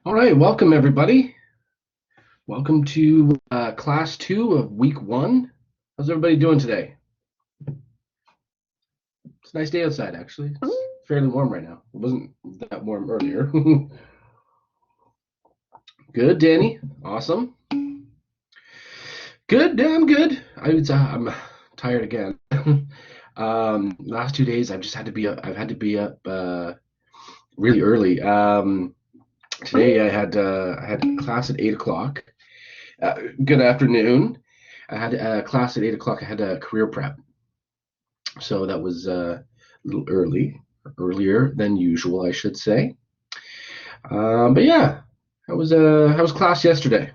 All right, welcome everybody. Welcome to class 2 of week 1. How's everybody doing today? It's a nice day outside, actually. It's fairly warm right now. It wasn't that warm earlier. Good, Danny. Awesome. Good. Yeah, I'm good. I'm tired again. Last 2 days I've just had to be up. I've had to be up really early. Today I had class at 8 o'clock. Good afternoon. I had a class at 8 o'clock. I had a career prep, so that was a little earlier than usual, I should say. But yeah, how was class yesterday?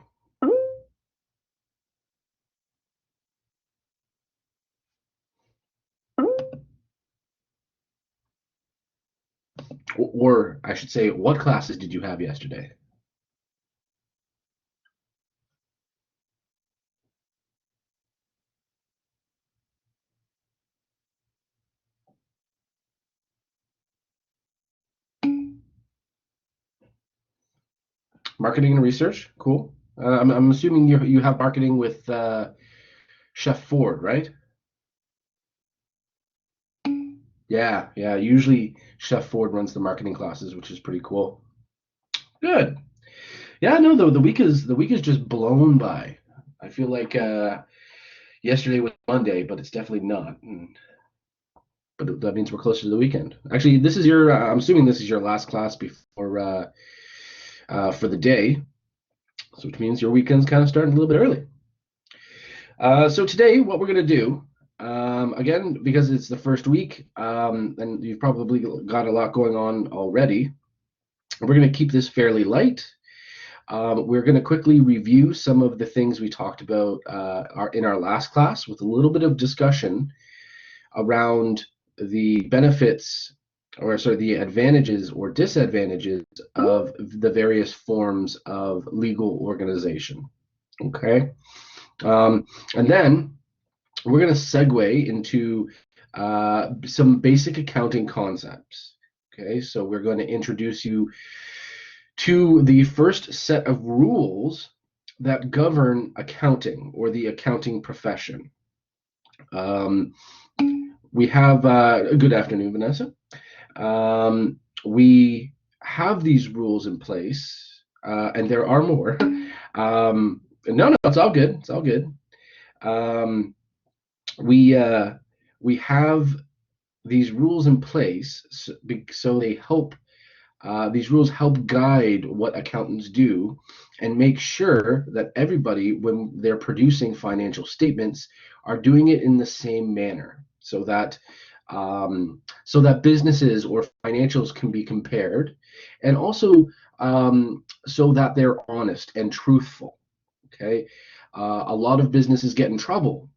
Or I should say, what classes did you have yesterday? Marketing and research. Cool. I'm assuming you have marketing with Chef Ford, right? Yeah, yeah. Usually Chef Ford runs the marketing classes, which is pretty cool. Good. Yeah, no, the week is just blown by. I feel like yesterday was Monday, but it's definitely not. But that means we're closer to the weekend. Actually, this is your. I'm assuming this is your last class before for the day, so which means your weekend's kind of starting a little bit early. So today, what we're gonna do, again, because it's the first week, and you've probably got a lot going on already, we're gonna keep this fairly light. We're going to quickly review some of the things we talked about in our last class with a little bit of discussion around the benefits, or sorry, the advantages or disadvantages of the various forms of legal organization. Okay. And then we're going to segue into some basic accounting concepts. Okay. So we're going to introduce you to the first set of rules that govern accounting or the accounting profession. Um, we have a good afternoon, Vanessa. We have these rules in place, and there are more. No, it's all good. It's all good. Um, we we have these rules in place, so they help. These rules help guide what accountants do and make sure that everybody, when they're producing financial statements, are doing it in the same manner, so that businesses or financials can be compared, and also so that they're honest and truthful. Okay, a lot of businesses get in trouble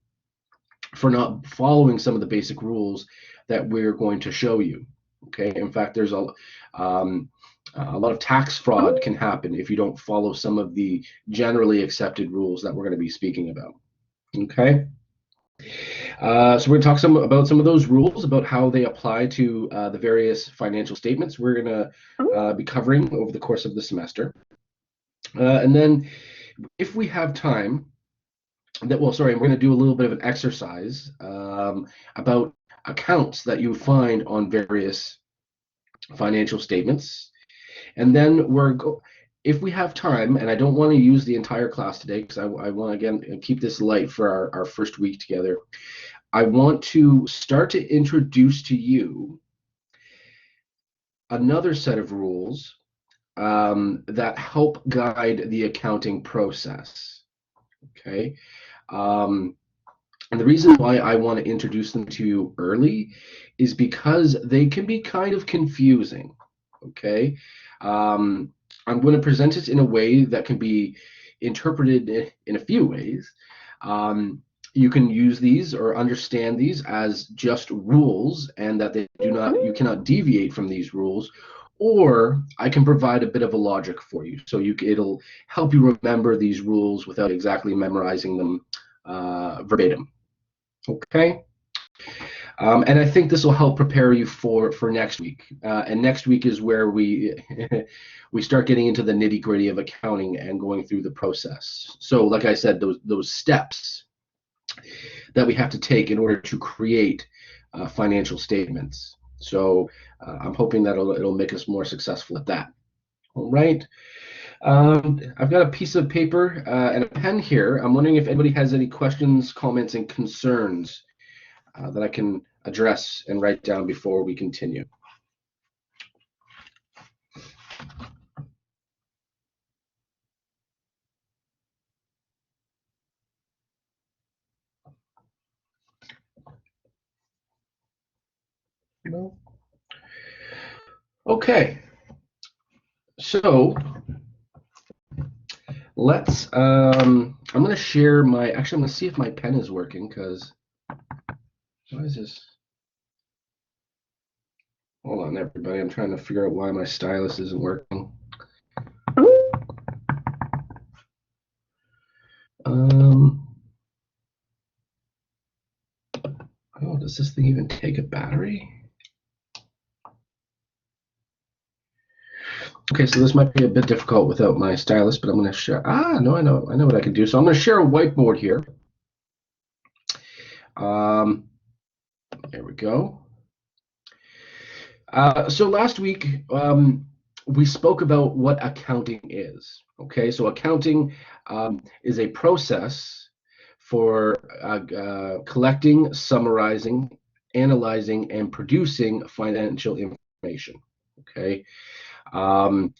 for not following some of the basic rules that we're going to show you. Okay, in fact, there's a lot of tax fraud can happen if you don't follow some of the generally accepted rules that we're going to be speaking about. Okay, so we're going to talk about some of those rules, about how they apply to the various financial statements we're going to be covering over the course of the semester. And then, if we have time, sorry, we're going to do a little bit of an exercise about accounts that you find on various financial statements. And then if we have time, and I don't want to use the entire class today because I want to, again, keep this light for our first week together. I want to start to introduce to you another set of rules that help guide the accounting process. Okay. And the reason why I want to introduce them to you early is because they can be kind of confusing. Okay. I'm going to present it in a way that can be interpreted in a few ways. You can use these or understand these as just rules, and that you cannot deviate from these rules. Or I can provide a bit of a logic for you, so it'll help you remember these rules without exactly memorizing them verbatim. Okay. And I think this will help prepare you for next week. And next week is where we we start getting into the nitty gritty of accounting and going through the process. So, like I said, those steps that we have to take in order to create financial statements. So, I'm hoping that it'll make us more successful at that. All right. I've got a piece of paper and a pen here. I'm wondering if anybody has any questions, comments, and concerns that I can address and write down before we continue. No. Okay. So let's. I'm going to share my. Actually, I'm going to see if my pen is working because. Why is this? Hold on, everybody. I'm trying to figure out why my stylus isn't working. Oh, does this thing even take a battery? Okay, so this might be a bit difficult without my stylus, but I'm going to share. No, I know what I can do. So I'm going to share a whiteboard here. There we go. So last week we spoke about what accounting is. Okay, so accounting is a process for collecting, summarizing, analyzing, and producing financial information. Okay.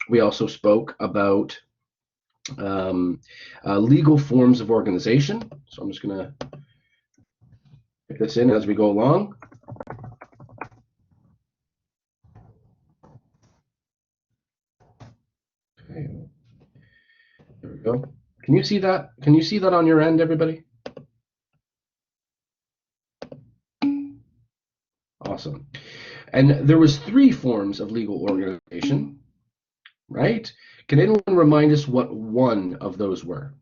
We also spoke about legal forms of organization. So I'm just going to put this in as we go along. Okay. There we go. Can you see that? Can you see that on your end, everybody? Awesome. And there was 3 forms of legal organization, right? Can anyone remind us what one of those were?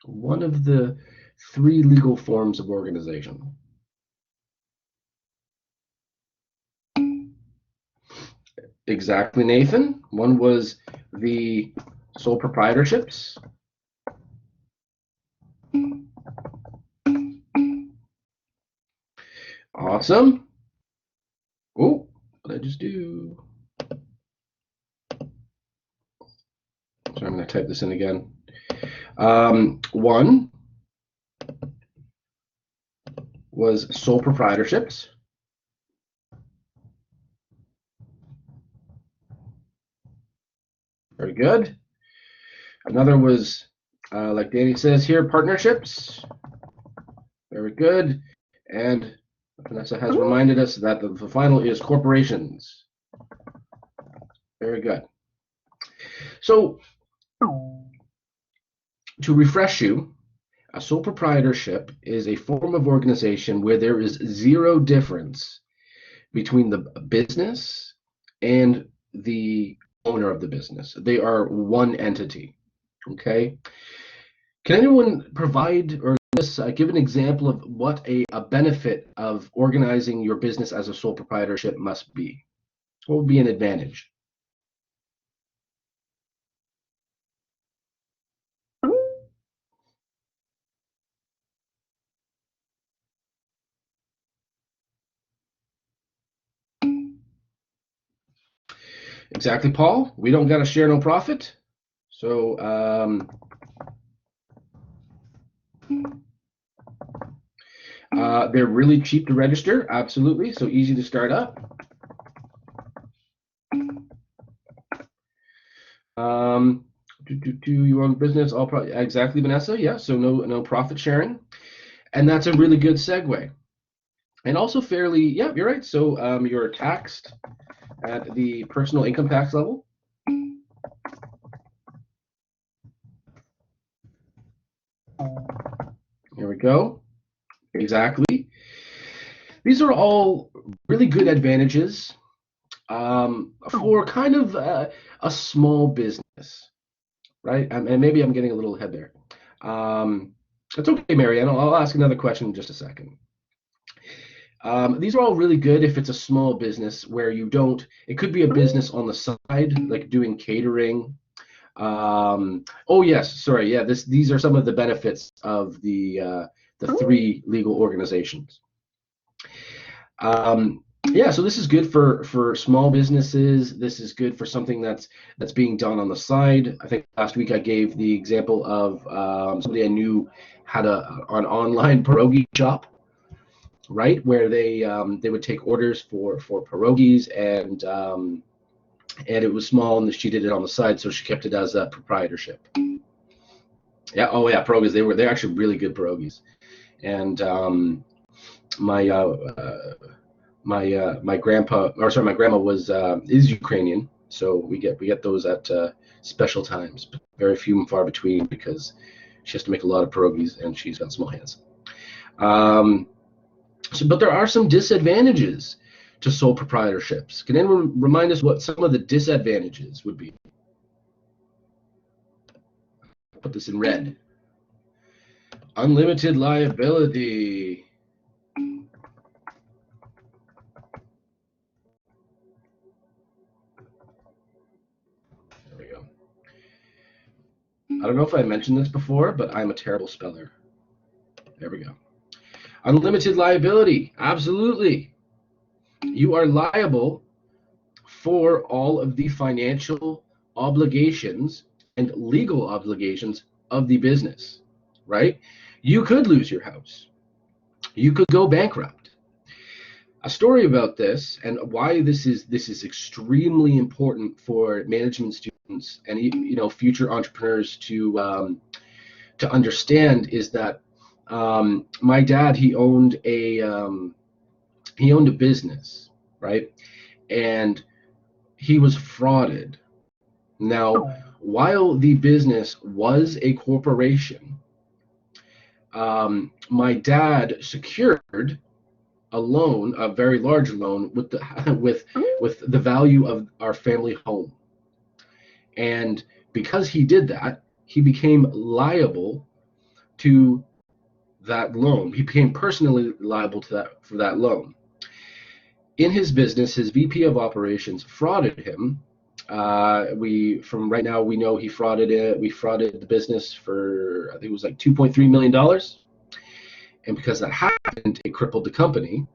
One of the 3 legal forms of organization. Exactly, Nathan. One was the sole proprietorships. Awesome. Oh, what did I just do? So I'm going to type this in again. 1 was sole proprietorships. Very good. Another was, like Danny says here, partnerships. Very good. And Vanessa has reminded us that the final is corporations. Very good. So, to refresh you, a sole proprietorship is a form of organization where there is 0 difference between the business and the owner of the business. They are one entity. Okay. Can anyone provide or give an example of what a benefit of organizing your business as a sole proprietorship must be? What would be an advantage? Exactly, Paul. We don't got to share no profit. So they're really cheap to register. Absolutely. So easy to start up. Do your own business, all exactly, Vanessa. Yeah. So no profit sharing, and that's a really good segue. And also fairly, yeah, you're right. So you're taxed at the personal income tax level. Here we go. Exactly. These are all really good advantages for kind of a small business, right? And maybe I'm getting a little ahead there. It's okay, Marianne. I'll ask another question in just a second. These are all really good if it's a small business where you don't, it could be a business on the side, like doing catering. Oh yes, sorry, yeah, these are some of the benefits of the three legal organizations. Yeah, so this is good for small businesses. This is good for something that's being done on the side. I think last week I gave the example of somebody I knew had an online pierogi shop, right, where they would take orders for pierogies, and it was small, and she did it on the side, so she kept it as a proprietorship. Yeah, oh yeah, pierogies. They're actually really good pierogies, and my my grandpa, or sorry, my grandma was is Ukrainian, so we get those at special times, but very few and far between because she has to make a lot of pierogies and she's got small hands. Um, but there are some disadvantages to sole proprietorships. Can anyone remind us what some of the disadvantages would be? I'll put this in red. Unlimited liability. There we go. I don't know if I mentioned this before, but I'm a terrible speller. There we go. Unlimited liability. Absolutely. You are liable for all of the financial obligations and legal obligations of the business, right? You could lose your house. You could go bankrupt. A story about this and why this is extremely important for management students and future entrepreneurs to understand is that my dad he owned a business, right, and he was frauded. Now, while the business was a corporation, my dad secured a loan, a very large loan, with the with the value of our family home, and because he did that, he became liable to that loan. He became personally liable to that for that loan. In his business, his VP of operations frauded him. From right now we know he frauded it. We frauded the business for I think it was like $2.3 million, and because that happened, it crippled the company.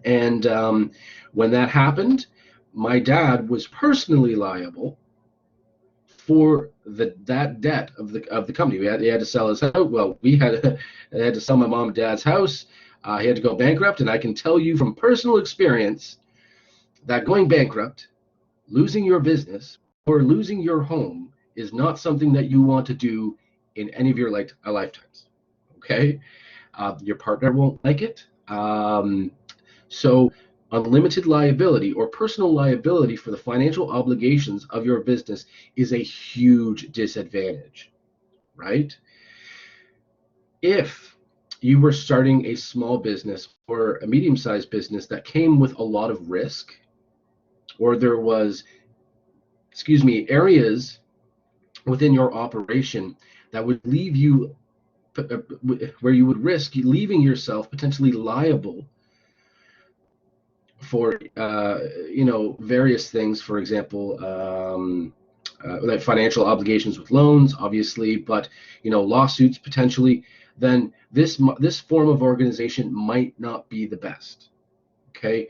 And when that happened, my dad was personally liable for that debt of the company. He had to sell his house. Well, I had to sell my mom and dad's house. He had to go bankrupt, and I can tell you from personal experience that going bankrupt, losing your business, or losing your home is not something that you want to do in any of your lifetimes. Okay, your partner won't like it. So unlimited liability or personal liability for the financial obligations of your business is a huge disadvantage, right? If you were starting a small business or a medium-sized business that came with a lot of risk, or there was, areas within your operation that would leave you, where you would risk leaving yourself potentially liable for various things, for example, like financial obligations with loans, obviously, but lawsuits potentially, then this form of organization might not be the best. Okay,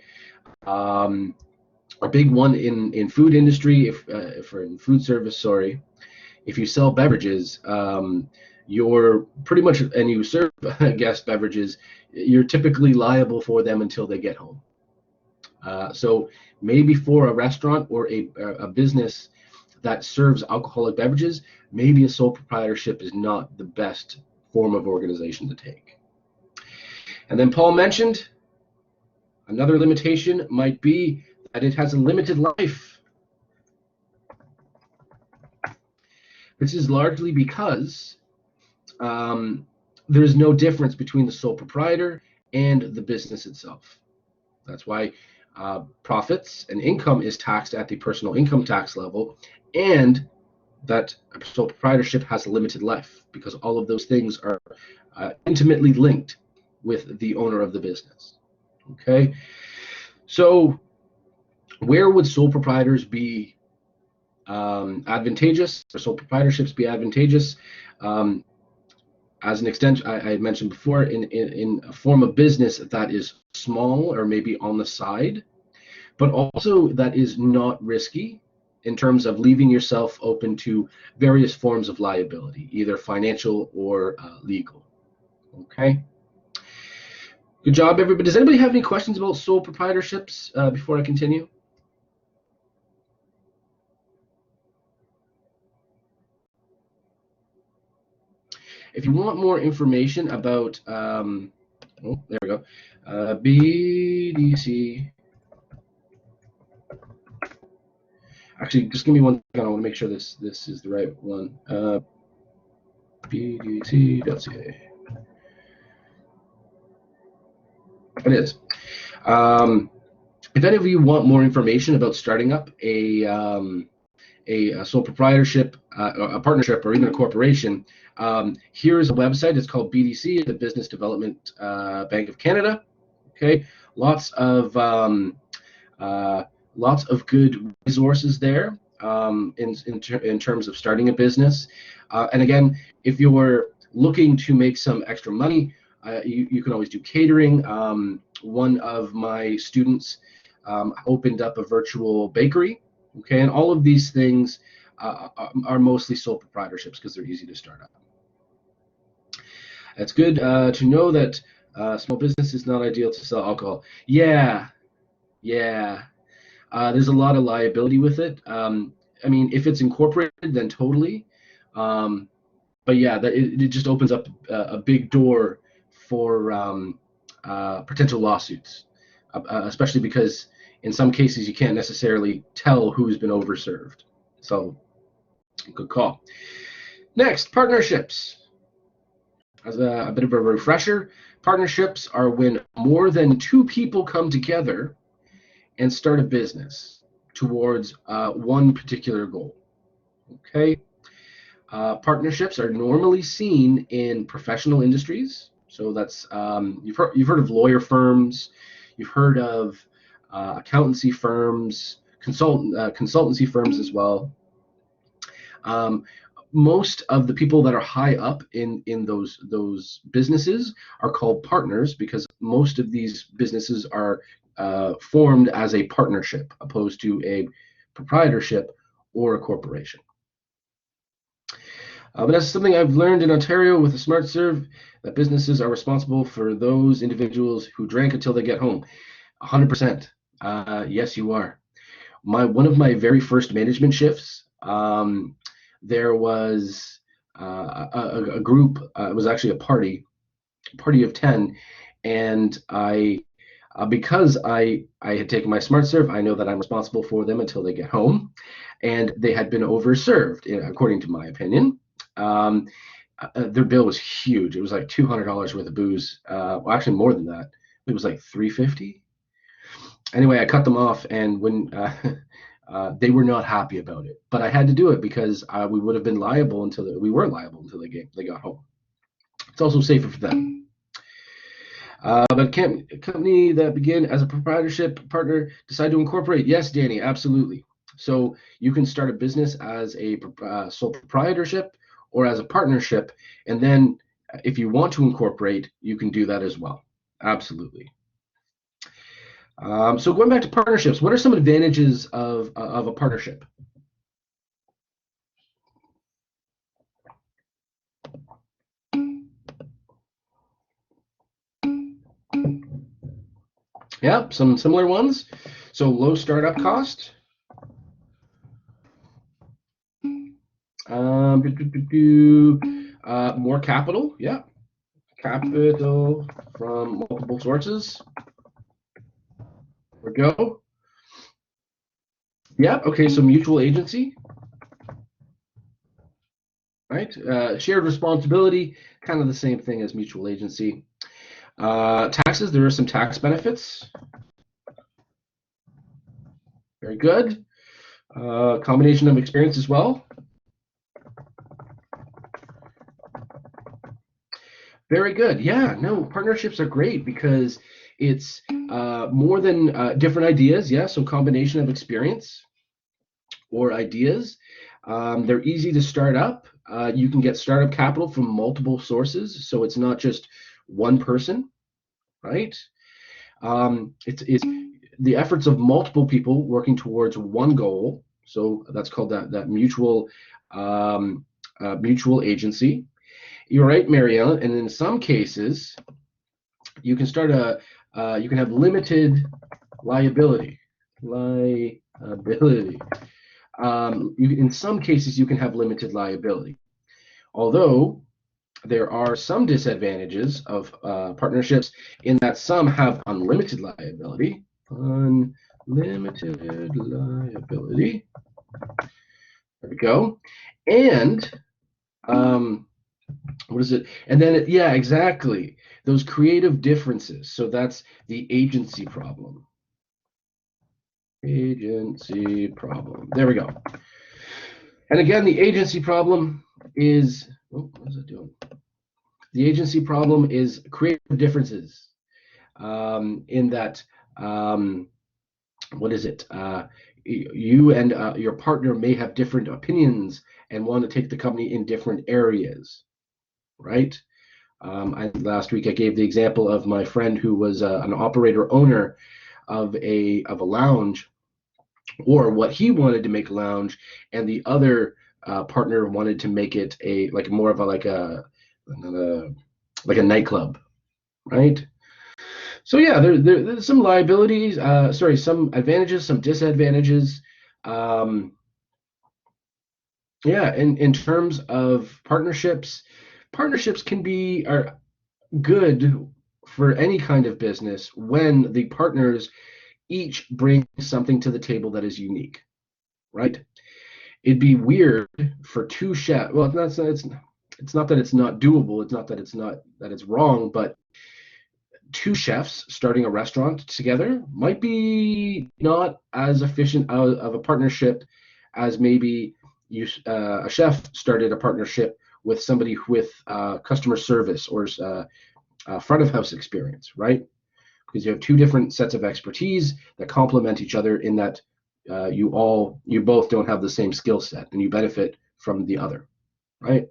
a big one in food industry, if or in food service, sorry, if you sell beverages, you're pretty much, and you serve guest beverages, you're typically liable for them until they get home. So maybe for a restaurant or a business that serves alcoholic beverages, maybe a sole proprietorship is not the best form of organization to take. And then Paul mentioned another limitation might be that it has a limited life. This is largely because there's no difference between the sole proprietor and the business itself. That's why profits and income is taxed at the personal income tax level, and that sole proprietorship has a limited life, because all of those things are intimately linked with the owner of the business. Okay, so where would sole proprietors be advantageous, or sole proprietorships be advantageous? As an extension, I mentioned before, in a form of business that is small or maybe on the side, but also that is not risky in terms of leaving yourself open to various forms of liability, either financial or legal. Okay. Good job, everybody. Does anybody have any questions about sole proprietorships before I continue? If you want more information about, oh, there we go, BDC. Actually, just give me one second. I want to make sure this is the right one. BDC.ca. It is. If any of you want more information about starting up a sole proprietorship, a partnership, or even a corporation, here's a website. It's called BDC, the Business Development Bank of Canada. Okay, lots of good resources there in terms of starting a business. And again, if you're looking to make some extra money, you can always do catering. One of my students opened up a virtual bakery. Okay, and all of these things are mostly sole proprietorships because they're easy to start up. It's good to know that small business is not ideal to sell alcohol. Yeah. There's a lot of liability with it. I mean, if it's incorporated, then totally. But yeah, it just opens up a big door for potential lawsuits, especially because in some cases you can't necessarily tell who's been overserved. So, good call. Next, partnerships. As a bit of a refresher, partnerships are when more than two people come together and start a business towards one particular goal. Okay. Partnerships are normally seen in professional industries. So that's you've heard of lawyer firms, you've heard of accountancy firms, consultancy firms as well. Most of the people that are high up in those businesses are called partners, because most of these businesses are formed as a partnership opposed to a proprietorship or a corporation. But that's something I've learned in Ontario with the Smart Serve, that businesses are responsible for those individuals who drank until they get home. 100%. Yes, you are. One of my very first management shifts, there was a group. It was actually a party of 10, and because I had taken my Smart Serve, I know that I'm responsible for them until they get home, and they had been overserved, according to my opinion. Their bill was huge. It was like $200 worth of booze. Well, actually more than that. It was like $350. Anyway, I cut them off, and when they were not happy about it, but I had to do it because we would have been liable until we weren't liable until they got home. It's also safer for them. But a company that begin as a proprietorship partner decide to incorporate. Yes, Danny, absolutely. So you can start a business as a sole proprietorship or as a partnership, and then if you want to incorporate, you can do that as well. Absolutely. So going back to partnerships, what are some advantages of a partnership? Yeah, some similar ones. So low startup cost. More capital. Yeah, capital from multiple sources. There we go. Yeah. Okay. So mutual agency. right? Shared responsibility, kind of the same thing as mutual agency. Taxes, there are some tax benefits. Very good. Combination of experience as well. Very good. Yeah, no, partnerships are great because it's more than different ideas. Yeah, so combination of experience or ideas. They're easy to start up. You can get startup capital from multiple sources, so it's not just one person, right? It's the efforts of multiple people working towards one goal. So that's called that mutual agency. You're right, Marielle. And in some cases, you can start you can have limited liability. Liability. In some cases, you can have limited liability. Although there are some disadvantages of partnerships in that some have unlimited liability. Unlimited liability. There we go. And what is it? And then, yeah, exactly. Those creative differences. So that's the agency problem. Agency problem. There we go. And again, the agency problem is, what is it doing? The agency problem is creative differences in that, what is it? You and your partner may have different opinions and want to take the company in different areas, right? Last week I gave the example of my friend who was an operator owner of a lounge, or what he wanted to make a lounge, and the other partner wanted to make it more of a nightclub, right? So yeah, there's some liabilities. Some advantages, some disadvantages. Yeah, in terms of partnerships, partnerships are good for any kind of business when the partners each bring something to the table that is unique, right? It'd be weird for two chefs. Well, it's not that it's not doable. It's not that it's wrong, but two chefs starting a restaurant together might be not as efficient of a partnership as maybe a chef started a partnership with somebody with customer service or front of house experience, right? Because you have two different sets of expertise that complement each other in that you both don't have the same skill set and you benefit from the other, right?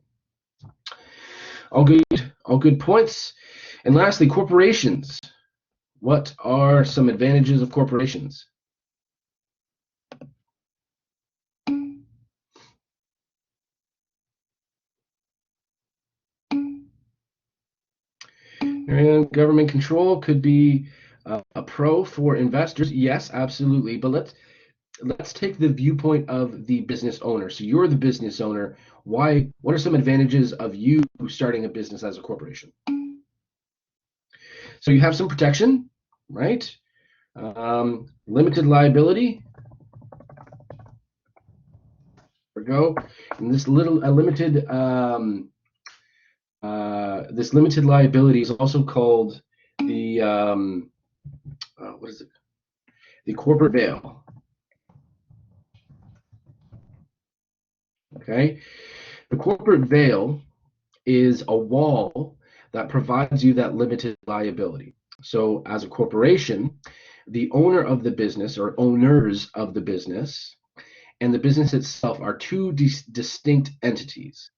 All good points. And lastly, corporations. What are some advantages of corporations? And government control could be a pro for investors. Yes, absolutely. But let's take the viewpoint of the business owner. So you're the business owner. What are some advantages of you starting a business as a corporation? So you have some protection, right? Limited liability. There we go. And this limited liability is also called the what is it? The corporate veil. Okay, the corporate veil is a wall that provides you that limited liability. So as a corporation, the owner of the business or owners of the business and the business itself are two distinct entities.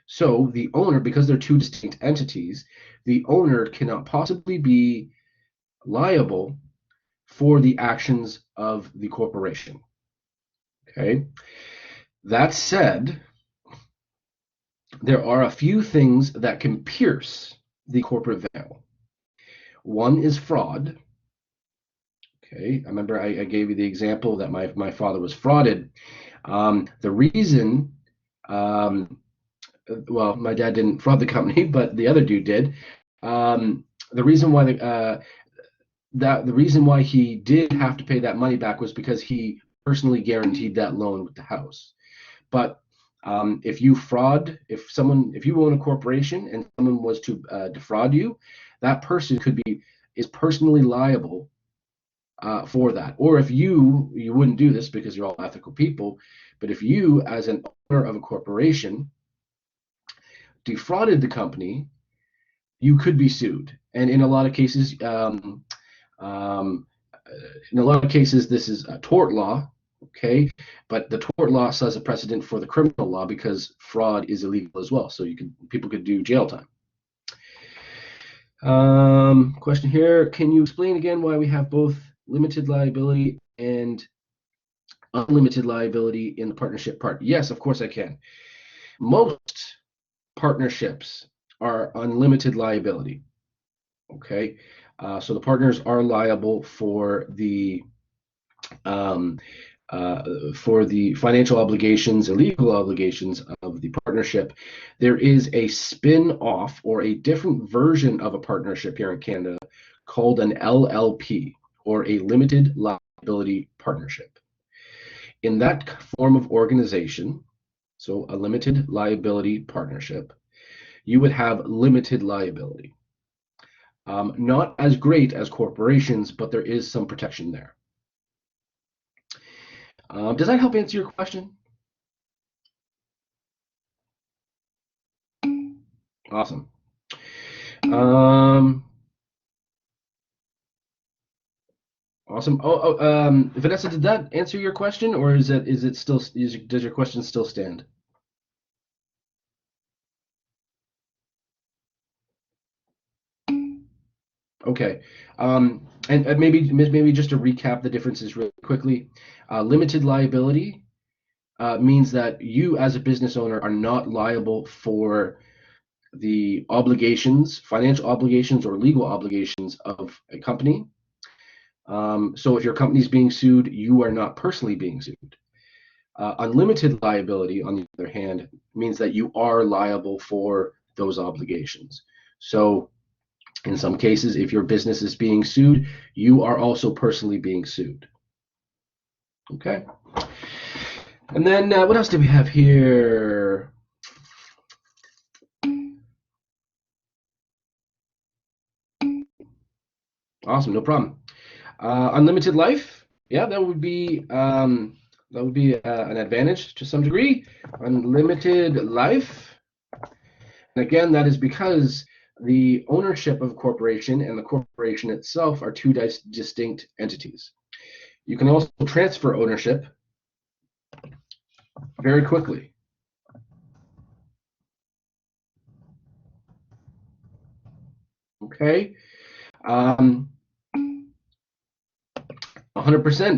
So the owner, because they're two distinct entities, the owner cannot possibly be liable for the actions of the corporation. Okay. That said, there are a few things that can pierce the corporate veil. One is fraud. Okay, I remember I gave you the example that my father was frauded. The reason, well, my dad didn't fraud the company, but the other dude did. The reason why the reason why he did have to pay that money back was because he personally guaranteed that loan with the house. But If you own a corporation and someone was to defraud you, that person is personally liable for that. Or if you wouldn't do this because you're all ethical people, but if you, as an owner of a corporation, defrauded the company, you could be sued. And in a lot of cases, this is a tort law, okay? But the tort law sets a precedent for the criminal law because fraud is illegal as well. So people could do jail time. Question here: can you explain again why we have both limited liability and unlimited liability in the partnership part? Yes, of course I can. Most partnerships are unlimited liability. Okay, so the partners are liable for the financial obligations, illegal obligations of the partnership. There is a spin-off or a different version of a partnership here in Canada called an LLP, or a limited liability partnership. In that form of organization, so a limited liability partnership, you would have limited liability. Not as great as corporations, but there is some protection there. Does that help answer your question? Awesome. Awesome. Vanessa, did that answer your question, or does your question still stand? Okay. And maybe just to recap the differences really quickly. Limited liability means that you, as a business owner, are not liable for the obligations, financial obligations or legal obligations of a company. So if your company is being sued, you are not personally being sued. Unlimited liability, on the other hand, means that you are liable for those obligations. So in some cases, if your business is being sued, you are also personally being sued. Okay. And then what else do we have here? Awesome, no problem. Unlimited life, yeah, that would be an advantage to some degree. Unlimited life, and again, that is because the ownership of a corporation and the corporation itself are two distinct entities. You can also transfer ownership very quickly. Okay. 100%.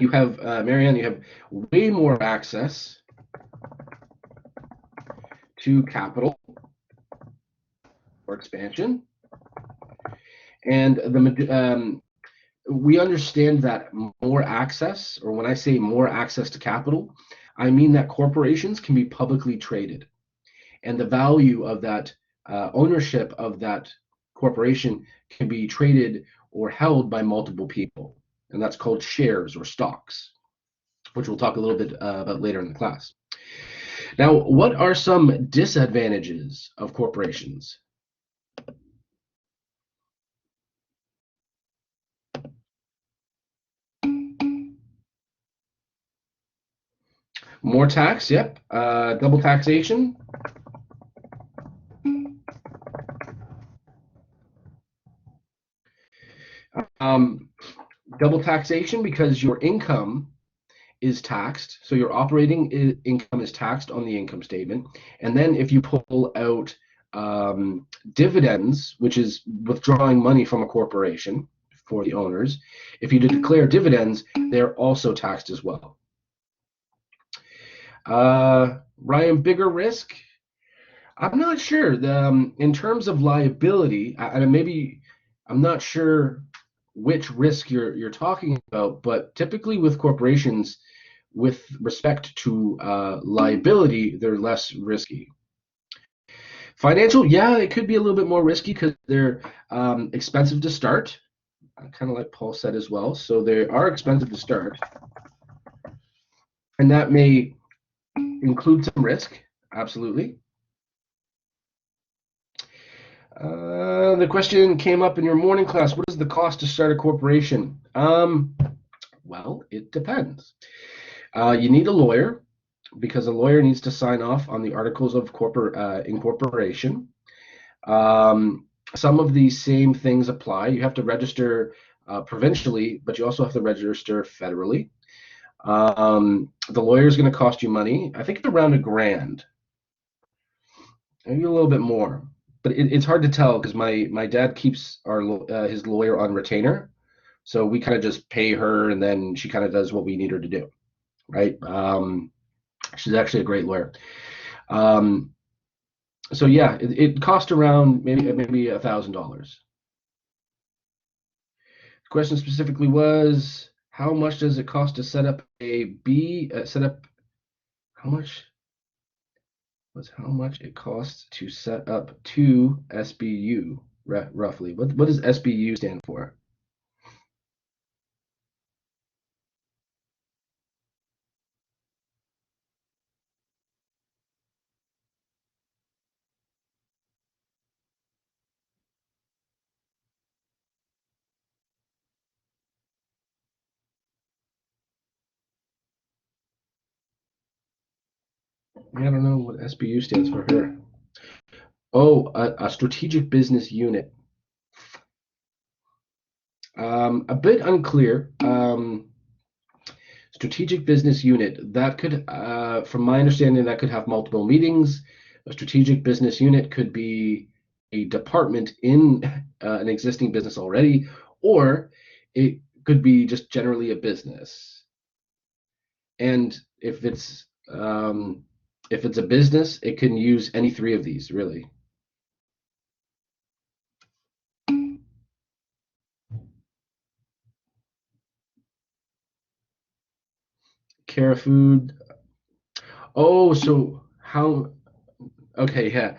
You have, Marianne, you have way more access to capital or expansion. And we understand that more access, or when I say more access to capital, I mean that corporations can be publicly traded. And the value of that ownership of that corporation can be traded or held by multiple people. And that's called shares or stocks, which we'll talk a little bit about later in the class. Now, what are some disadvantages of corporations? More tax, yep. Double taxation. Double taxation because your income is taxed. So your operating income is taxed on the income statement. And then if you pull out dividends, which is withdrawing money from a corporation for the owners, if you declare dividends, they're also taxed as well. Ryan, bigger risk? I'm not sure. In terms of liability, I'm not sure which risk you're talking about, but typically with corporations, with respect to liability, they're less risky. Financial, yeah, it could be a little bit more risky because they're expensive to start, kind of like Paul said as well. So they are expensive to start, and that may include some risk. absolutely. The question came up in your morning class. What is the cost to start a corporation? Well, it depends. You need a lawyer because a lawyer needs to sign off on the articles of incorporation. Some of these same things apply. You have to register provincially, but you also have to register federally. The lawyer is going to cost you money. I think it's around $1,000, maybe a little bit more. But it's hard to tell because my dad keeps his lawyer on retainer, so we kind of just pay her, and then she kind of does what we need her to do, right? She's actually a great lawyer. So yeah, it cost around maybe $1,000. The question specifically was, how much does it cost to set up a B? Set up how much was how much it costs to set up two SBU roughly? What does SBU stand for? I don't know what SBU stands for here. Oh, a strategic business unit. A bit unclear. Strategic business unit, that could, from my understanding, that could have multiple meetings. A strategic business unit could be a department in an existing business already, or it could be just generally a business. And if it's a business, it can use any three of these, really. Cara Food. Oh, so how? Okay, yeah.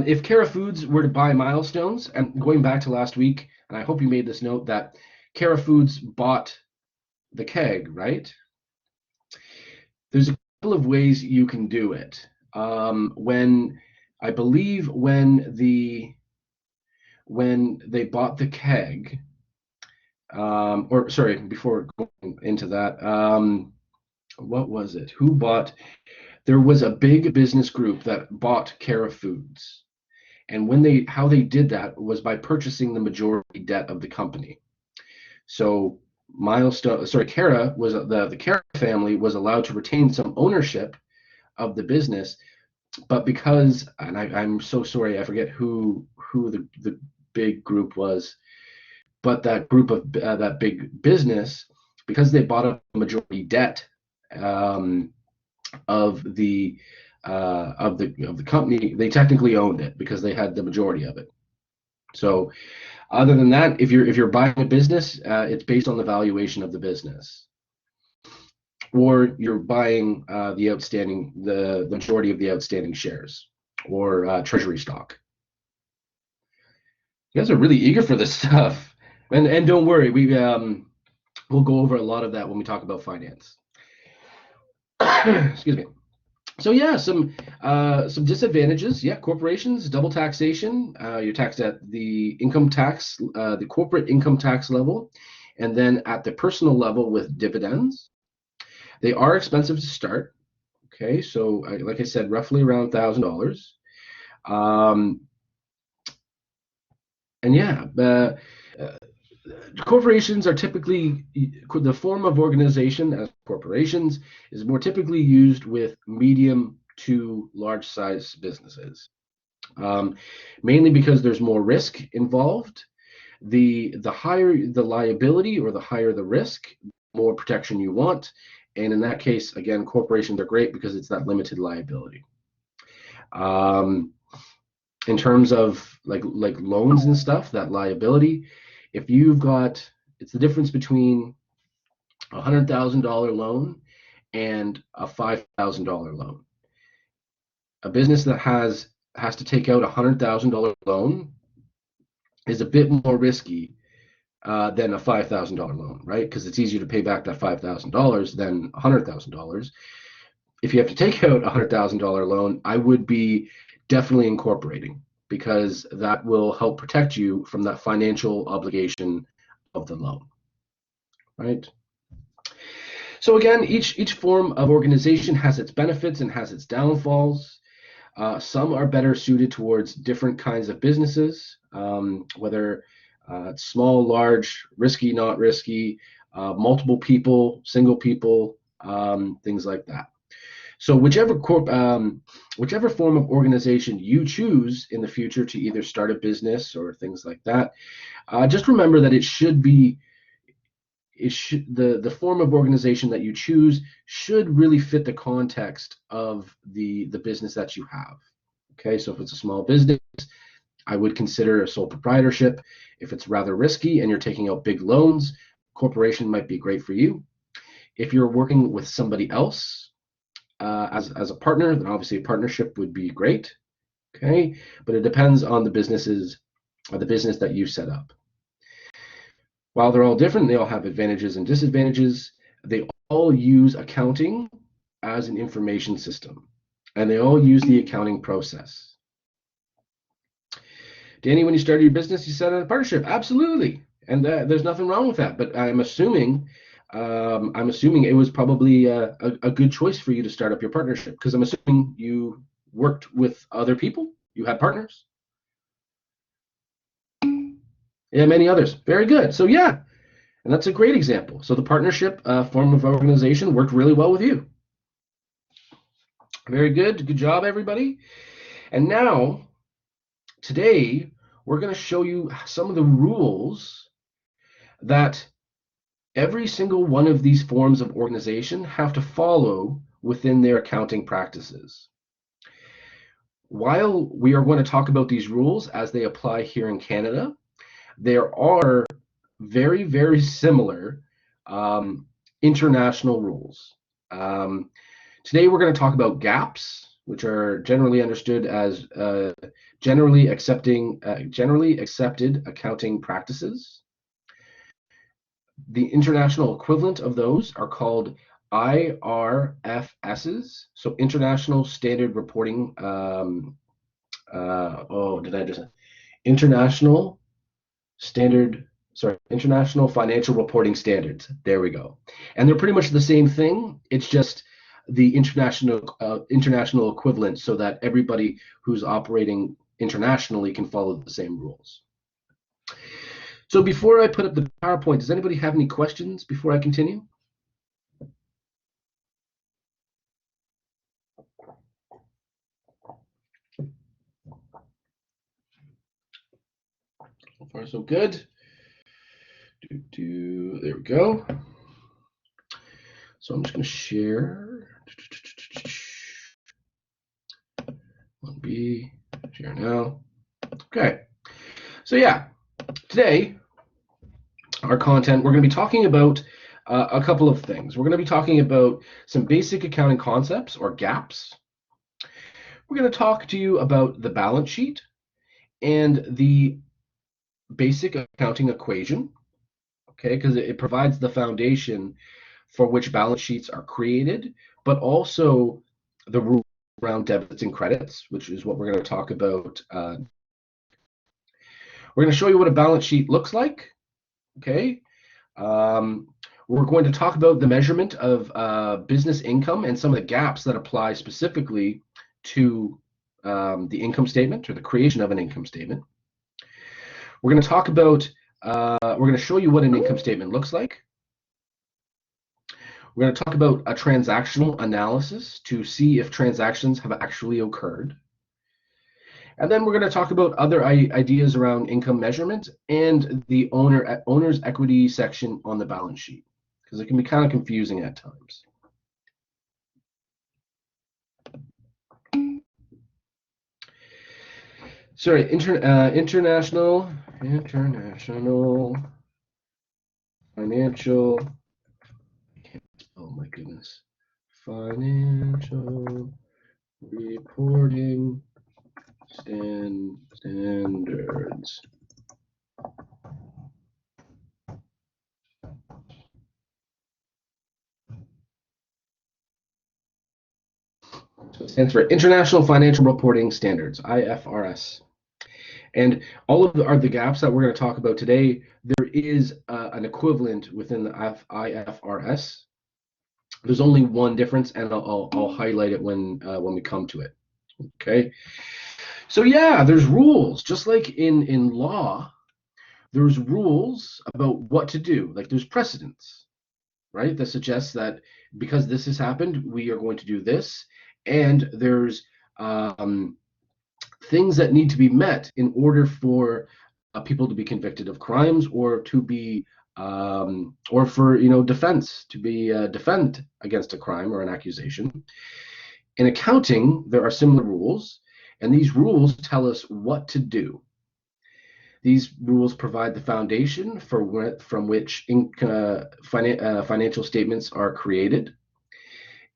If Cara Foods were to buy Milestones, and going back to last week, and I hope you made this note that Cara Foods bought the keg, right? There's a couple of ways you can do it. When I believe when they bought the keg, or sorry, before going into that, what was it? Who bought? There was a big business group that bought Cara Foods. And how they did that was by purchasing the majority debt of the company. So Cara was the Cara family was allowed to retain some ownership of the business, but because and I'm so sorry, I forget who the big group was, but that group of that big business, because they bought up the majority debt um, of the of the company, they technically owned it because they had the majority of it. So other than that, if you're buying a business, it's based on the valuation of the business, or you're buying the majority of the outstanding shares, or treasury stock. You guys are really eager for this stuff, and don't worry, we'll go over a lot of that when we talk about finance. Excuse me. So yeah, some disadvantages. Yeah, corporations, double taxation. You're taxed at the income tax, the corporate income tax level, and then at the personal level with dividends. They are expensive to start. Okay, so like I said, roughly around $1,000. Um, and yeah, uh, corporations are typically the form of organization as corporations is more typically used with medium to large size businesses, mainly because there's more risk involved. The higher the liability or the higher the risk, more protection you want. And in that case, again, corporations are great because it's that limited liability. Um, in terms of like loans and stuff, that liability, if you've got, it's the difference between $100,000 loan and a $5,000 loan. A business that has to take out $100,000 loan is a bit more risky than a $5,000 loan, right? Because it's easier to pay back that $5,000 than $100,000. if you have to take out a $100,000 loan, I would be definitely incorporating, because that will help protect you from that financial obligation of the loan, right? So again, each form of organization has its benefits and has its downfalls. Some are better suited towards different kinds of businesses, whether small, large, risky, not risky, multiple people, single people, things like that. So whichever form of organization you choose in the future to either start a business or things like that, just remember that the form of organization that you choose should really fit the context of the business that you have. Okay, so if it's a small business, I would consider a sole proprietorship. If it's rather risky and you're taking out big loans, corporation might be great for you. If you're working with somebody else as a partner, then obviously a partnership would be great. Okay, but it depends on the business that you set up. While they're all different, they all have advantages and disadvantages. They all use accounting as an information system, and they all use the accounting process. Danny, when you started your business, you set up a partnership. Absolutely, and there's nothing wrong with that. But I'm assuming it was probably a good choice for you to start up your partnership, because I'm assuming you worked with other people. You had partners. Yeah, many others. Very good. So yeah, and that's a great example. So the partnership form of organization worked really well with you. Very good. Good job, everybody. And now, today, we're going to show you some of the rules that every single one of these forms of organization have to follow within their accounting practices. While we are going to talk about these rules as they apply here in Canada, there are very, very similar international rules. Today we're going to talk about gaps, which are generally understood as generally accepted accounting practices. The international equivalent of those are called IRFSs, so International Standard Reporting. International Standard, International Financial Reporting Standards. There we go. And they're pretty much the same thing. It's just the international equivalent, so that everybody who's operating internationally can follow the same rules. So before I put up the PowerPoint, does anybody have any questions before I continue? So far, so good. There we go. So I'm just going to share. 1B, share now. Okay. So yeah, today, our content, we're going to be talking about a couple of things. We're going to be talking about some basic accounting concepts, or gaps. We're going to talk to you about the balance sheet and the basic accounting equation, okay, because it provides the foundation for which balance sheets are created, but also the rule around debits and credits, which is what we're going to talk about. We're going to show you what a balance sheet looks like, okay? We're going to talk about the measurement of business income and some of the gaps that apply specifically to the income statement, or the creation of an income statement. We're going to talk about, we're going to show you what an income statement looks like. We're going to talk about a transactional analysis to see if transactions have actually occurred. And then we're going to talk about other ideas around income measurement and the owner's equity section on the balance sheet, because it can be kind of confusing at times. Sorry, international financial, oh my goodness, financial reporting standards. Stands for International Financial Reporting Standards, IFRS. And all of the gaps that we're going to talk about today, there is an equivalent within the IFRS. There's only one difference, and I'll highlight it when we come to it. Okay. So yeah, there's rules, just like in law. There's rules about what to do. Like there's precedents, right? That suggests that because this has happened, we are going to do this, and there's things that need to be met in order for people to be convicted of crimes or to be or for defense to be defend against a crime or an accusation. In accounting, there are similar rules, and these rules tell us what to do. These rules provide the foundation from which financial statements are created,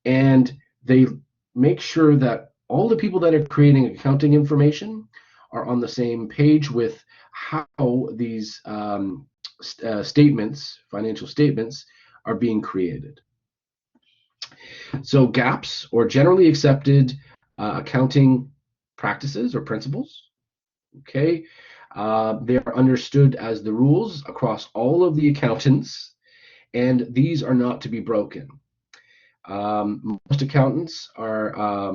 and they make sure that all the people that are creating accounting information are on the same page with how these financial statements, are being created. So GAPs, or generally accepted accounting practices or principles, okay, they are understood as the rules across all of the accountants, and these are not to be broken. Most accountants are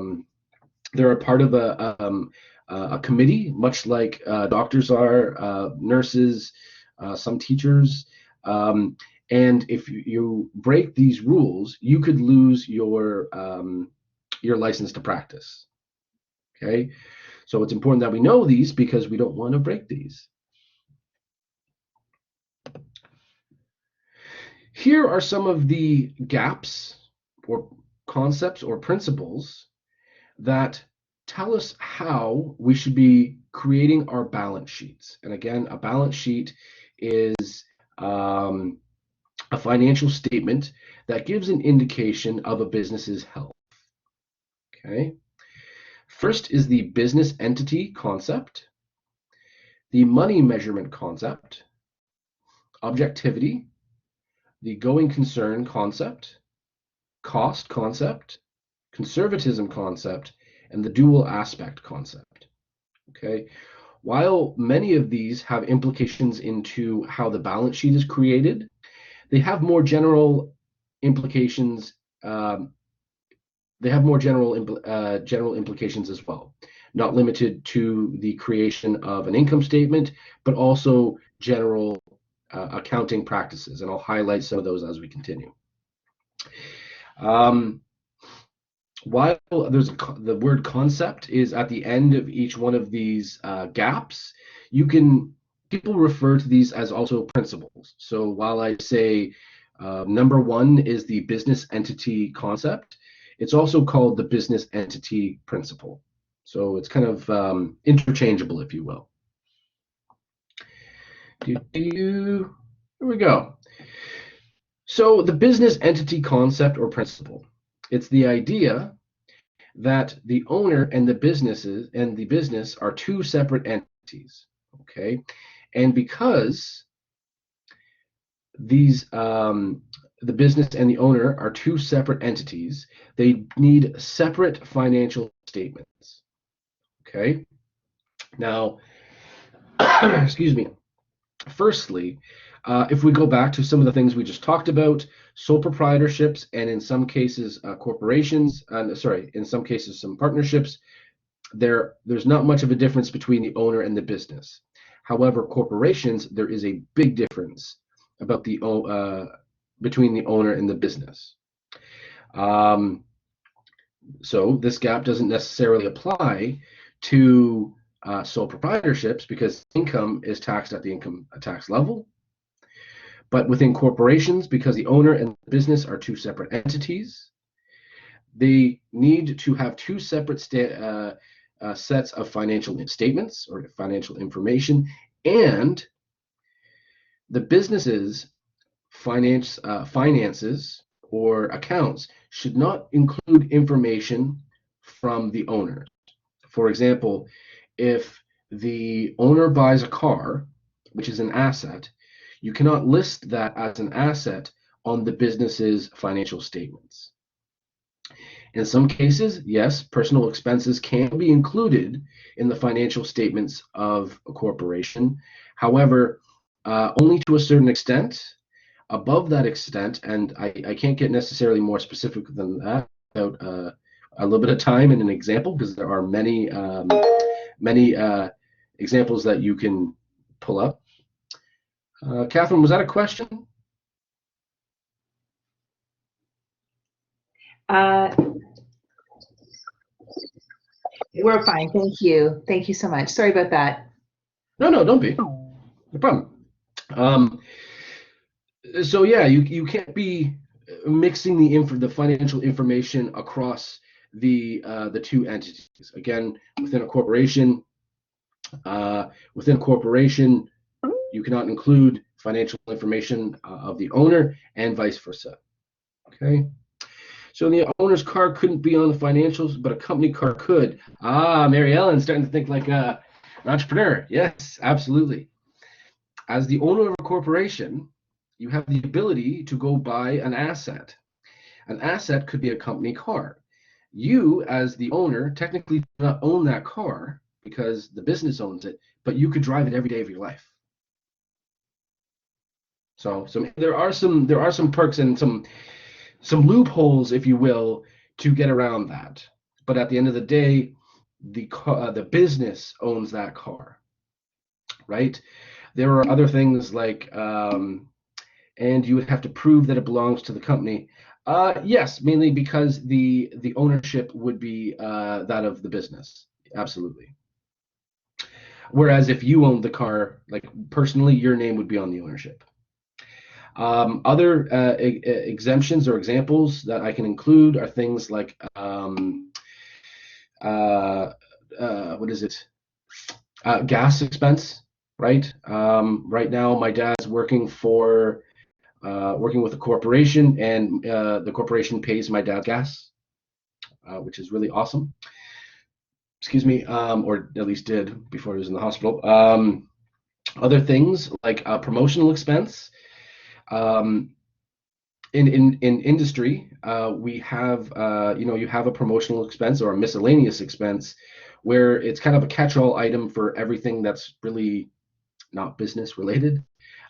they're a part of a committee, much like doctors are, nurses, some teachers. And if you break these rules, you could lose your license to practice. Okay, so it's important that we know these because we don't want to break these. Here are some of the gaps or concepts or principles that tell us how we should be creating our balance sheets. And again, a balance sheet is a financial statement that gives an indication of a business's health. Okay. First is the business entity concept, the money measurement concept, objectivity, the going concern concept, cost concept, conservatism concept, and the dual aspect concept. Okay. While many of these have implications into how the balance sheet is created, they have more general implications. General implications as well, not limited to the creation of an income statement, but also general accounting practices. And I'll highlight some of those as we continue. While the word concept is at the end of each one of these gaps, people refer to these as also principles. So while I say number one is the business entity concept, it's also called the business entity principle. So it's kind of interchangeable, if you will. Here we go. So the business entity concept or principle, it's the idea that the owner and the business are two separate entities. Okay, and because these the business and the owner are two separate entities, they need separate financial statements. Okay, now excuse me. Firstly, if we go back to some of the things we just talked about, sole proprietorships, and in some cases corporations, in some cases some partnerships, there's not much of a difference between the owner and the business. However, corporations, there is a big difference about between the owner and the business. So this gap doesn't necessarily apply to sole proprietorships because income is taxed at the income tax level. But within corporations, because the owner and the business are two separate entities, they need to have two separate sets of financial statements or financial information, and the business's finances or accounts should not include information from the owner. For example, if the owner buys a car, which is an asset, you cannot list that as an asset on the business's financial statements. In some cases, yes, personal expenses can be included in the financial statements of a corporation. However, only to a certain extent. Above that extent, and I can't get necessarily more specific than that without a little bit of time and an example, because there are many examples that you can pull up. Catherine, was that a question? We're fine. Thank you. Thank you so much. Sorry about that. No, don't be. No problem. So yeah, you can't be mixing the financial information across the two entities. Again, within a corporation, you cannot include financial information of the owner and vice versa. Okay. So the owner's car couldn't be on the financials, but a company car could. Mary Ellen's starting to think like an entrepreneur. Yes, absolutely. As the owner of a corporation, you have the ability to go buy an asset. An asset could be a company car. You, as the owner, technically do not own that car because the business owns it, but you could drive it every day of your life. So there are some perks and some loopholes, if you will, to get around that. But at the end of the day, the business owns that car, right? There are other things like, and you would have to prove that it belongs to the company. Yes, mainly because the ownership would be that of the business. Absolutely. Whereas if you owned the car, like personally, your name would be on the ownership. Other exemptions or examples that I can include are things like what is it? Gas expense, right? Right now, my dad's working with a corporation, and the corporation pays my dad's gas, which is really awesome. Excuse me, or at least did before he was in the hospital. Other things like promotional expense. In industry, we have you have a promotional expense or a miscellaneous expense, where it's kind of a catch-all item for everything that's really not business related,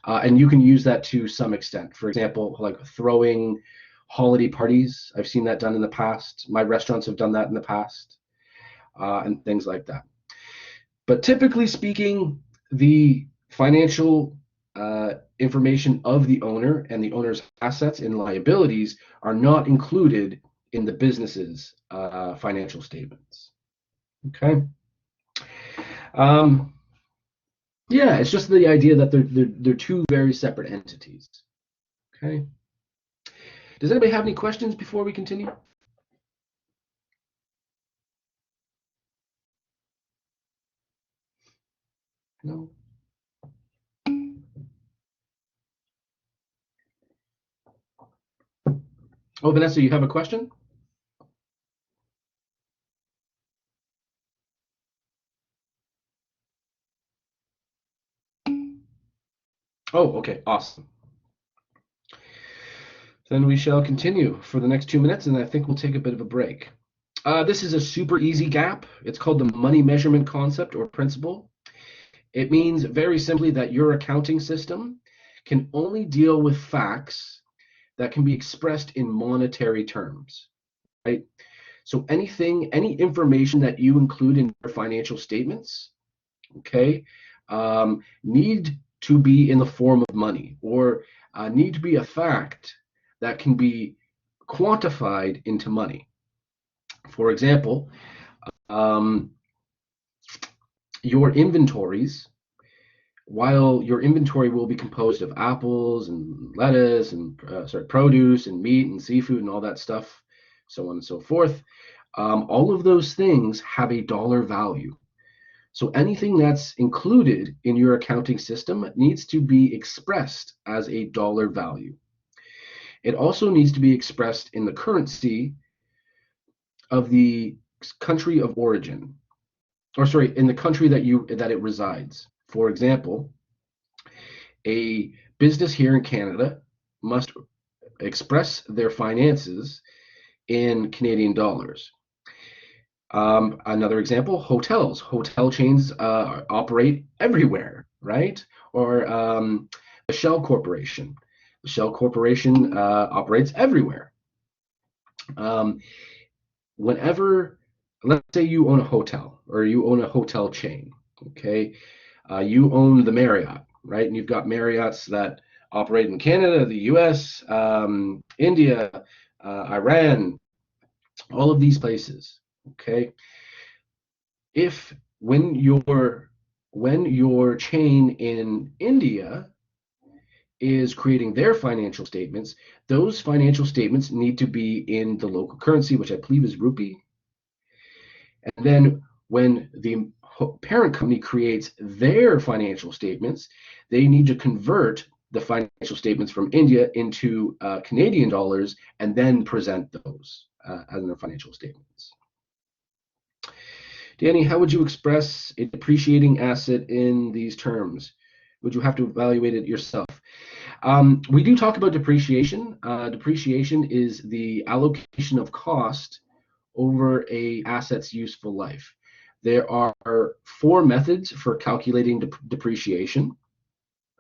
and you can use that to some extent. For example, like throwing holiday parties. I've seen that done in the past. My restaurants have done that in the past, and things like that. But typically speaking, the financial information of the owner and the owner's assets and liabilities are not included in the business's financial statements. Okay. Yeah, it's just the idea that they're two very separate entities. Okay. Does anybody have any questions before we continue? No. Oh, Vanessa, you have a question? Oh, okay, awesome. Then we shall continue for the next 2 minutes, and I think we'll take a bit of a break. This is a super easy gap. It's called the money measurement concept or principle. It means very simply that your accounting system can only deal with facts that can be expressed in monetary terms, right? So any information that you include in your financial statements, okay, need to be in the form of money, or need to be a fact that can be quantified into money. For example, your inventories, while your inventory will be composed of apples and lettuce and produce and meat and seafood and all that stuff, so on and so forth, all of those things have a dollar value. So anything that's included in your accounting system needs to be expressed as a dollar value. It also needs to be expressed in the currency of the country of origin, or sorry, in the country that it resides. For example, a business here in Canada must express their finances in Canadian dollars. Another example, hotels. Hotel chains operate everywhere, right? Or the Shell Corporation. The Shell Corporation operates everywhere. Um, Whenever, let's say you own a hotel or you own a hotel chain, okay? You own the Marriott, right? And you've got Marriotts that operate in Canada, the US, India, Iran, all of these places, okay? If when your chain in India is creating their financial statements, those financial statements need to be in the local currency, which I believe is rupee. And then when the parent company creates their financial statements, they need to convert the financial statements from India into Canadian dollars and then present those as their financial statements. Danny, how would you express a depreciating asset in these terms? Would you have to evaluate it yourself? We do talk about depreciation. Depreciation is the allocation of cost over a asset's useful life. There are four methods for calculating depreciation.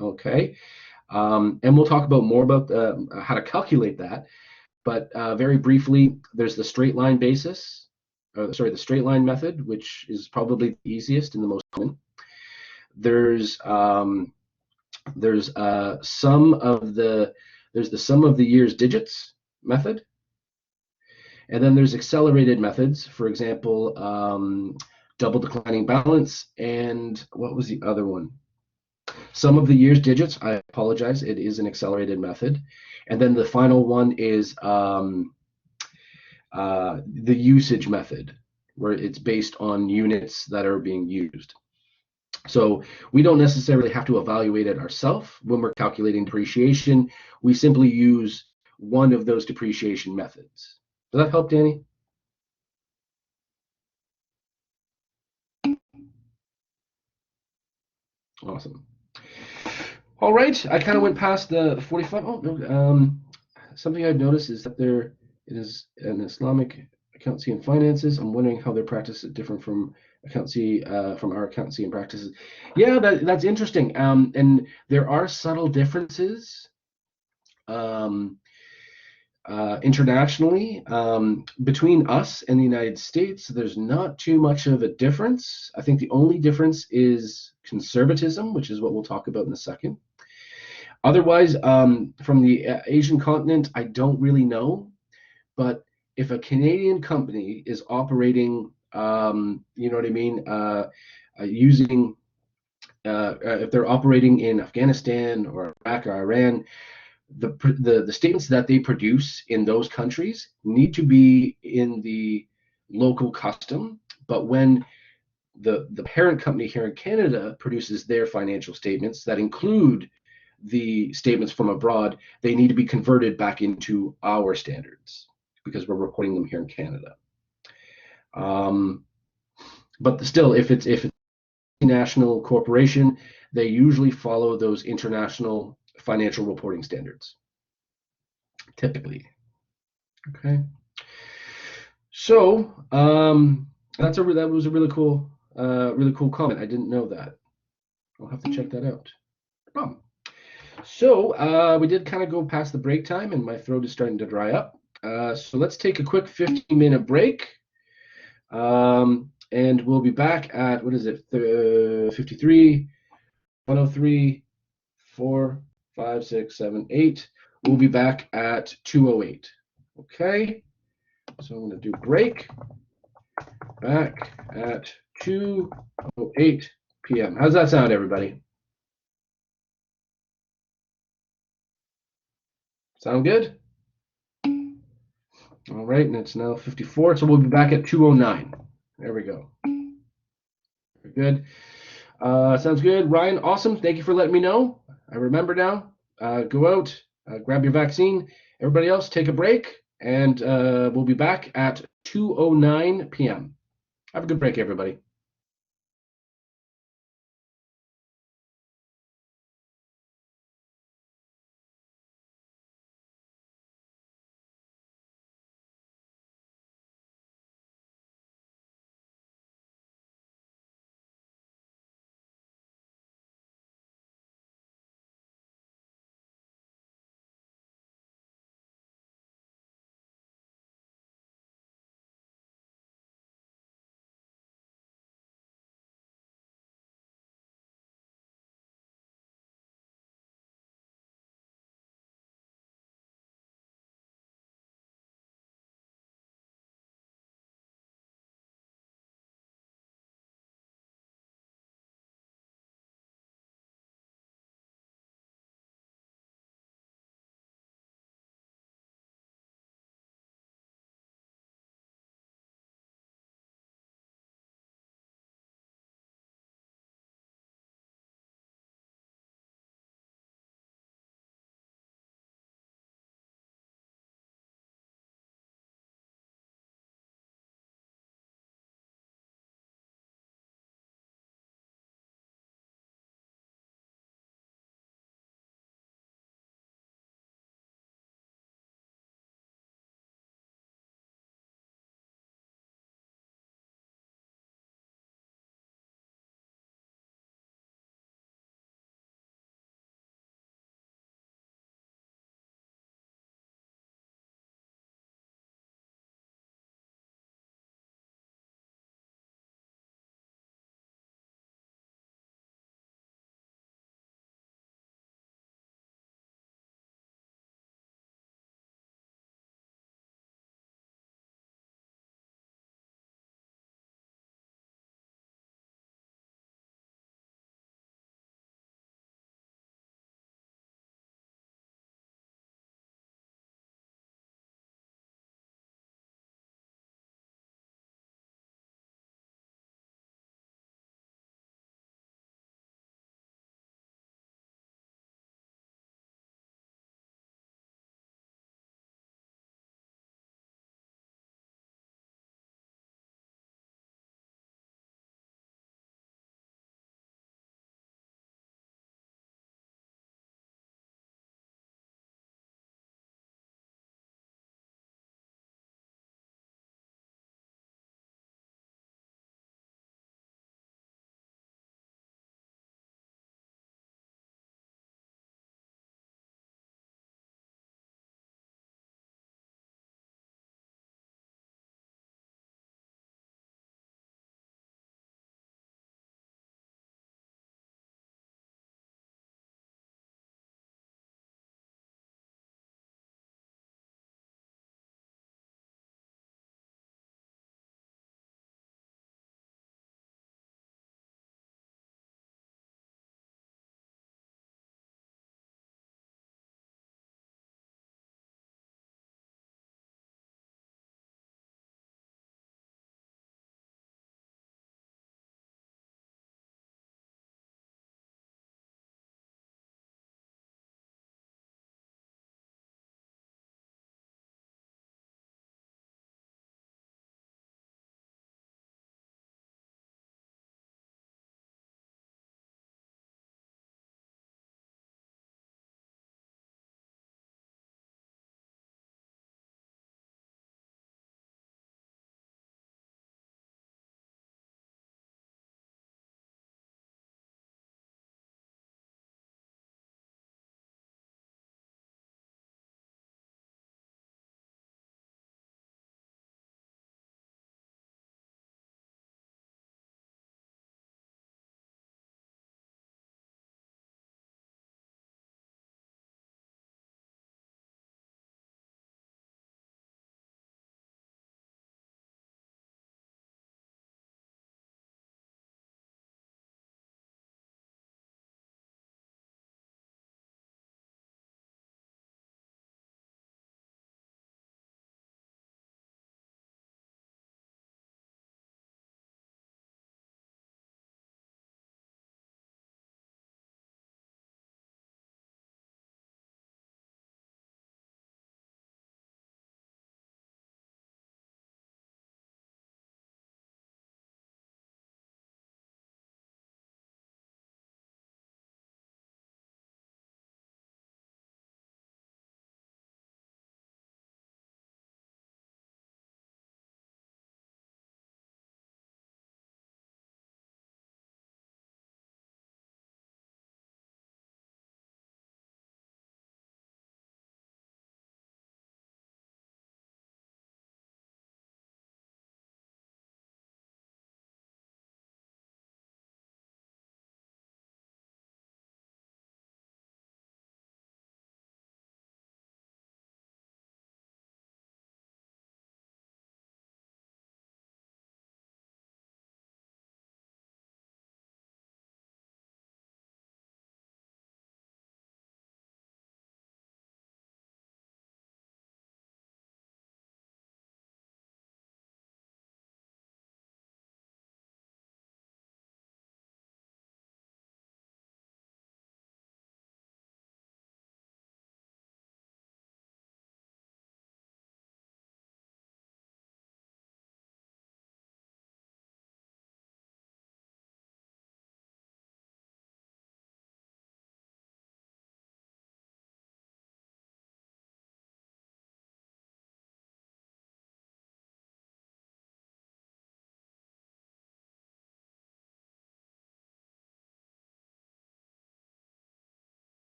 Okay, and we'll talk about more about how to calculate that. But very briefly, there's the straight line basis, the straight line method, which is probably the easiest and the most common. There's sum of the sum of the year's digits method, and then there's accelerated methods. For example, double declining balance, and what was the other one? Sum of the year's digits. I apologize. It is an accelerated method, and then the final one is the usage method, where it's based on units that are being used. So we don't necessarily have to evaluate it ourselves when we're calculating depreciation. We simply use one of those depreciation methods. Does that help, Danny? Awesome. All right, I kind of went past the 45. Oh, no. Something I've noticed is that it is an Islamic accountancy and finances. I'm wondering how their practice is different from accountancy, from our accountancy and practices. Yeah, that's interesting. And there are subtle differences internationally between us and the United States. There's not too much of a difference. I think the only difference is conservatism, which is what we'll talk about in a second. Otherwise, from the Asian continent, I don't really know. But if a Canadian company is operating, you know what I mean, using, if they're operating in Afghanistan or Iraq or Iran, the statements that they produce in those countries need to be in the local custom. But when the parent company here in Canada produces their financial statements that include the statements from abroad, they need to be converted back into our standards because we're reporting them here in Canada. But still, if it's a national corporation, they usually follow those international financial reporting standards, typically. Okay. So that was a really cool comment. I didn't know that. I'll have to check that out. So we did kind of go past the break time, and my throat is starting to dry up. So let's take a quick 15-minute break. And we'll be back at, what is it, 53, 103, 4, 5, 6, 7, 8. We'll be back at 2:08. Okay, so I'm going to do break. Back at 2:08 p.m. How's that sound, everybody? Sound good? All right, and it's now 54, so we'll be back at 2:09. There we go. Very good. Sounds good. Ryan, awesome. Thank you for letting me know. I remember now. Go out, grab your vaccine. Everybody else, take a break, and we'll be back at 2:09 p.m. Have a good break, everybody.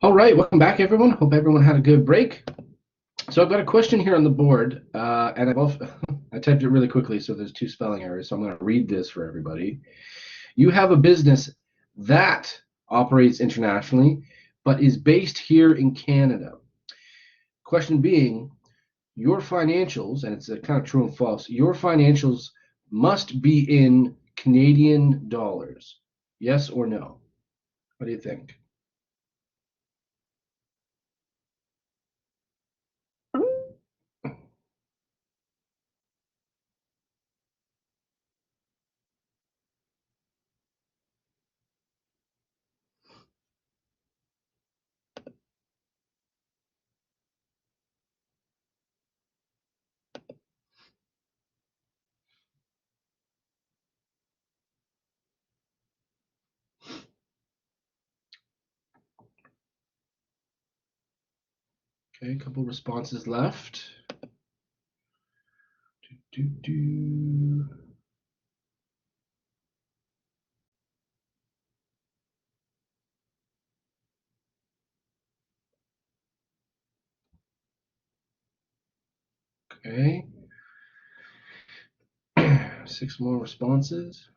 All right, welcome back, everyone. Hope everyone had a good break. So I've got a question here on the board, and I typed it really quickly, so there's two spelling errors. So I'm going to read this for everybody. You have a business that operates internationally, but is based here in Canada. Question being, your financials, and it's a kind of true and false, your financials must be in Canadian dollars. Yes or no? What do you think? Okay, a couple responses left. Do, do, do. Okay. 6 more responses.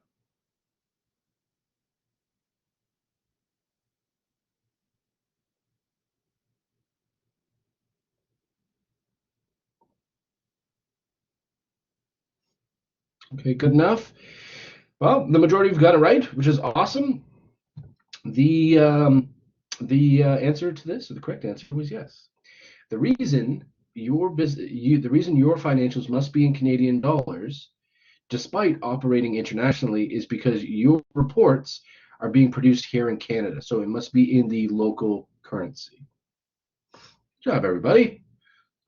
Okay, good enough. Well, the majority have got it right, which is awesome. The answer to this, or the correct answer, was yes. The reason the reason your financials must be in Canadian dollars, despite operating internationally, is because your reports are being produced here in Canada, so it must be in the local currency. Good job, everybody.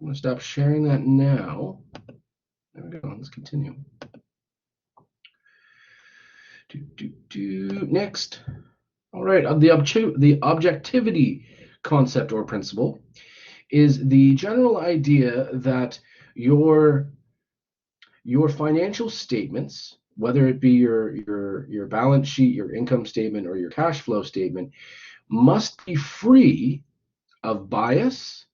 I'm going to stop sharing that now. There we go. Let's continue. Next. All right. The objectivity concept or principle is the general idea that your financial statements, whether it be your balance sheet, your income statement, or your cash flow statement, must be free of bias.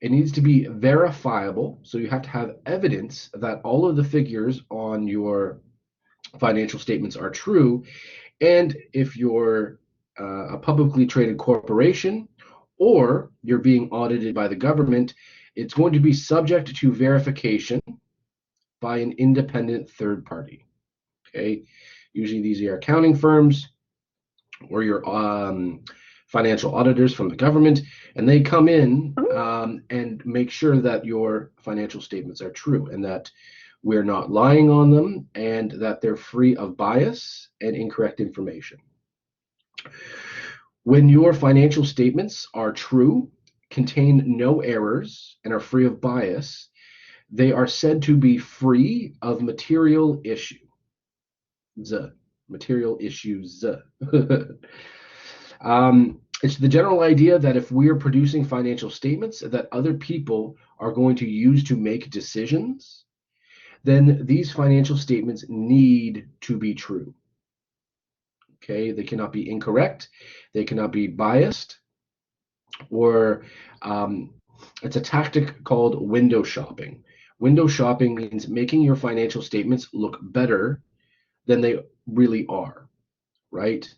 It needs to be verifiable, so you have to have evidence that all of the figures on your financial statements are true. And if you're a publicly traded corporation or you're being audited by the government, it's going to be subject to verification by an independent third party. Okay, usually these are accounting firms or your financial auditors from the government, and they come in and make sure that your financial statements are true and that we're not lying on them and that they're free of bias and incorrect information. When your financial statements are true, contain no errors, and are free of bias, they are said to be free of material issues. Material issues. It's the general idea that if we are producing financial statements that other people are going to use to make decisions, then these financial statements need to be true. Okay, they cannot be incorrect, they cannot be biased, or it's a tactic called window shopping. Window shopping means making your financial statements look better than they really are, right?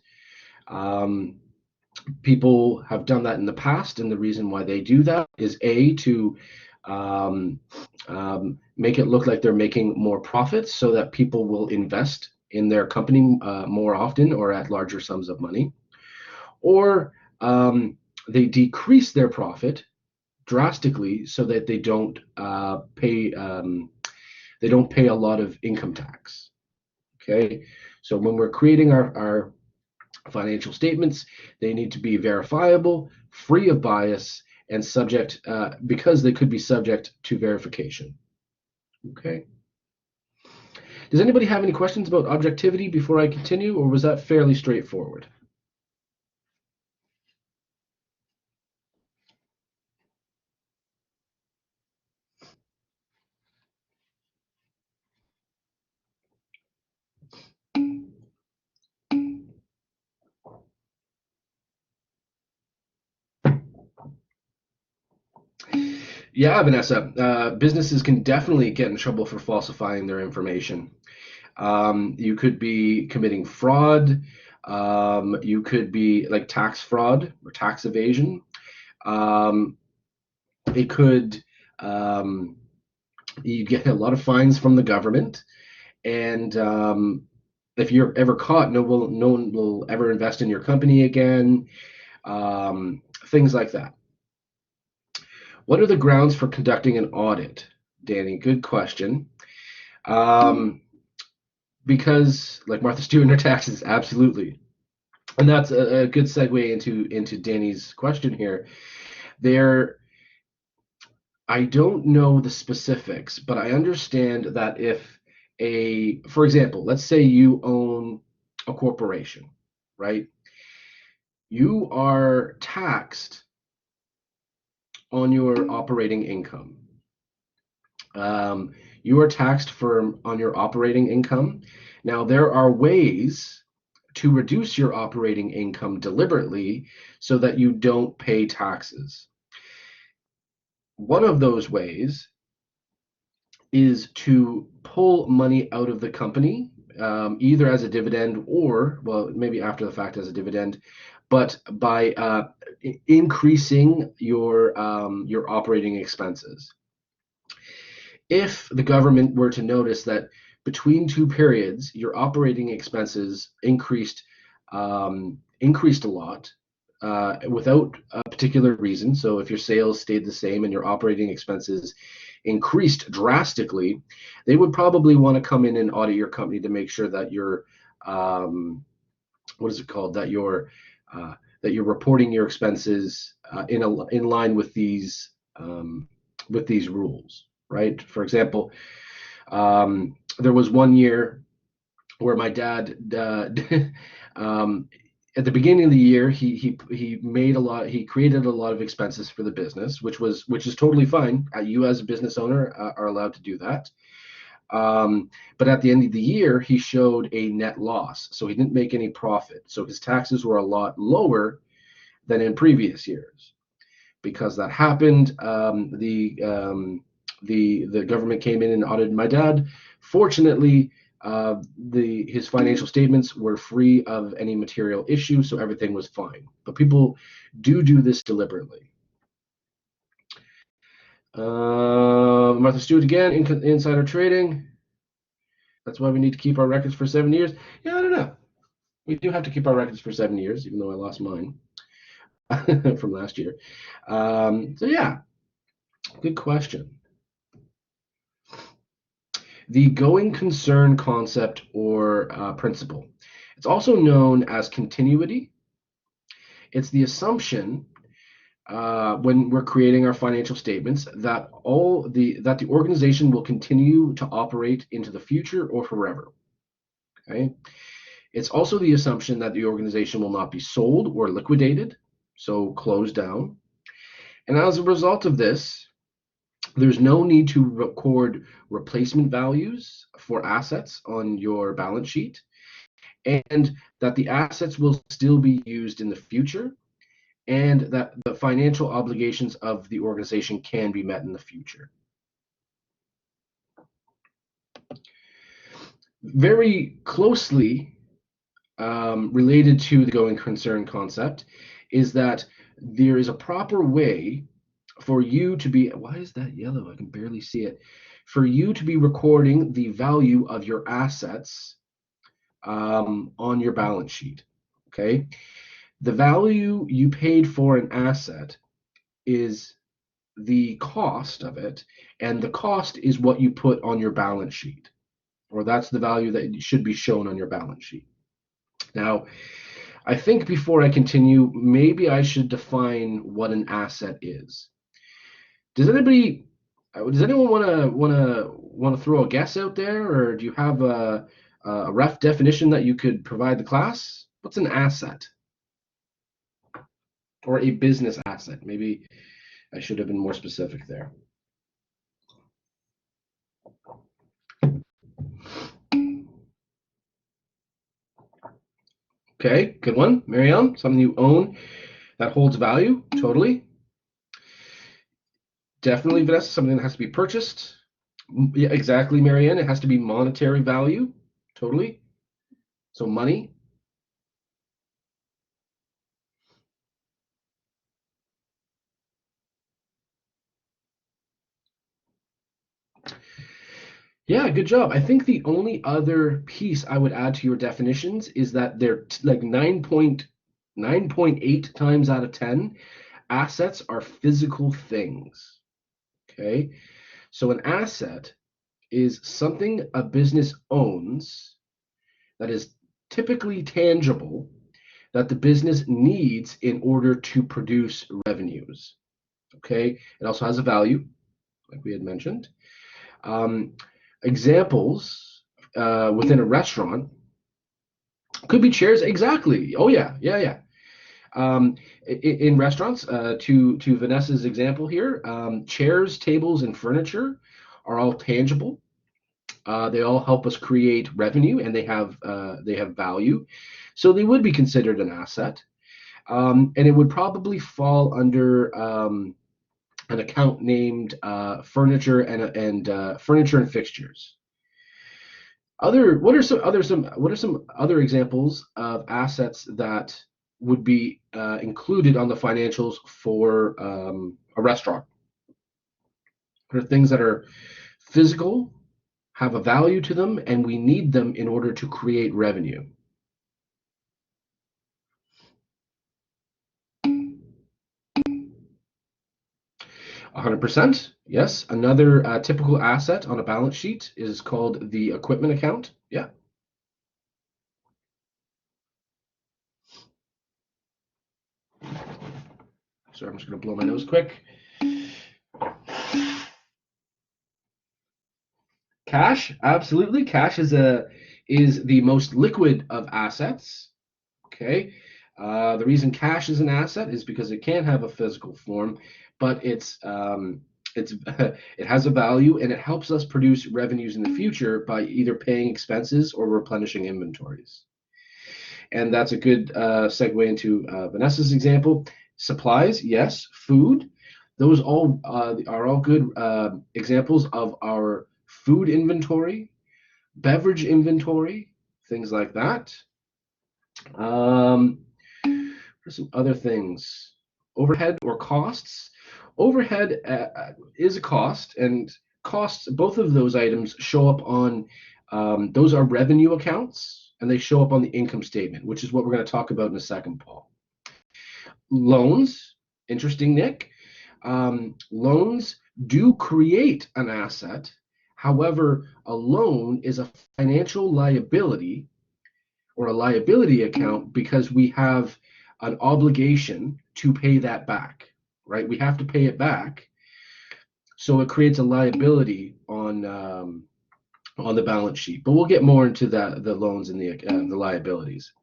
Um, People have done that in the past, and the reason why they do that is to um, make it look like they're making more profits so that people will invest in their company more often or at larger sums of money, or they decrease their profit drastically so that they don't pay a lot of income tax. Okay, so when we're creating our financial statements, they need to be verifiable, free of bias, and subject because they could be subject to verification. Okay. Does anybody have any questions about objectivity before I continue, or was that fairly straightforward? Yeah, Vanessa. Businesses can definitely get in trouble for falsifying their information. You could be committing fraud. You could be like tax fraud or tax evasion. Um, it could um, you get a lot of fines from the government, and if you're ever caught, no one will ever invest in your company again. Things like that. What are the grounds for conducting an audit, Danny? Good question. Um, because, like Martha Stewart and her taxes, absolutely, and that's a good segue into Danny's question here. There, I don't know the specifics, but I understand that if for example, let's say you own a corporation, right? You are taxed on your operating income. Um, you are taxed on your operating income. Now, there are ways to reduce your operating income deliberately so that you don't pay taxes. One of those ways is to pull money out of the company, either as a dividend or, well, maybe after the fact as a dividend, but by increasing your operating expenses. If the government were to notice that between two periods, your operating expenses increased a lot without a particular reason. So if your sales stayed the same and your operating expenses increased drastically, they would probably want to come in and audit your company to make sure that you're what is it called, that you're reporting your expenses in line with these rules, right? For example, there was one year where my dad at the beginning of the year he created a lot of expenses for the business, which is totally fine. You as a business owner are allowed to do that. But at the end of the year, he showed a net loss, so he didn't make any profit. So his taxes were a lot lower than in previous years. Because that happened, the government came in and audited my dad. Fortunately, his financial statements were free of any material issue, so everything was fine. But people do this deliberately. Martha Stewart again, insider trading. That's why we need to keep our records for 7 years. Yeah, I don't know. We do have to keep our records for 7 years, even though I lost mine from last year. So yeah, good question. The going concern concept or principle. It's also known as continuity. It's the assumption when we're creating our financial statements that the organization will continue to operate into the future or forever. Okay. It's also the assumption that the organization will not be sold or liquidated, so closed down. And as a result of this, there's no need to record replacement values for assets on your balance sheet, and that the assets will still be used in the future, and that the financial obligations of the organization can be met in the future. Very closely related to the going concern concept is that there is a proper way for you to be, why is that yellow? I can barely see it. For you to be recording the value of your assets on your balance sheet. Okay. The value you paid for an asset is the cost of it, and the cost is what you put on your balance sheet, or that's the value that should be shown on your balance sheet. Now, I think before I continue, maybe I should define what an asset is. Does anyone want to throw a guess out there, or do you have a rough definition that you could provide the class? What's an asset or a business asset? Maybe I should have been more specific there. Okay, good one, Marianne. Something you own that holds value, totally. Definitely, Vanessa, something that has to be purchased. Yeah, exactly, Marianne. It has to be monetary value. Totally. So money. Yeah, good job. I think the only other piece I would add to your definitions is that they're like 9.8 times out of 10, assets are physical things. Okay. So an asset is something a business owns that is typically tangible that the business needs in order to produce revenues. Okay. It also has a value, like we had mentioned. Um, Examples within a restaurant could be chairs. Exactly. Oh yeah, yeah, yeah. Um, in restaurants, to Vanessa's example here, chairs, tables, and furniture are all tangible. They all help us create revenue, and they have value, so they would be considered an asset. And it would probably fall under an account named furniture and fixtures. What are some other examples of assets that would be included on the financials for a restaurant? What are things that are physical, have a value to them, and we need them in order to create revenue? 100%. Yes. Another typical asset on a balance sheet is called the equipment account. Yeah. So I'm just going to blow my nose quick. Cash, absolutely. Cash is the most liquid of assets. Okay. The reason cash is an asset is because it can have a physical form, but it's it has a value and it helps us produce revenues in the future by either paying expenses or replenishing inventories. And that's a good segue into Vanessa's example. Supplies, yes. Food, those all are all good examples of our food inventory, beverage inventory, things like that. Um, for some other things, overhead or costs. Overhead is a cost, and costs, both of those items show up on, those are revenue accounts, and they show up on the income statement, which is what we're going to talk about in a second, Paul. Loans, interesting, Nick. Loans do create an asset. However, a loan is a financial liability or a liability account because we have an obligation to pay that back, right? We have to pay it back, so it creates a liability on the balance sheet. But we'll get more into the loans and the liabilities.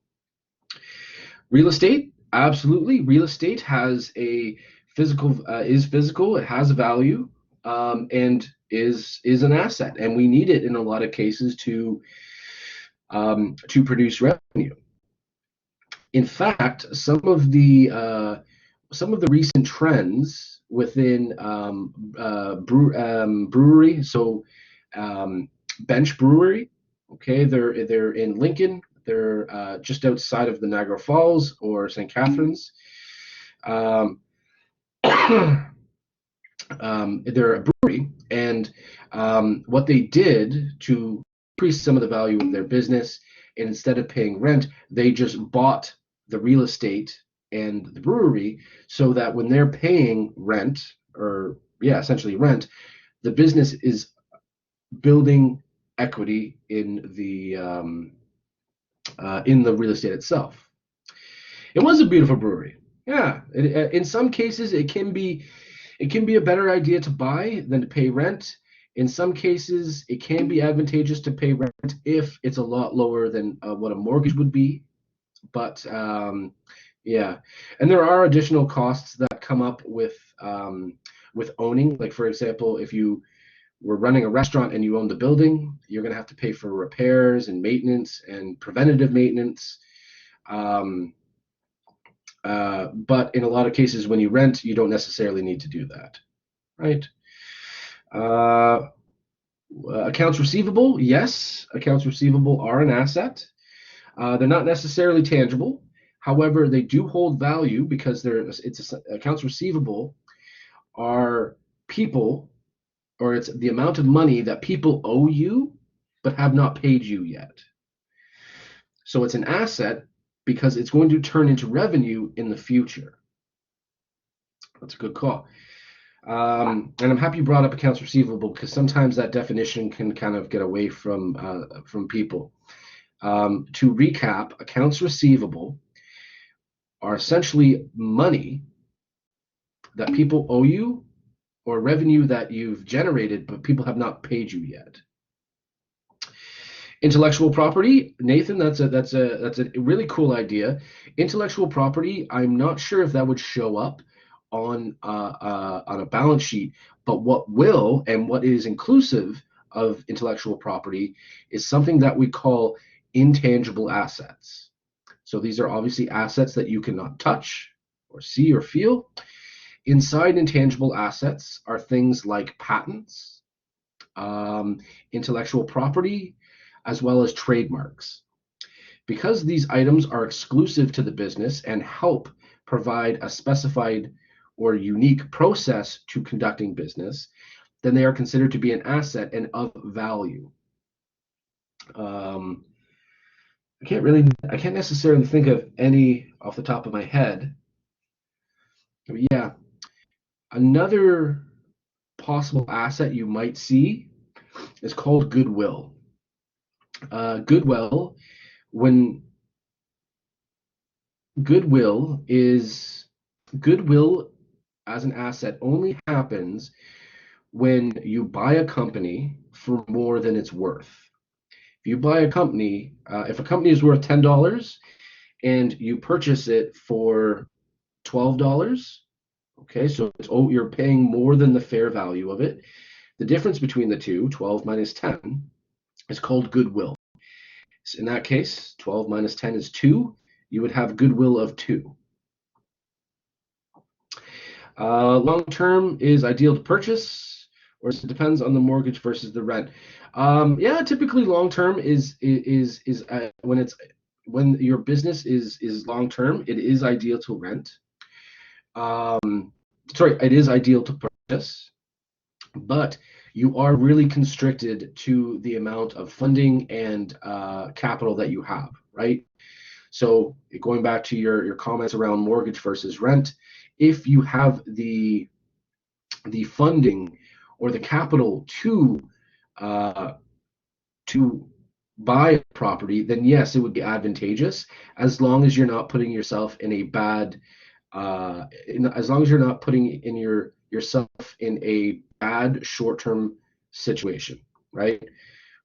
Real estate, absolutely. Real estate has a physical is physical. It has a value, and is an asset, and we need it in a lot of cases to produce revenue. In fact, some of the recent trends within brewery, so Bench Brewery, okay, they're in Lincoln. They're just outside of the Niagara Falls or St. Catharines. Um, they're a brewery, and what they did to increase some of the value of their business, and instead of paying rent, they just bought the real estate and the brewery, so that when they're paying rent, or yeah, essentially rent, the business is building equity in the real estate itself. It was a beautiful brewery. Yeah, in some cases it can be a better idea to buy than to pay rent. In some cases, it can be advantageous to pay rent if it's a lot lower than what a mortgage would be. But yeah, and there are additional costs that come up with owning. Like for example, if you were running a restaurant and you own the building, you're going to have to pay for repairs and maintenance and preventative maintenance. Um, but in a lot of cases, when you rent, you don't necessarily need to do that. right? Uh, Accounts receivable, yes, accounts receivable are an asset. They're not necessarily tangible. However, they do hold value because accounts receivable are people, or it's the amount of money that people owe you but have not paid you yet. So it's an asset because it's going to turn into revenue in the future. That's a good call. And I'm happy you brought up accounts receivable because sometimes that definition can kind of get away from people. To recap, accounts receivable are essentially money that people owe you or revenue that you've generated, but people have not paid you yet. Intellectual property, Nathan, that's a really cool idea. Intellectual property, I'm not sure if that would show up on a balance sheet, but what will and what is inclusive of intellectual property is something that we call intangible assets. So these are obviously assets that you cannot touch or see or feel. Inside intangible assets are things like patents, intellectual property, as well as trademarks. Because these items are exclusive to the business and help provide a specified or unique process to conducting business, then they are considered to be an asset and of value. Um, I can't necessarily think of any off the top of my head. But yeah, another possible asset you might see is called goodwill. Goodwill, when goodwill is goodwill as an asset only happens when you buy a company for more than it's worth. If you buy a company, if a company is worth $10 and you purchase it for $12, okay, so you're paying more than the fair value of it. The difference between the two, 12 minus 10, is called goodwill. So in that case, 12 minus 10 is 2. You would have goodwill of 2. Long term is ideal to purchase, or it depends on the mortgage versus the rent. Yeah, typically long term is when your business is long term, it is ideal to rent. Sorry, it is ideal to purchase, but you are really constricted to the amount of funding and capital that you have, right? So going back to your comments around mortgage versus rent, if you have the funding or the capital uh, to buy a property, then yes, it would be advantageous as long as you're not putting yourself in a bad as long as you're not putting in yourself in a bad short-term situation, right?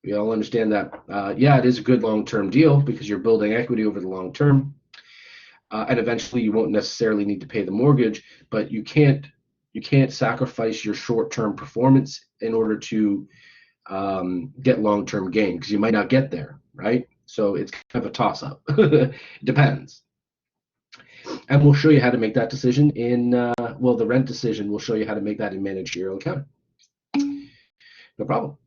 We all understand that. Yeah, it is a good long-term deal because you're building equity over the long term, and eventually you won't necessarily need to pay the mortgage, but you can't sacrifice your short-term performance in order to get long-term gain because you might not get there, right? So it's kind of a toss-up. It depends. And we'll show you how to make that decision the rent decision. We'll show you how to make that in managerial accounting. No problem.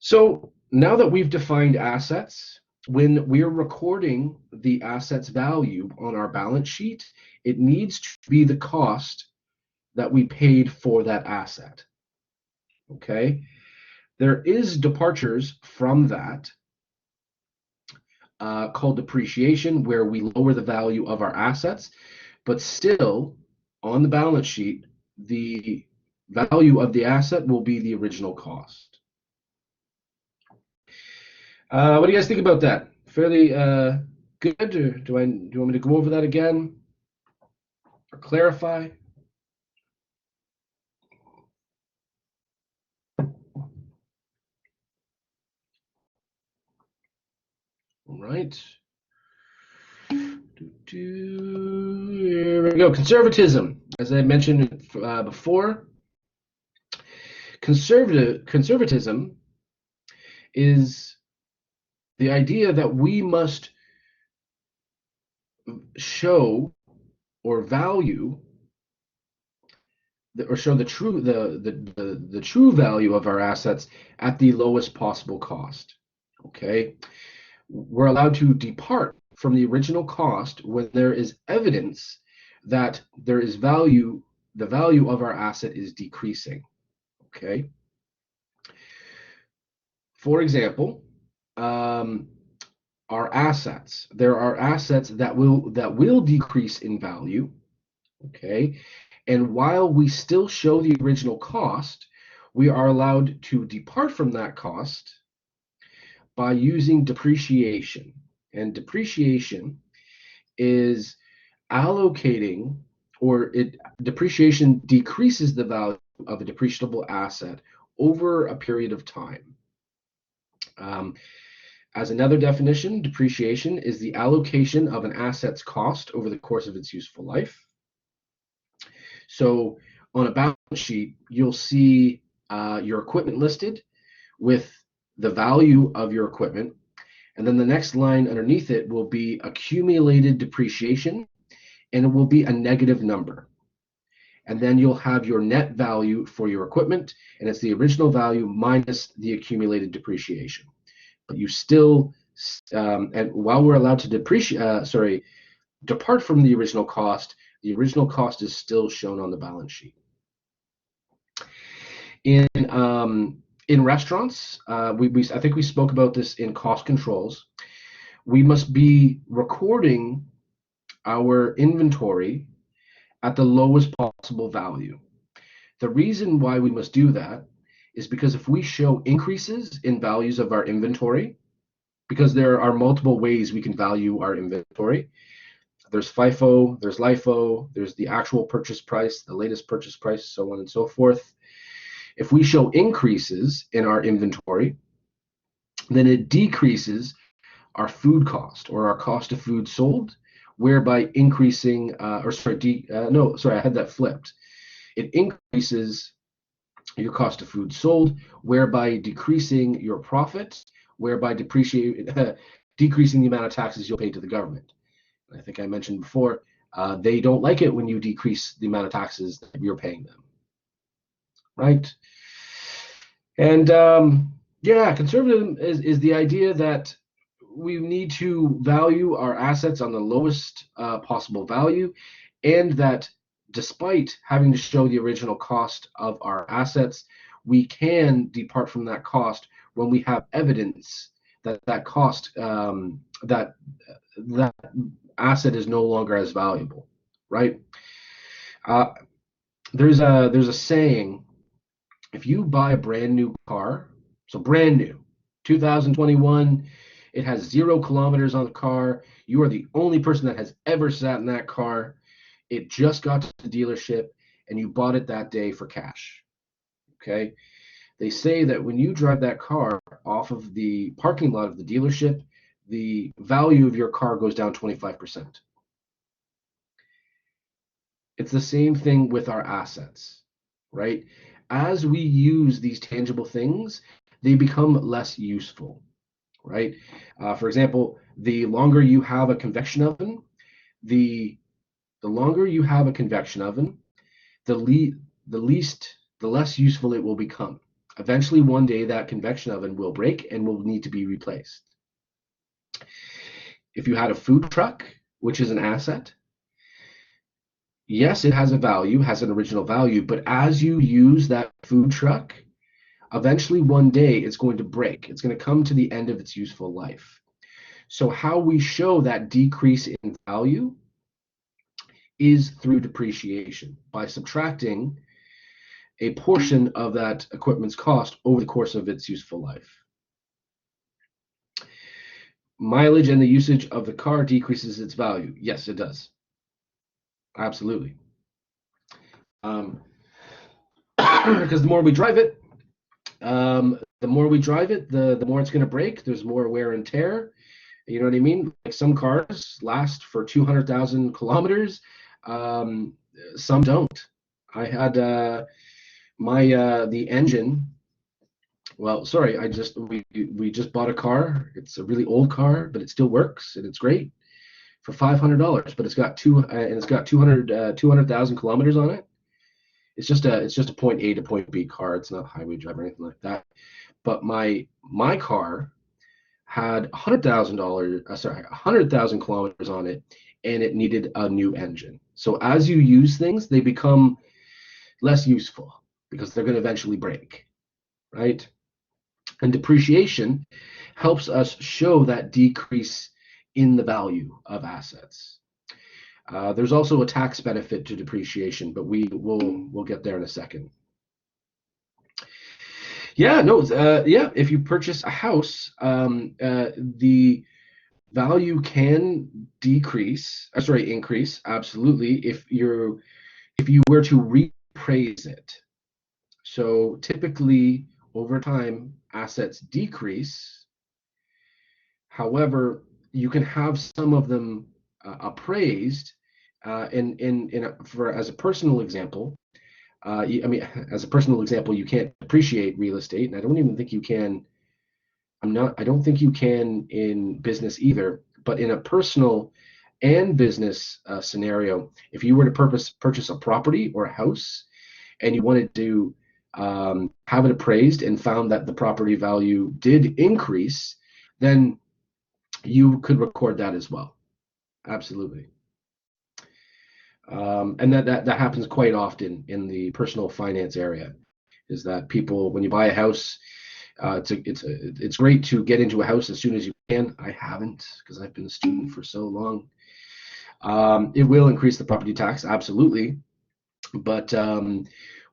So now that we've defined assets, when we're recording the asset's value on our balance sheet, it needs to be the cost that we paid for that asset. Okay? There is departures from that called depreciation, where we lower the value of our assets, but still on the balance sheet, the value of the asset will be the original cost. What do you guys think about that? Fairly good, or do you want me to go over that again or clarify? All right. Here we go. Conservatism, as I mentioned before. Conservatism is the idea that we must show or value or show the true value of our assets at the lowest possible cost. Okay, we're allowed to depart from the original cost when there is evidence that there is value, the value of our asset is decreasing. Okay, for example, um, our assets. There are assets that will decrease in value. Okay, and while we still show the original cost, we are allowed to depart from that cost by using depreciation. And depreciation is allocating, or it depreciation decreases the value of a depreciable asset over a period of time. Um, as another definition, depreciation is the allocation of an asset's cost over the course of its useful life. So on a balance sheet, you'll see your equipment listed with the value of your equipment. And then the next line underneath it will be accumulated depreciation, and it will be a negative number. And then you'll have your net value for your equipment, and it's the original value minus the accumulated depreciation. But you still, and while we're allowed to depart from the original cost is still shown on the balance sheet. In restaurants, I think we spoke about this in cost controls. We must be recording our inventory at the lowest possible value. The reason why we must do that is because if we show increases in values of our inventory, because there are multiple ways we can value our inventory. There's FIFO, there's LIFO, there's the actual purchase price, the latest purchase price, so on and so forth. If we show increases in our inventory, then it decreases our food cost, or our cost of food sold, whereby increasing, I had that flipped. It increases your cost of food sold, whereby decreasing your profit, whereby decreasing the amount of taxes you'll pay to the government. I think I mentioned before, they don't like it when you decrease the amount of taxes that you're paying them, right? And conservatism is the idea that we need to value our assets on the lowest possible value, and that despite having to show the original cost of our assets, we can depart from that cost when we have evidence that that cost, that asset is no longer as valuable, right? There's a saying: if you buy a brand new car, so brand new, 2021, it has 0 kilometers on the car. You are the only person that has ever sat in that car. It just got to the dealership, and you bought it that day for cash. Okay? They say that when you drive that car off of the parking lot of the dealership, the value of your car goes down 25%. It's the same thing with our assets, right? As we use these tangible things, they become less useful, right? For example, the longer you have a convection oven, the longer you have a convection oven, the less useful it will become. Eventually, one day, that convection oven will break and will need to be replaced. If you had a food truck, which is an asset, yes, it has a value, has an original value, but as you use that food truck, eventually one day it's going to break. It's going to come to the end of its useful life. So how we show that decrease in value is through depreciation, by subtracting a portion of that equipment's cost over the course of its useful life. Mileage and the usage of the car decreases its value. Yes, it does. Absolutely. Because the more we drive it, the more it's going to break. There's more wear and tear. You know what I mean? Like, some cars last for 200,000 kilometers. Some don't. I had the engine. Well, sorry, we just bought a car. It's a really old car, but it still works and it's great, for $500. But it's got 200,000 kilometers on it. it's just a point A to point B car. It's not highway drive or anything like that. But my car had $100,000, 100,000 kilometers on it, and it needed a new engine. So as you use things, they become less useful because they're going to eventually break, right? And depreciation helps us show that decrease in the value of assets. There's also a tax benefit to depreciation, but we'll get there in a second. Yeah, no, yeah. If you purchase a house, the value can increase, absolutely. If you were to reappraise it, so typically over time assets decrease. However, you can have some of them appraised. For as a personal example, I mean, as a personal example, you can't appreciate real estate, and I don't even think you can. I don't think you can in business either. But in a personal and business scenario, if you were to purchase a property or a house, and you wanted to have it appraised and found that the property value did increase, then you could record that as well. Absolutely. And that happens quite often in the personal finance area, is that people, when you buy a house, it's great to get into a house as soon as you can. I haven't, because I've been a student for so long. It will increase the property tax, absolutely. But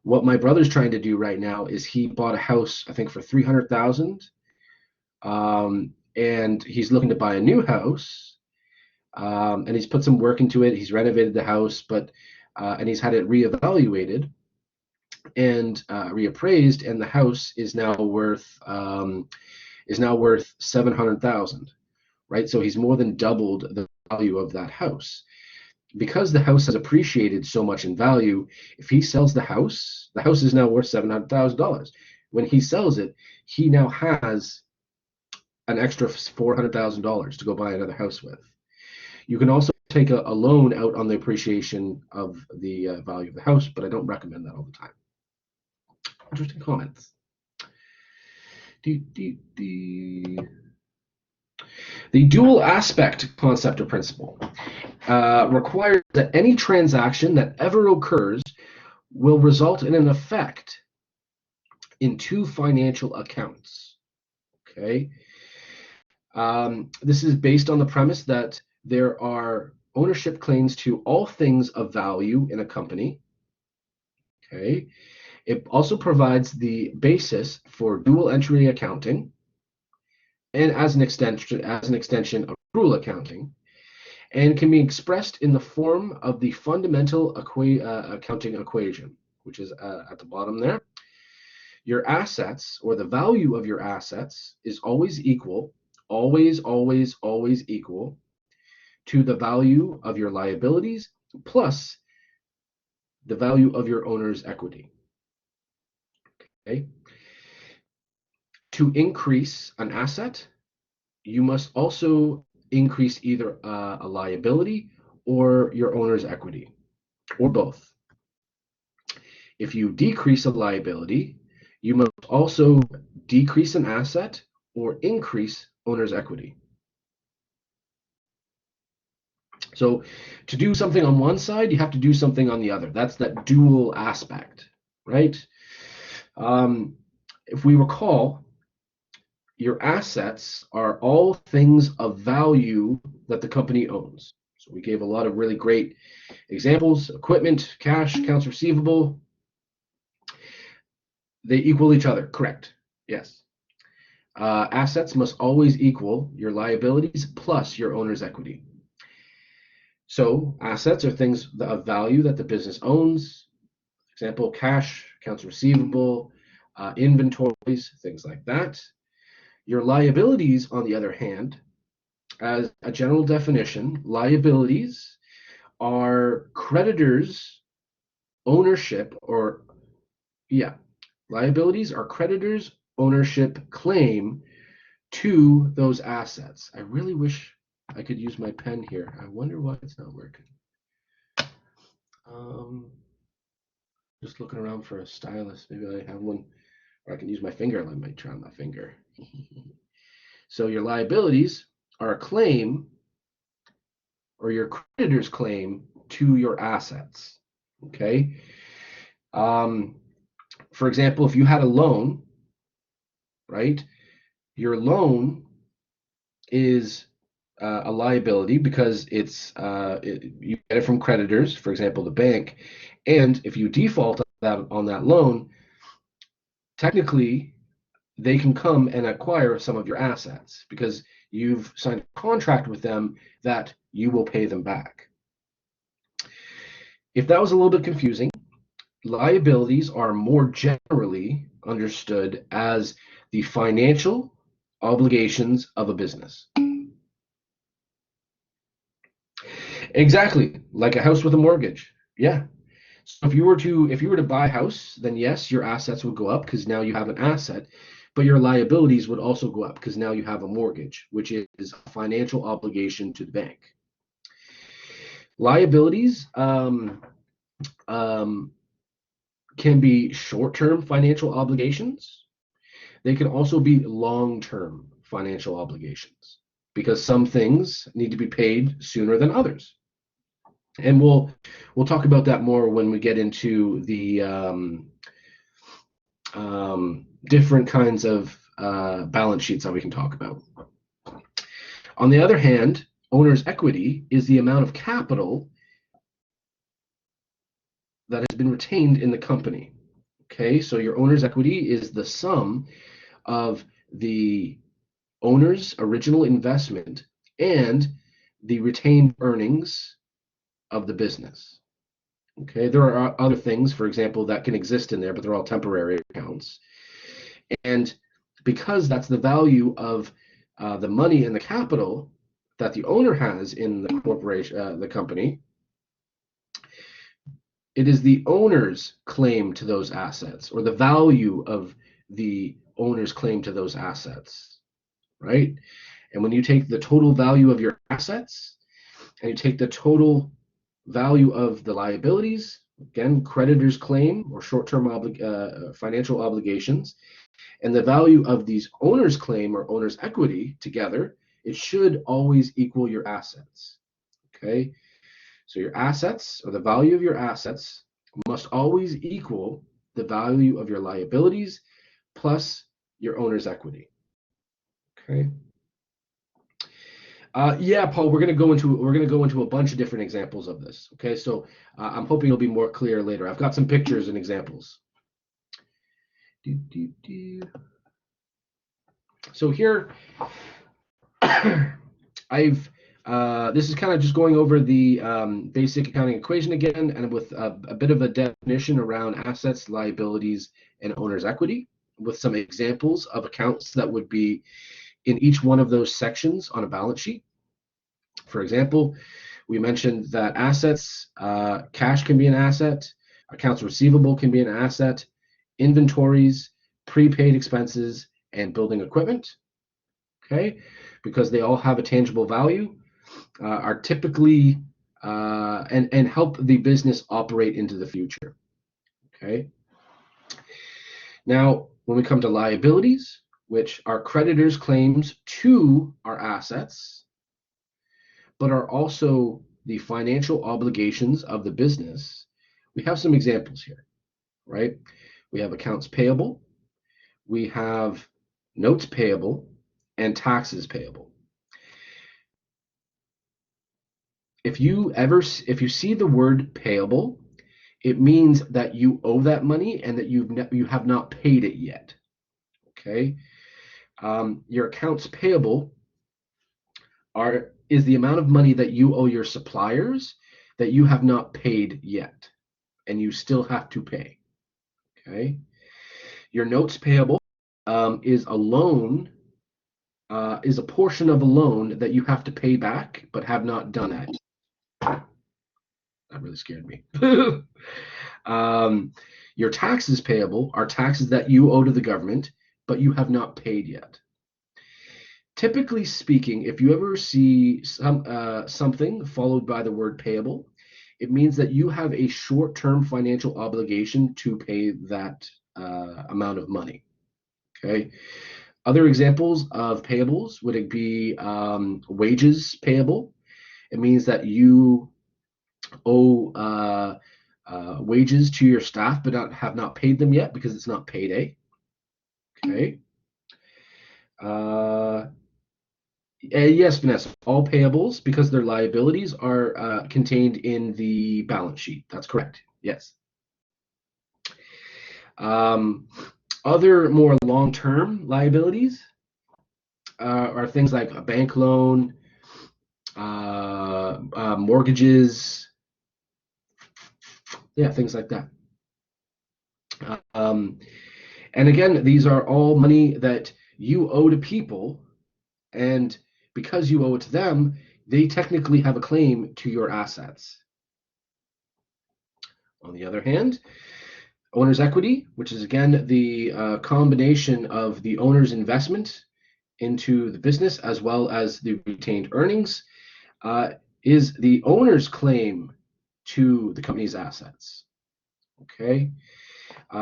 what my brother's trying to do right now is he bought a house, I think, for 300,000, and he's looking to buy a new house. And he's put some work into it. He's renovated the house, and he's had it reevaluated and reappraised, and the house is now worth 700,000, right? So he's more than doubled the value of that house. Because the house has appreciated so much in value, if he sells the house is now worth $700,000. When he sells it, he now has an extra $400,000 to go buy another house with. You can also take a loan out on the appreciation of the value of the house, but I don't recommend that all the time. Interesting comments. The dual aspect concept or principle requires that any transaction that ever occurs will result in an effect in two financial accounts. Okay. This is based on the premise that there are ownership claims to all things of value in a company. Okay. It also provides the basis for dual entry accounting, and as an extension of accrual accounting, and can be expressed in the form of the fundamental accounting equation, which is at the bottom there. Your assets, or the value of your assets, is always equal, always equal to the value of your liabilities plus the value of your owner's equity. Okay. To increase an asset, you must also increase either a liability or your owner's equity, or both. If you decrease a liability, you must also decrease an asset or increase owner's equity. So to do something on one side, you have to do something on the other. That's that dual aspect, right? If we recall, your assets are all things of value that the company owns. So we gave a lot of really great examples: equipment, cash, accounts receivable. They equal each other, correct? Yes. Assets must always equal your liabilities plus your owner's equity. So assets are things of value that the business owns. Example, cash, accounts receivable, inventories, things like that. Your liabilities, on the other hand, as a general definition, liabilities are creditors' ownership, liabilities are creditors' ownership claim to those assets. I really wish I could use my pen here. I wonder why it's not working. Just looking around for a stylus. Maybe I have one, or I can use my finger. I might try on my finger. So your liabilities are a claim or your creditor's claim to your assets. Okay. For example, if you had a loan, right? Your loan is a liability because you get it from creditors, for example, the bank, and if you default on that loan, technically they can come and acquire some of your assets because you've signed a contract with them that you will pay them back. If that was a little bit confusing, liabilities are more generally understood as the financial obligations of a business. Exactly, like a house with a mortgage. Yeah. So if you were to buy a house, then yes, your assets would go up because now you have an asset, but your liabilities would also go up because now you have a mortgage, which is a financial obligation to the bank. Liabilities um, can be short-term financial obligations. They can also be long-term financial obligations because some things need to be paid sooner than others. And we'll talk about that more when we get into the different kinds of balance sheets that we can talk about. On the other hand, owner's equity is the amount of capital that has been retained in the company. Okay, so your owner's equity is the sum of the owner's original investment and the retained earnings of the business. Okay, there are other things, for example, that can exist in there, but they're all temporary accounts. And because that's the value of the money and the capital that the owner has in the corporation, the company, it is the owner's claim to those assets or the value of the owner's claim to those assets, right? And when you take the total value of your assets and you take the total value of the liabilities, again, creditor's claim or short-term financial obligations, and the value of these owner's claim or owner's equity together, it should always equal your assets. Okay, so your assets or the value of your assets must always equal the value of your liabilities plus your owner's equity. Okay. Yeah, Paul, we're gonna go into a bunch of different examples of this. Okay, so I'm hoping it'll be more clear later. I've got some pictures and examples. So here, I've this is kind of just going over the basic accounting equation again, and with a bit of a definition around assets, liabilities, and owner's equity, with some examples of accounts that would be in each one of those sections on a balance sheet. For example, we mentioned that assets, cash can be an asset, accounts receivable can be an asset, inventories, prepaid expenses, and building equipment. Okay, because they all have a tangible value, are typically and help the business operate into the future. Okay. Now, when we come to liabilities, which are creditors' claims to our assets, but are also the financial obligations of the business, we have some examples here, right? We have accounts payable, we have notes payable, and taxes payable. If you see the word payable, it means that you owe that money and that you have not paid it yet. Okay, your accounts payable is the amount of money that you owe your suppliers that you have not paid yet, and you still have to pay. Okay, your notes payable is a loan, is a portion of a loan that you have to pay back but have not done it. That really scared me. Your taxes payable are taxes that you owe to the government, but you have not paid yet. Typically speaking, if you ever see something followed by the word payable, it means that you have a short-term financial obligation to pay that amount of money. Okay. Other examples of payables would it be wages payable. It means that you owe wages to your staff, but have not paid them yet because it's not payday. Okay. Yes, Vanessa, all payables, because their liabilities are contained in the balance sheet. That's correct. Yes. Other more long-term liabilities are things like a bank loan, mortgages, yeah, things like that. And again, these are all money that you owe to people, and because you owe it to them, they technically have a claim to your assets. On the other hand, owner's equity, which is again the combination of the owner's investment into the business as well as the retained earnings, is the owner's claim to the company's assets. Okay.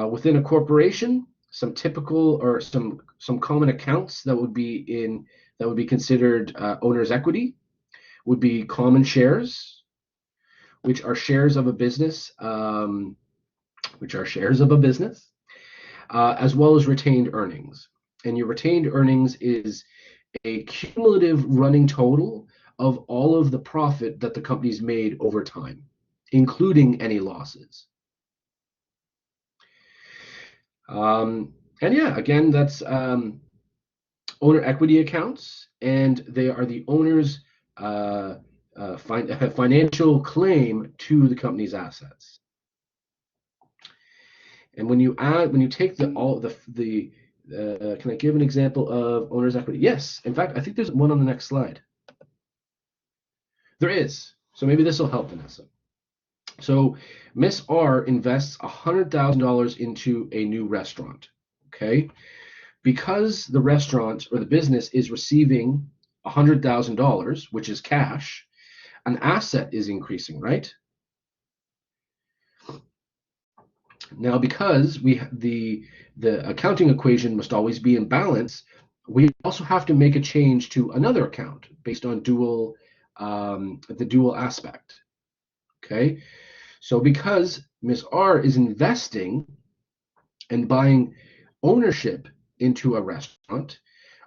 Within a corporation, some typical or some common accounts that would be considered owner's equity would be common shares, which are shares of a business, as well as retained earnings. And your retained earnings is a cumulative running total of all of the profit that the company's made over time, including any losses. And yeah, again, that's owner equity accounts, and they are the owner's financial claim to the company's assets. And when you take can I give an example of owner's equity? Yes. In fact, I think there's one on the next slide. There is. So maybe this will help, Vanessa. So Miss R invests $100,000 into a new restaurant. Okay. Because the restaurant or the business is receiving $100,000, which is cash, an asset is increasing, right? Now, because the accounting equation must always be in balance, we also have to make a change to another account based on the dual aspect. Okay, so because Ms. R is investing and buying ownership into a restaurant,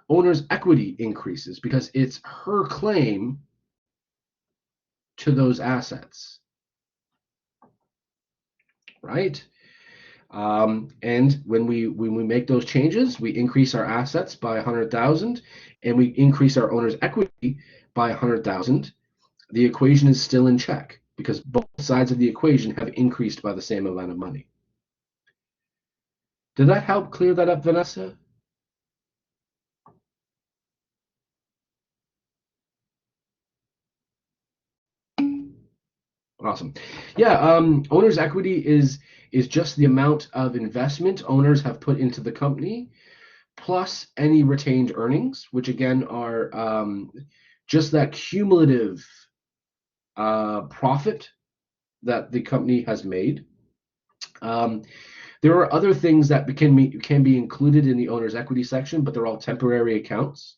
owner's equity increases because it's her claim to those assets, right? And when we make those changes, we increase our assets by 100,000, and we increase our owner's equity by 100,000. The equation is still in check because both sides of the equation have increased by the same amount of money. Did that help clear that up, Vanessa? Awesome. Yeah, owner's equity is just the amount of investment owners have put into the company, plus any retained earnings, which again are just that cumulative profit that the company has made. There are other things that can be included in the owner's equity section, but they're all temporary accounts.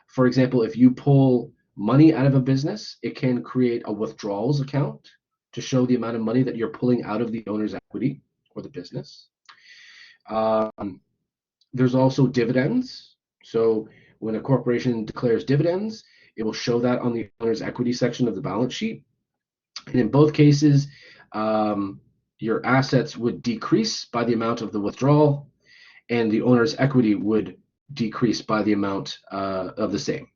For example, if you pull money out of a business, it can create a withdrawals account to show the amount of money that you're pulling out of the owner's equity or the business. There's also dividends. So when a corporation declares dividends, it will show that on the owner's equity section of the balance sheet. And in both cases, your assets would decrease by the amount of the withdrawal, and the owner's equity would decrease by the amount of the same.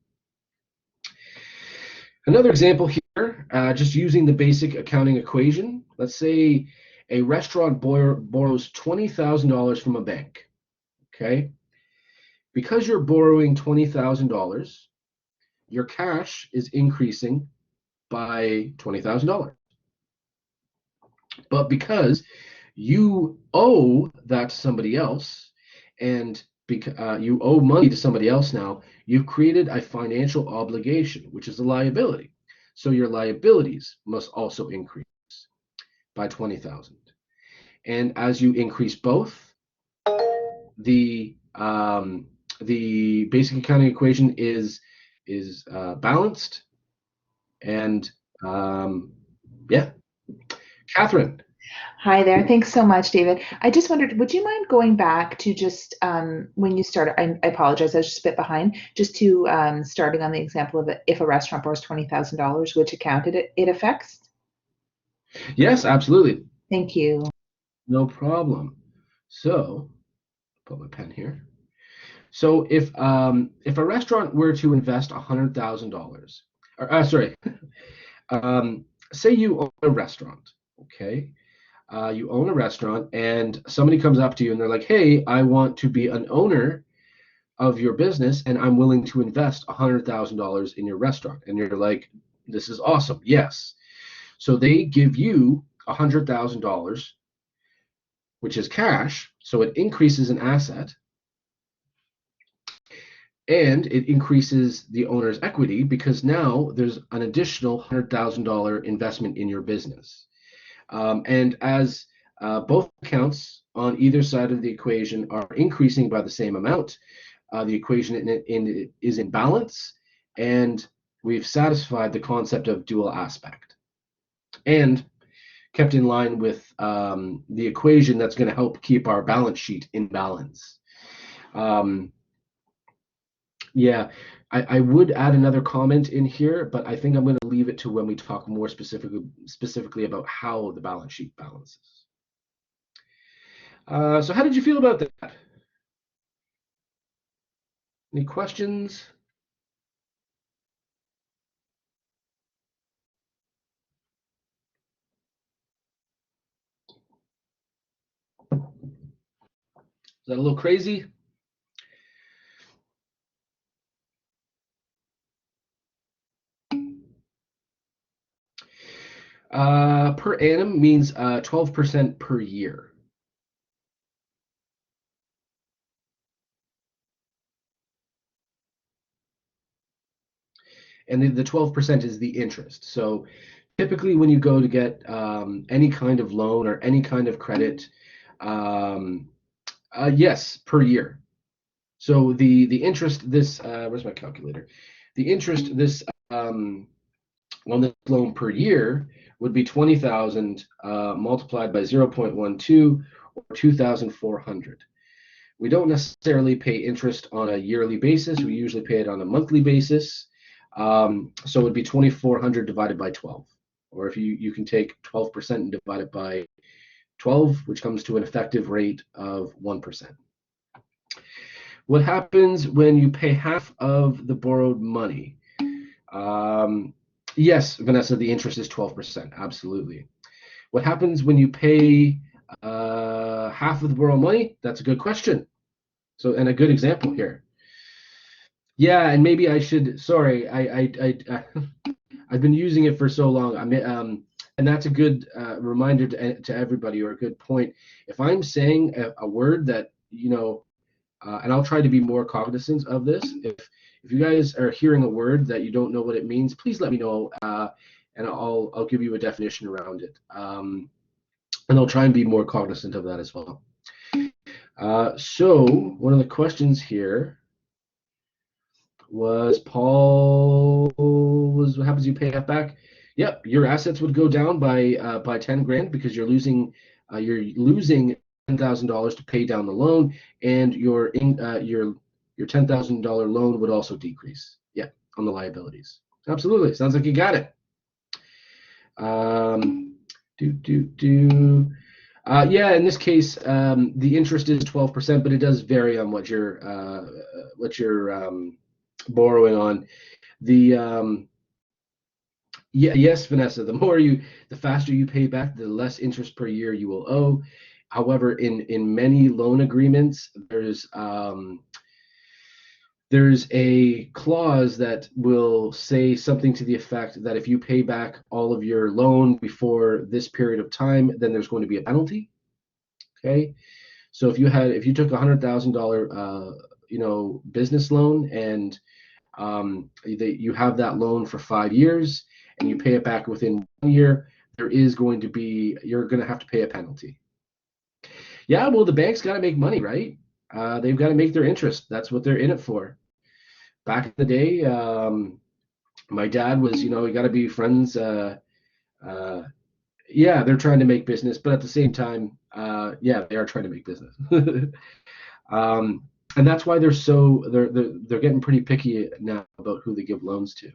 Another example here, just using the basic accounting equation. Let's say a restaurant borrows $20,000 from a bank. Okay, because you're borrowing $20,000, your cash is increasing by $20,000. But because you owe that to somebody else, and you owe money to somebody else now, you've created a financial obligation, which is a liability. So your liabilities must also increase. by 20,000. And as you increase both, the basic accounting equation is balanced. And yeah, Catherine. Hi there. Thanks so much, David. I just wondered, would you mind going back to just when you started? I apologize, I was just a bit behind. Just to starting on the example of if a restaurant borrows $20,000, which account it affects? Yes, absolutely. Thank you. No problem. So, put my pen here. So if a restaurant were to invest $100,000, or sorry, say you own a restaurant, okay? You own a restaurant, and somebody comes up to you and they're like, "Hey, I want to be an owner of your business, and I'm willing to invest $100,000 in your restaurant." And you're like, "This is awesome." Yes. So they give you $100,000, which is cash. So it increases an asset, and it increases the owner's equity because now there's an additional $100,000 investment in your business. And as both accounts on either side of the equation are increasing by the same amount, the equation is in balance, and we've satisfied the concept of dual aspect and kept in line with the equation that's going to help keep our balance sheet in balance. Yeah, I would add another comment in here, but I think I'm going to leave it to when we talk more specifically about how the balance sheet balances. So how did you feel about that? Any questions? Is that a little crazy? Per annum means 12% per year. And the 12% is the interest. So typically when you go to get any kind of loan or any kind of credit, yes, per year. So the interest this where's my calculator? The interest this on this loan per year would be 20,000 multiplied by 0.12 or 2,400. We don't necessarily pay interest on a yearly basis. We usually pay it on a monthly basis. So it would be 2,400 divided by 12. Or if you can take 12% and divide it by 12, which comes to an effective rate of 1%. What happens when you pay half of the borrowed money? Yes, Vanessa, the interest is 12%. Absolutely. What happens when you pay half of the borrowed money? That's a good question. So, and a good example here. Yeah, and maybe I should. Sorry, I've been using it for so long. And that's a good reminder to everybody, or a good point. If I'm saying a word that and I'll try to be more cognizant of this. If you guys are hearing a word that you don't know what it means, please let me know, and I'll give you a definition around it. And I'll try and be more cognizant of that as well. So one of the questions here was what happens if you pay that back? Yep, your assets would go down by 10 grand because you're losing $10,000 to pay down the loan, and your $10,000 loan would also decrease. Yeah, on the liabilities. Absolutely, sounds like you got it. Yeah, in this case, the interest is 12%, but it does vary on what you're borrowing on. Yes, Vanessa, the faster you pay back, the less interest per year you will owe. However, in many loan agreements, there's a clause that will say something to the effect that if you pay back all of your loan before this period of time, then there's going to be a penalty. Okay, so if you took $100,000 business loan, and you have that loan for 5 years and you pay it back within 1 year, is going to be, you're going to have to pay a penalty. Yeah, well, the bank's got to make money, right? They've got to make their interest. That's what they're in it for. Back in the day, my dad was, you got to be friends. Yeah, they're trying to make business, but at the same time, yeah, they are trying to make business. And that's why they're getting pretty picky now about who they give loans to.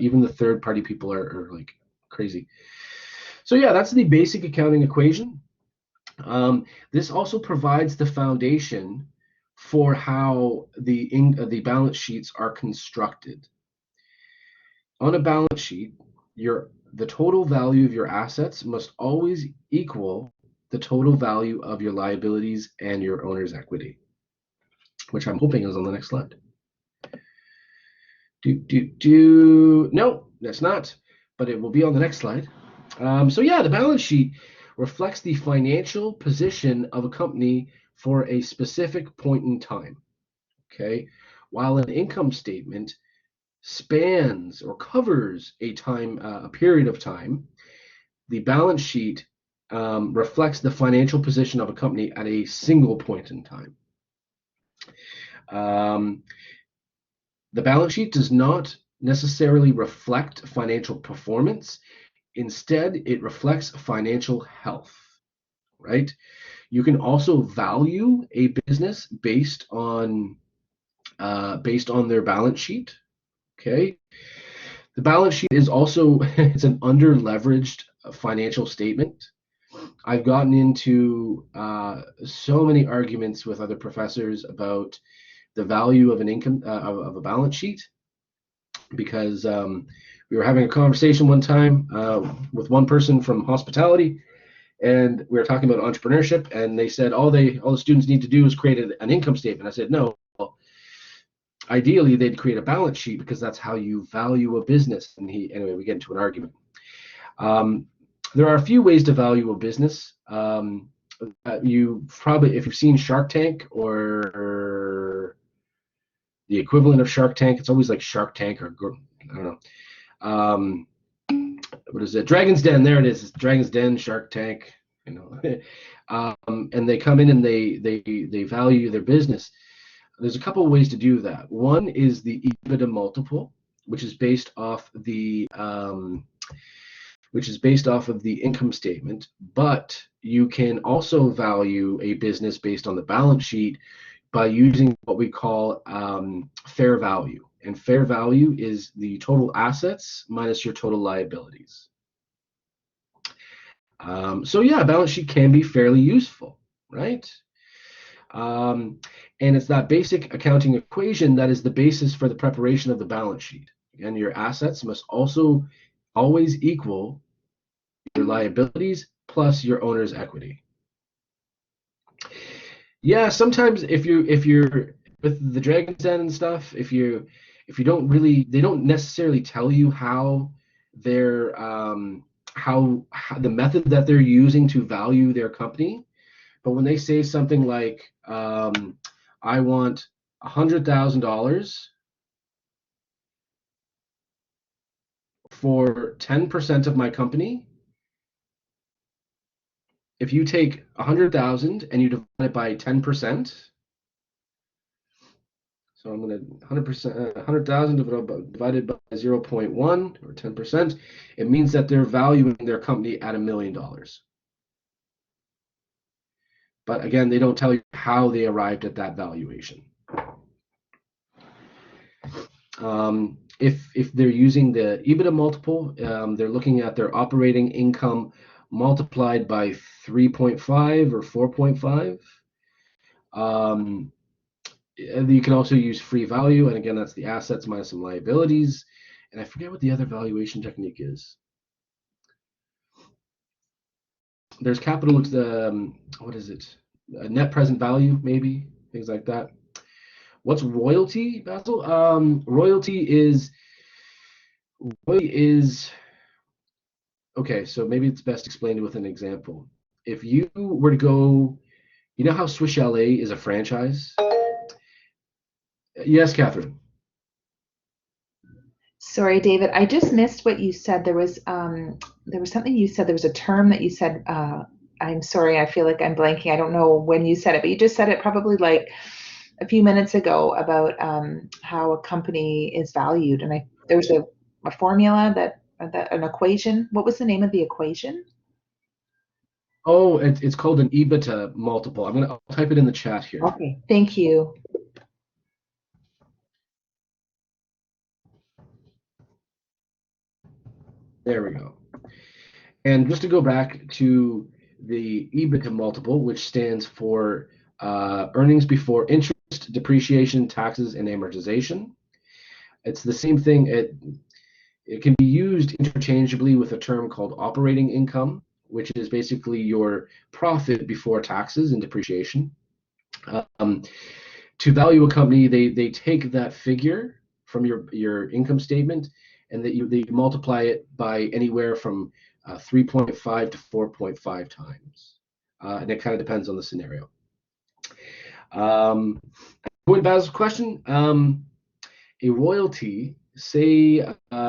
Even the third party people are like crazy. So yeah, that's the basic accounting equation. This also provides the foundation for how the balance sheets are constructed. On a balance sheet, the total value of your assets must always equal the total value of your liabilities and your owner's equity, which I'm hoping is on the next slide. No, that's not, but it will be on the next slide. So yeah, the balance sheet reflects the financial position of a company for a specific point in time. Okay, while an income statement spans or covers a period of time, the balance sheet reflects the financial position of a company at a single point in time. The balance sheet does not necessarily reflect financial performance. Instead, it reflects financial health, right? You can also value a business based on their balance sheet. Okay, the balance sheet is also it's an under leveraged financial statement. I've gotten into so many arguments with other professors about the value of an income of a balance sheet, because we were having a conversation one time with one person from hospitality, and we were talking about entrepreneurship, and they said all the students need to do is create an income statement. I said no. Ideally, they'd create a balance sheet because that's how you value a business. And anyway, we get into an argument. There are a few ways to value a business. You probably, if you've seen Shark Tank or the equivalent of Shark Tank, it's always like Shark Tank or I don't know. What is it? Dragon's Den. There it is. Dragon's Den, Shark Tank. And they come in and they value their business. There's a couple of ways to do that. One is the EBITDA multiple, which is based off the income statement. But you can also value a business based on the balance sheet by using what we call fair value. And fair value is the total assets minus your total liabilities. So yeah, a balance sheet can be fairly useful, right? And it's that basic accounting equation that is the basis for the preparation of the balance sheet. And your assets must also always equal your liabilities plus your owner's equity. Yeah, sometimes if you're with the Dragon's Den and stuff, if you don't really, they don't necessarily tell you how they're how the method that they're using to value their company. But when they say something like, I want $100,000 for 10% of my company, if you take 100,000 and you divide it by 10%, so I'm going to 100,000 divided by 0.1 or 10%, it means that they're valuing their company at $1 million. But again, they don't tell you how they arrived at that valuation. If they're using the EBITDA multiple, they're looking at their operating income multiplied by 3.5 or 4.5. You can also use free value, and again, that's the assets minus some liabilities. And I forget what the other valuation technique is. There's capital, what is it? Net present value, maybe, things like that. What's royalty, Basil? Royalty is okay. So maybe it's best explained with an example. If you were to go, you know how Swiss Chalet is a franchise? Yes, Catherine. Sorry, David, I just missed what you said. There was something you said. There was a term that you said. I'm sorry, I feel like I'm blanking. I don't know when you said it, but you just said it probably like a few minutes ago about how a company is valued. And there was a formula that an equation. What was the name of the equation? Oh, it's called an EBITDA multiple. I'll type it in the chat here. Okay, thank you. There we go. And just to go back to the EBITDA multiple, which stands for earnings before interest, depreciation, taxes, and amortization. It's the same thing. It can be used interchangeably with a term called operating income, which is basically your profit before taxes and depreciation. To value a company, they take that figure from your income statement and they multiply it by anywhere from 3.5 to 4.5 times. And it kind of depends on the scenario. Going back to the question, a royalty, say,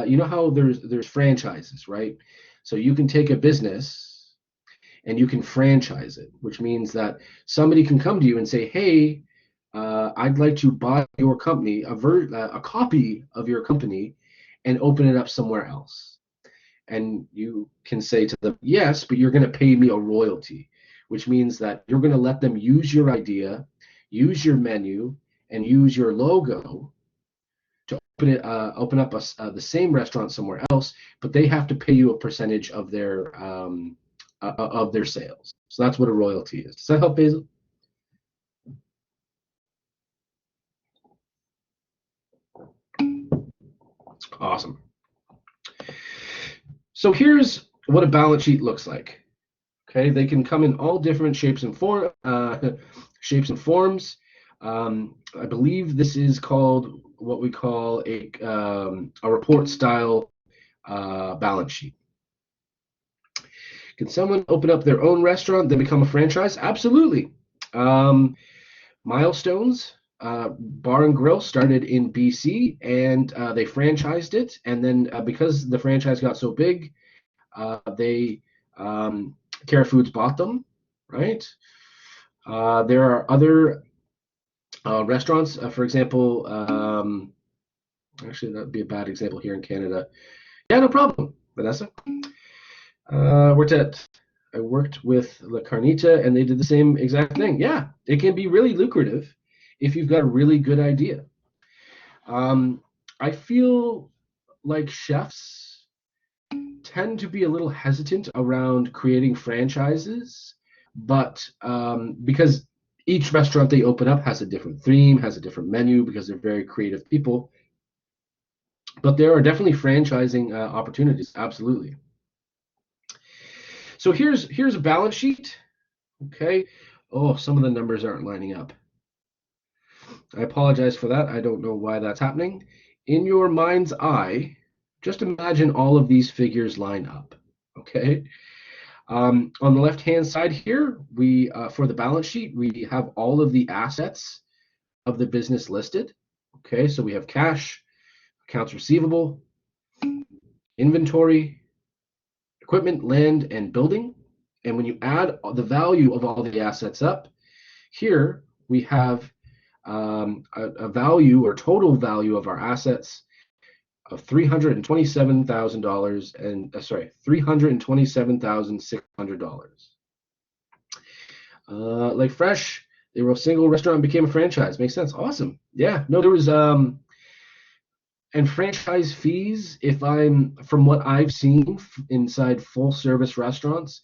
you know how there's franchises, right? So you can take a business and you can franchise it, which means that somebody can come to you and say, "Hey, I'd like to buy your company, a copy of your company, and open it up somewhere else." And you can say to them, "Yes, but you're going to pay me a royalty," which means that you're going to let them use your idea, use your menu, and use your logo to open up the same restaurant somewhere else, but they have to pay you a percentage of their sales. So that's what a royalty is. Does that help, Basil? Awesome. So here's what a balance sheet looks like. Okay, they can come in all different shapes and forms. I believe this is called what we call a report style balance sheet. Can someone open up their own restaurant, then become a franchise? Absolutely. Milestones Bar and Grill started in BC, and they franchised it. And then because the franchise got so big, they Care Foods bought them, right? There are other restaurants, for example. Actually, that would be a bad example here in Canada. Yeah, no problem, Vanessa. I worked with La Carnita, and they did the same exact thing. Yeah, it can be really lucrative if you've got a really good idea. I feel like chefs tend to be a little hesitant around creating franchises, but because each restaurant they open up has a different theme, has a different menu, because they're very creative people. But there are definitely franchising opportunities, absolutely. So here's a balance sheet. Okay. Oh, some of the numbers aren't lining up. I apologize for that. I don't know why that's happening. In your mind's eye, just imagine all of these figures line up. Okay. On the left-hand side here, for the balance sheet, we have all of the assets of the business listed. Okay, so we have cash, accounts receivable, inventory, equipment, land, and building. And when you add the value of all the assets up, here we have a value or total value of our assets of $327,000 and $327,600. Like Fresh, they were a single restaurant and became a franchise. Makes sense. Awesome. Yeah. No, there was and franchise fees. If I'm from what I've seen inside full service restaurants,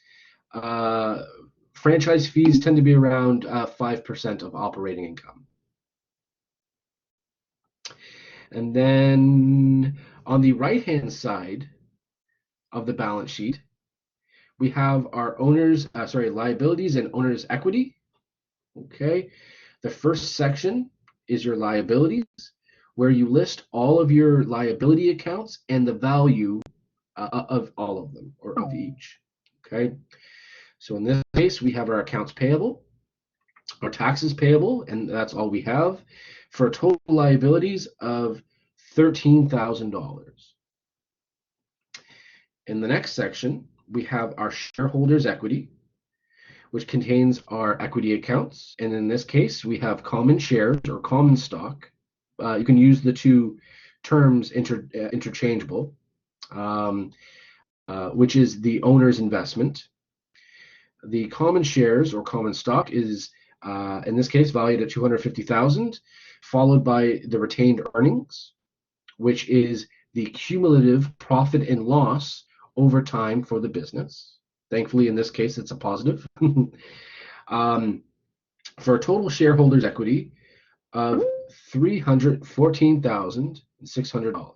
franchise fees tend to be around 5% of operating income. And then on the right-hand side of the balance sheet, we have our liabilities and owner's equity. Okay. The first section is your liabilities, where you list all of your liability accounts and the value of all of them, or of each. Okay. So in this case, we have our accounts payable, our taxes payable, and that's all we have, for total liabilities of $13,000. In the next section, we have our shareholders' equity, which contains our equity accounts. And in this case, we have common shares or common stock. You can use the two terms interchangeable, which is the owner's investment. The common shares or common stock is, in this case, valued at 250,000, followed by the retained earnings, which is the cumulative profit and loss over time for the business. Thankfully, in this case, it's a positive. For a total shareholders' equity of $314,600.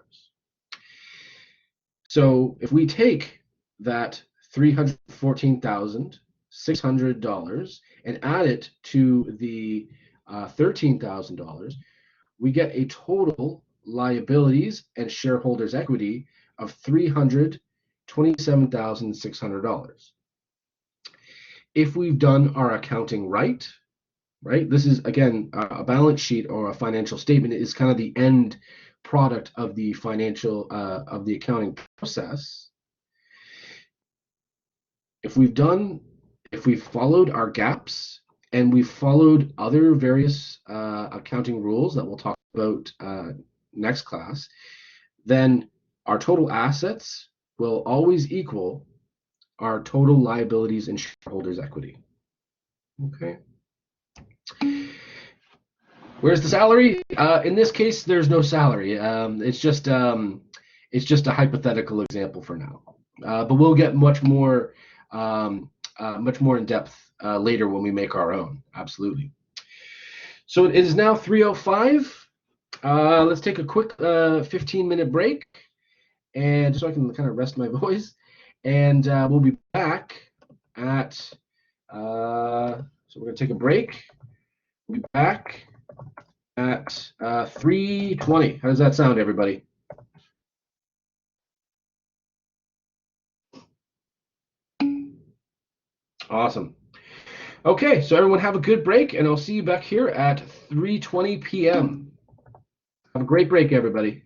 So if we take that $314,600 and add it to the $13,000, we get a total liabilities and shareholders' equity of $327,600. If we've done our accounting right, this is again a balance sheet or a financial statement is kind of the end product of the financial of the accounting process. If we've followed our gaps and we've followed other various accounting rules that we'll talk about next class, then our total assets will always equal our total liabilities and shareholders' equity. Okay. Where's the salary? In this case, there's no salary. It's just a hypothetical example for now. But we'll get much more in depth later when we make our own. Absolutely. So it is now 3:05. Let's take a quick 15-minute break, and so I can kind of rest my voice. And we'll be back at. So we're gonna take a break. We'll be back at 3:20. How does that sound, everybody? Awesome. Okay, so everyone have a good break, and I'll see you back here at 3:20 p.m. Have a great break, everybody.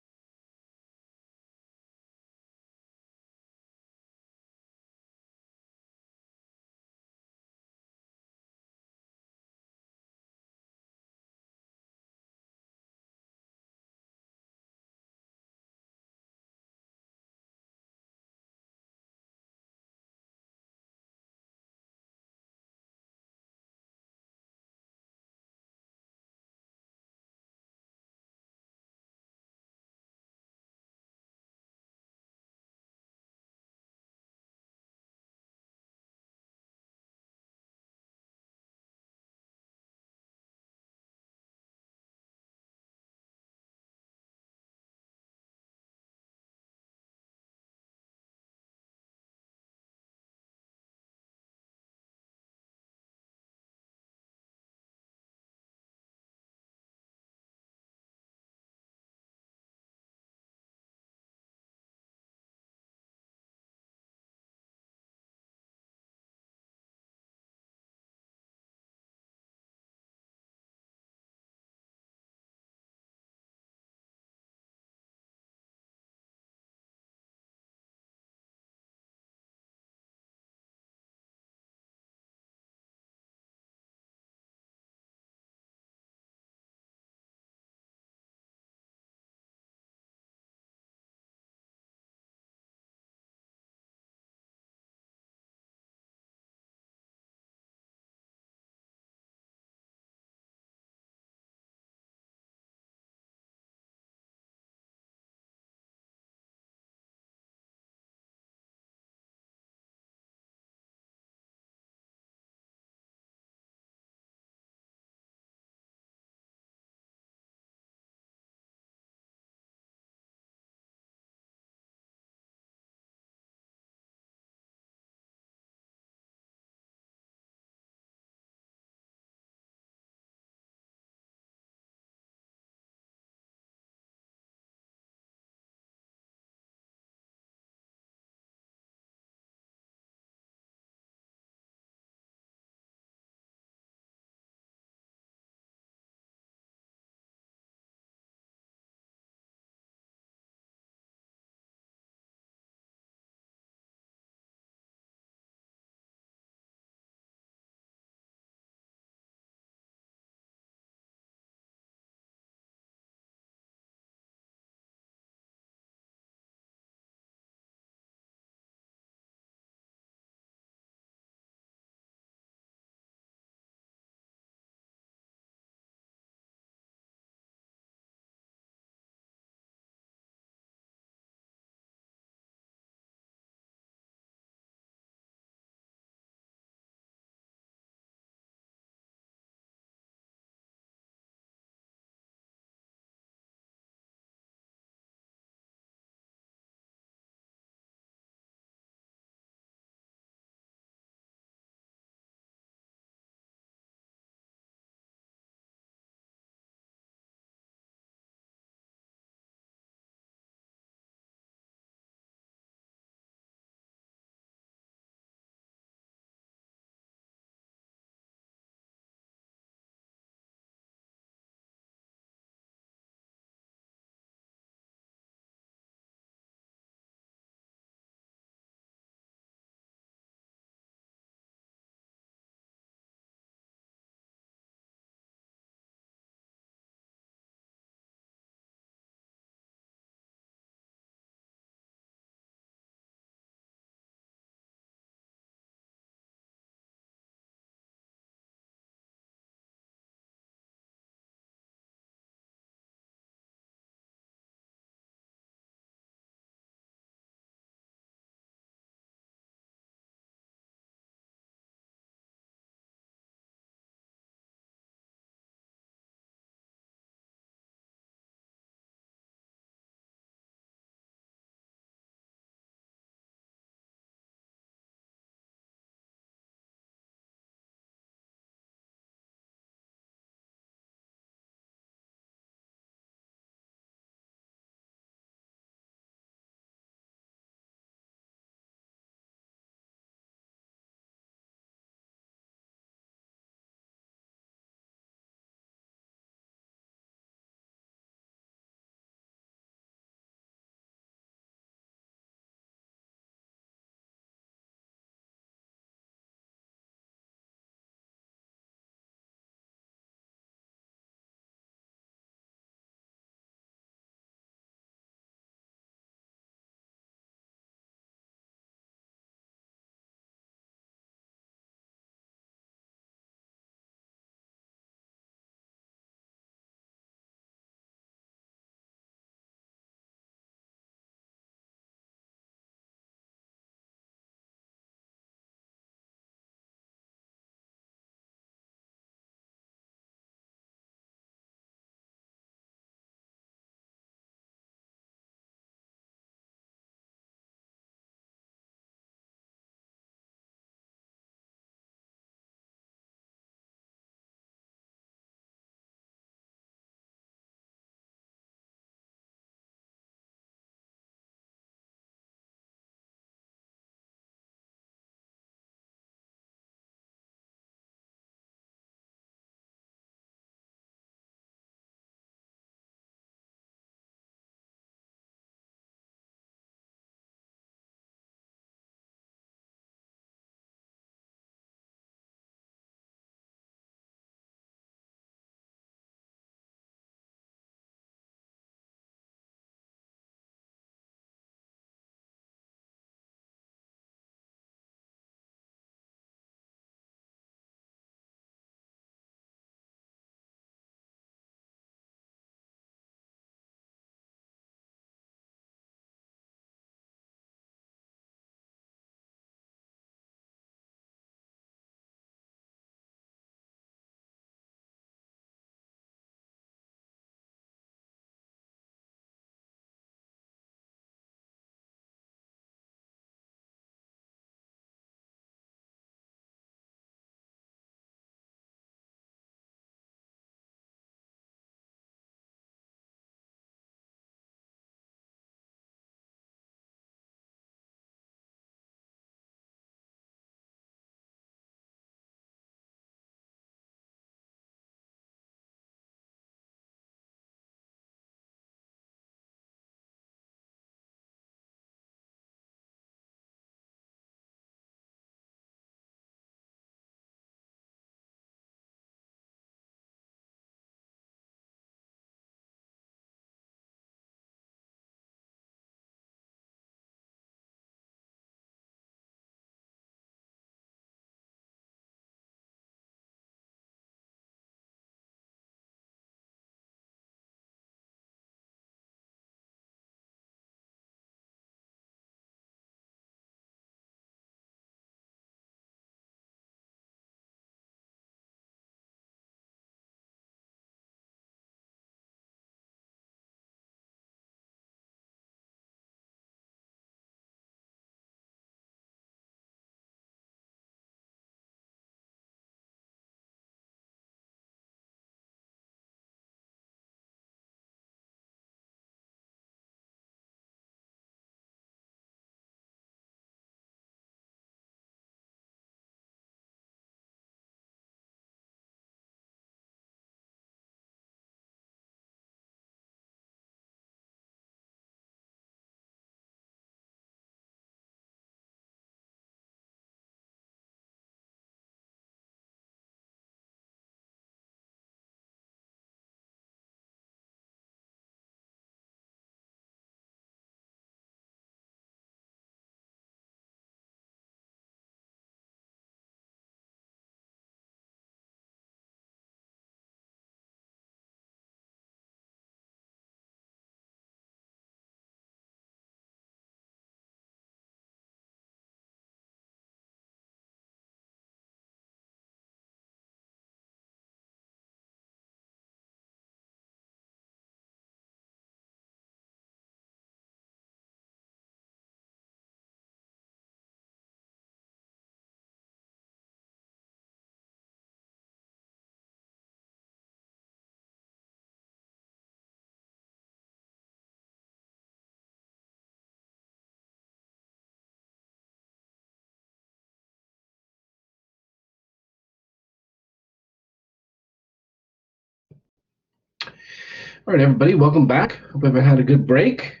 All right, everybody, welcome back. Hope everyone had a good break.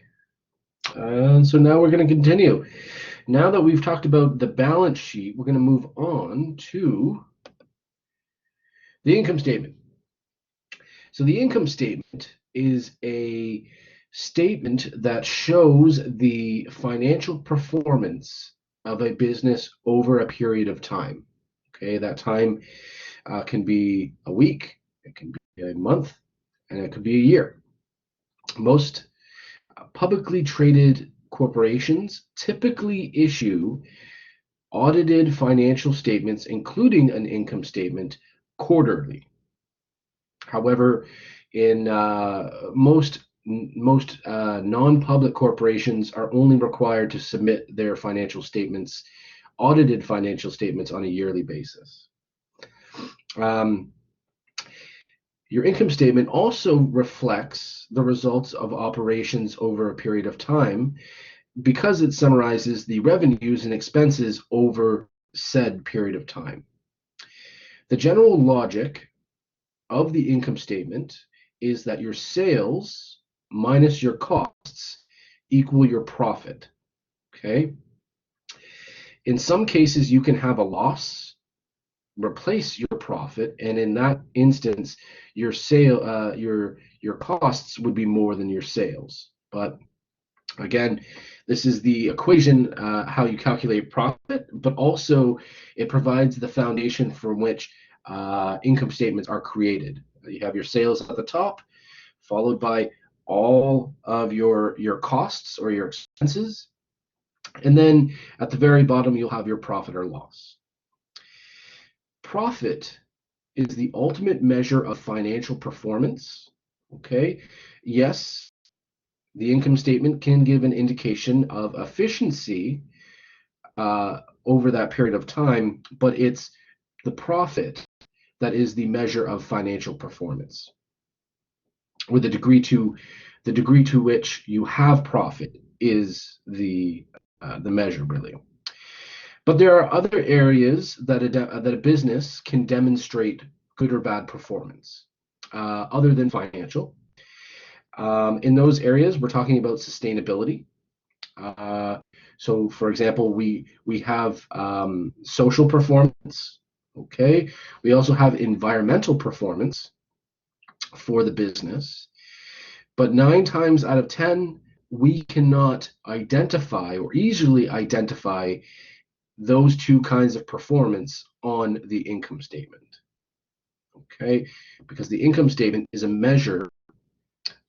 So now we're going to continue. Now that we've talked about the balance sheet, we're going to move on to the income statement. So the income statement is a statement that shows the financial performance of a business over a period of time. Okay, that time can be a week, it can be a month, and it could be a year. Most publicly traded corporations typically issue audited financial statements, including an income statement, quarterly. However, in most non-public corporations are only required to submit their financial statements, audited financial statements, on a yearly basis. Your income statement also reflects the results of operations over a period of time because it summarizes the revenues and expenses over said period of time. The general logic of the income statement is that your sales minus your costs equal your profit. Okay. In some cases, you can have a loss replace your profit, and in that instance, your costs would be more than your sales. But again, this is the equation, how you calculate profit, but also it provides the foundation from which income statements are created. You have your sales at the top, followed by all of your costs or your expenses, and then at the very bottom, you'll have your profit or loss. Profit is the ultimate measure of financial performance. Okay, yes, the income statement can give an indication of efficiency over that period of time, but it's the profit that is the measure of financial performance, or the degree to which you have profit is the measure, really. But there are other areas that a business can demonstrate good or bad performance, other than financial. In those areas, we're talking about sustainability. So, for example, we have social performance. Okay, we also have environmental performance for the business. But 9 times out of 10, we cannot identify or easily identify those two kinds of performance on the income statement. Okay, because the income statement is a measure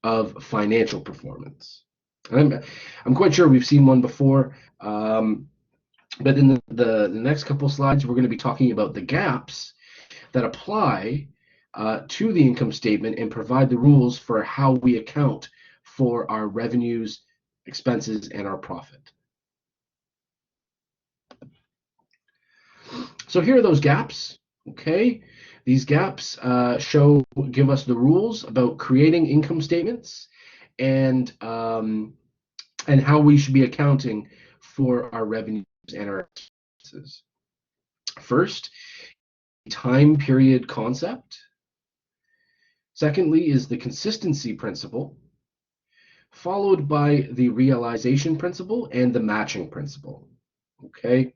of financial performance. And I'm quite sure we've seen one before, but in the next couple slides, we're going to be talking about the gaps that apply to the income statement and provide the rules for how we account for our revenues, expenses, and our profit. So here are those gaps. Okay, these gaps give us the rules about creating income statements and how we should be accounting for our revenues and our expenses. First, time period concept. Secondly is the consistency principle, followed by the realization principle and the matching principle. Okay,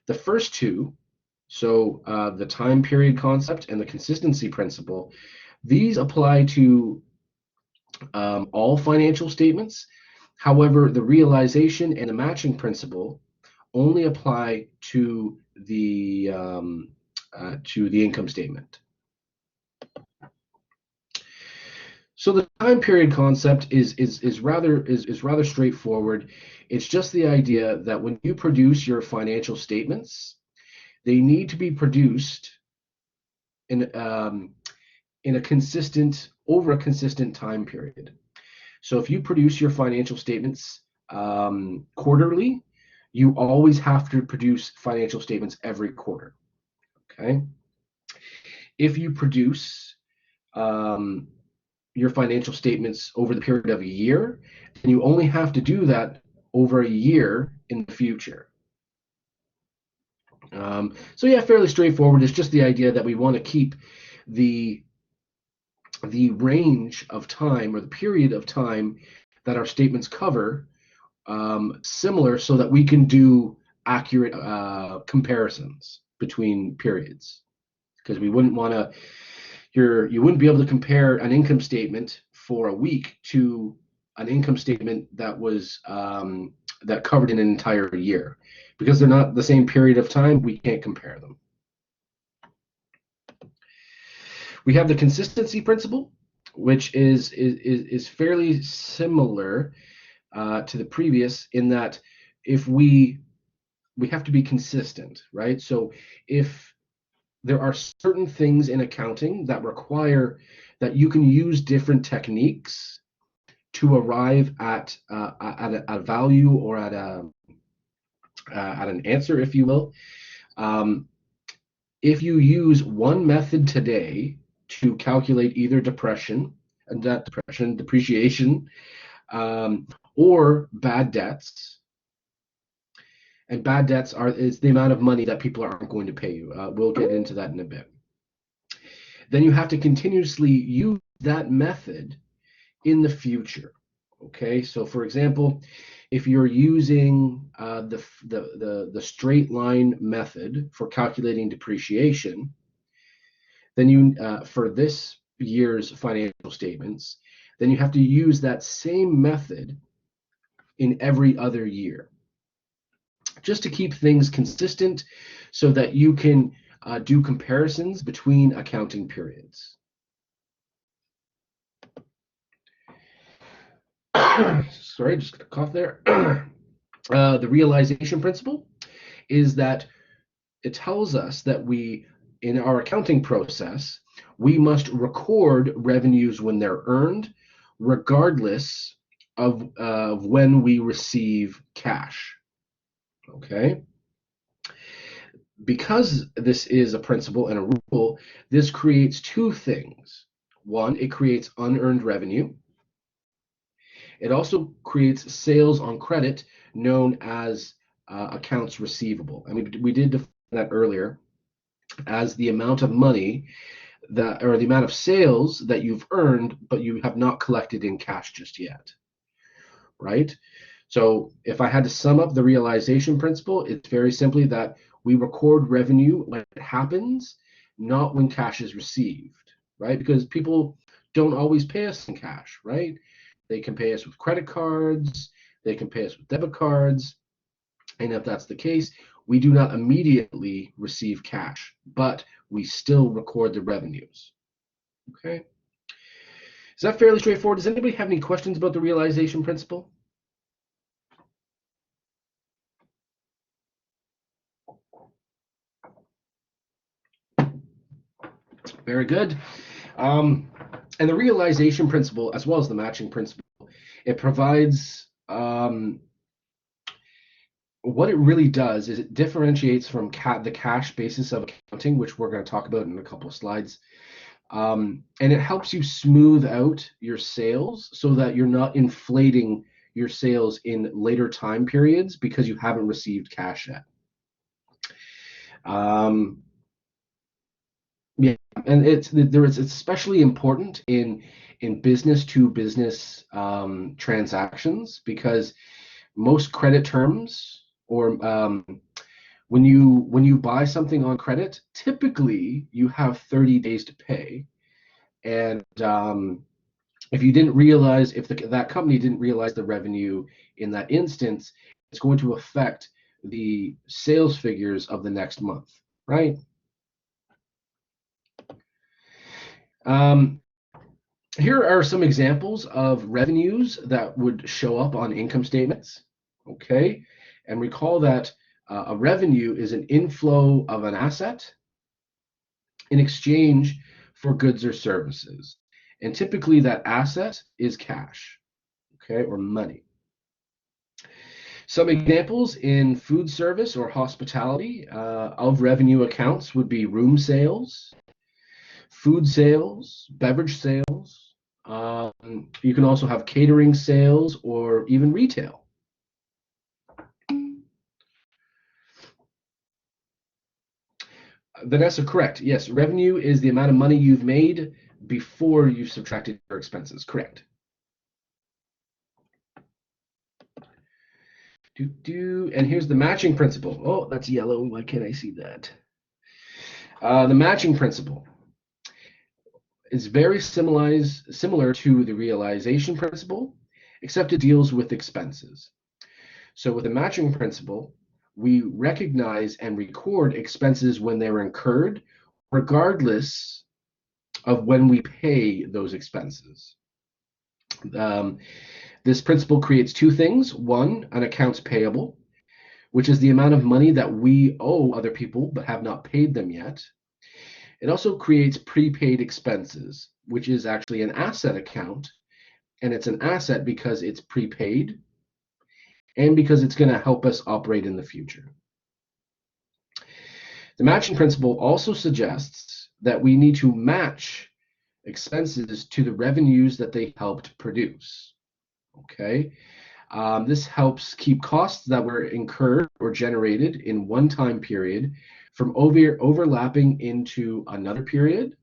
the first two, so the time period concept and the consistency principle, these apply to all financial statements. However, the realization and the matching principle only apply to the income statement. So the time period concept is rather straightforward. It's just the idea that when you produce your financial statements, they need to be produced in a consistent time period. So if you produce your financial statements quarterly, you always have to produce financial statements every quarter. Okay. If you produce your financial statements over the period of a year, then you only have to do that over a year in the future. So yeah, fairly straightforward. It's just the idea that we want to keep the the range of time or the period of time that our statements cover similar so that we can do accurate comparisons between periods. Because we wouldn't want to, you wouldn't be able to compare an income statement for a week to an income statement that was that covered an entire year, because they're not the same period of time. We can't compare them. We have the consistency principle, which is fairly similar to the previous in that if we have to be consistent, right? So if there are certain things in accounting that require that you can use different techniques to arrive at a value or at an answer, if you will. If you use one method today to calculate either depreciation, or bad debts, and bad debts is the amount of money that people aren't going to pay you. We'll get into that in a bit. Then you have to continuously use that method in the future. Okay, so for example, if you're using the straight line method for calculating depreciation, then you for this year's financial statements, then you have to use that same method in every other year, just to keep things consistent so that you can do comparisons between accounting periods. Sorry, just got a cough there. The realization principle is that it tells us that in our accounting process, we must record revenues when they're earned, regardless of when we receive cash. Okay? Because this is a principle and a rule, this creates two things. One, it creates unearned revenue. It also creates sales on credit, known as accounts receivable. I mean, we did define that earlier as the amount of money that, or the amount of sales that you've earned, but you have not collected in cash just yet, right? So if I had to sum up the realization principle, it's very simply that we record revenue when it happens, not when cash is received, right? Because people don't always pay us in cash, right? They can pay us with credit cards, they can pay us with debit cards, and if that's the case, we do not immediately receive cash, but we still record the revenues. Okay? Is that fairly straightforward? Does anybody have any questions about the realization principle? Very good. And the realization principle, as well as the matching principle, it provides what it really does is it differentiates from the cash basis of accounting, which we're going to talk about in a couple of slides. And it helps you smooth out your sales so that you're not inflating your sales in later time periods because you haven't received cash yet. Yeah, and it's especially important in business to business transactions, because most credit terms, or when you buy something on credit, typically you have 30 days to pay, and if you didn't realize, if that company didn't realize the revenue in that instance, it's going to affect the sales figures of the next month, right? Here are some examples of revenues that would show up on income statements. Okay, and recall that a revenue is an inflow of an asset in exchange for goods or services, and typically that asset is cash, okay, or money. Some examples in food service or hospitality of revenue accounts would be room sales, food sales, beverage sales. You can also have catering sales or even retail. Vanessa, correct. Yes, revenue is the amount of money you've made before you've subtracted your expenses. Correct. And here's the matching principle. Oh, that's yellow. Why can't I see that? The matching principle is very similar to the realization principle, except it deals with expenses. So with the matching principle, we recognize and record expenses when they're incurred, regardless of when we pay those expenses. Um, this principle creates two things. One, an accounts payable, which is the amount of money that we owe other people but have not paid them yet. It also creates prepaid expenses, which is actually an asset account. And it's an asset because it's prepaid and because it's going to help us operate in the future. The matching principle also suggests that we need to match expenses to the revenues that they helped produce. Okay. This helps keep costs that were incurred or generated in one time period from overlapping into another period.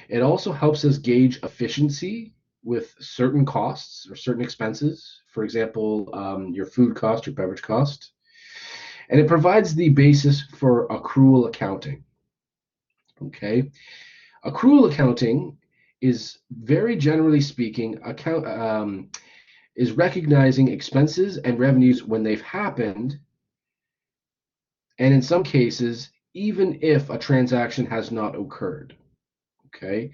It also helps us gauge efficiency with certain costs or certain expenses. For example, your food cost, your beverage cost. And it provides the basis for accrual accounting. Okay. Accrual accounting is very generally speaking is recognizing expenses and revenues when they've happened, and in some cases, even if a transaction has not occurred. Okay.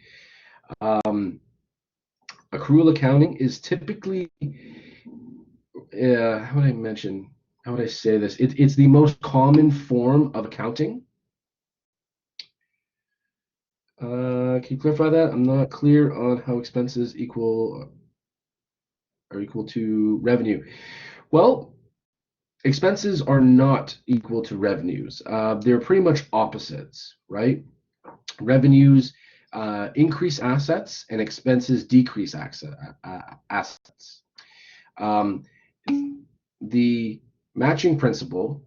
Accrual accounting is typically, how would I say this? It's the most common form of accounting. Can you clarify that? I'm not clear on how expenses are equal to revenue. Well, expenses are not equal to revenues. They're pretty much opposites, right? Revenues increase assets and expenses decrease assets. The matching principle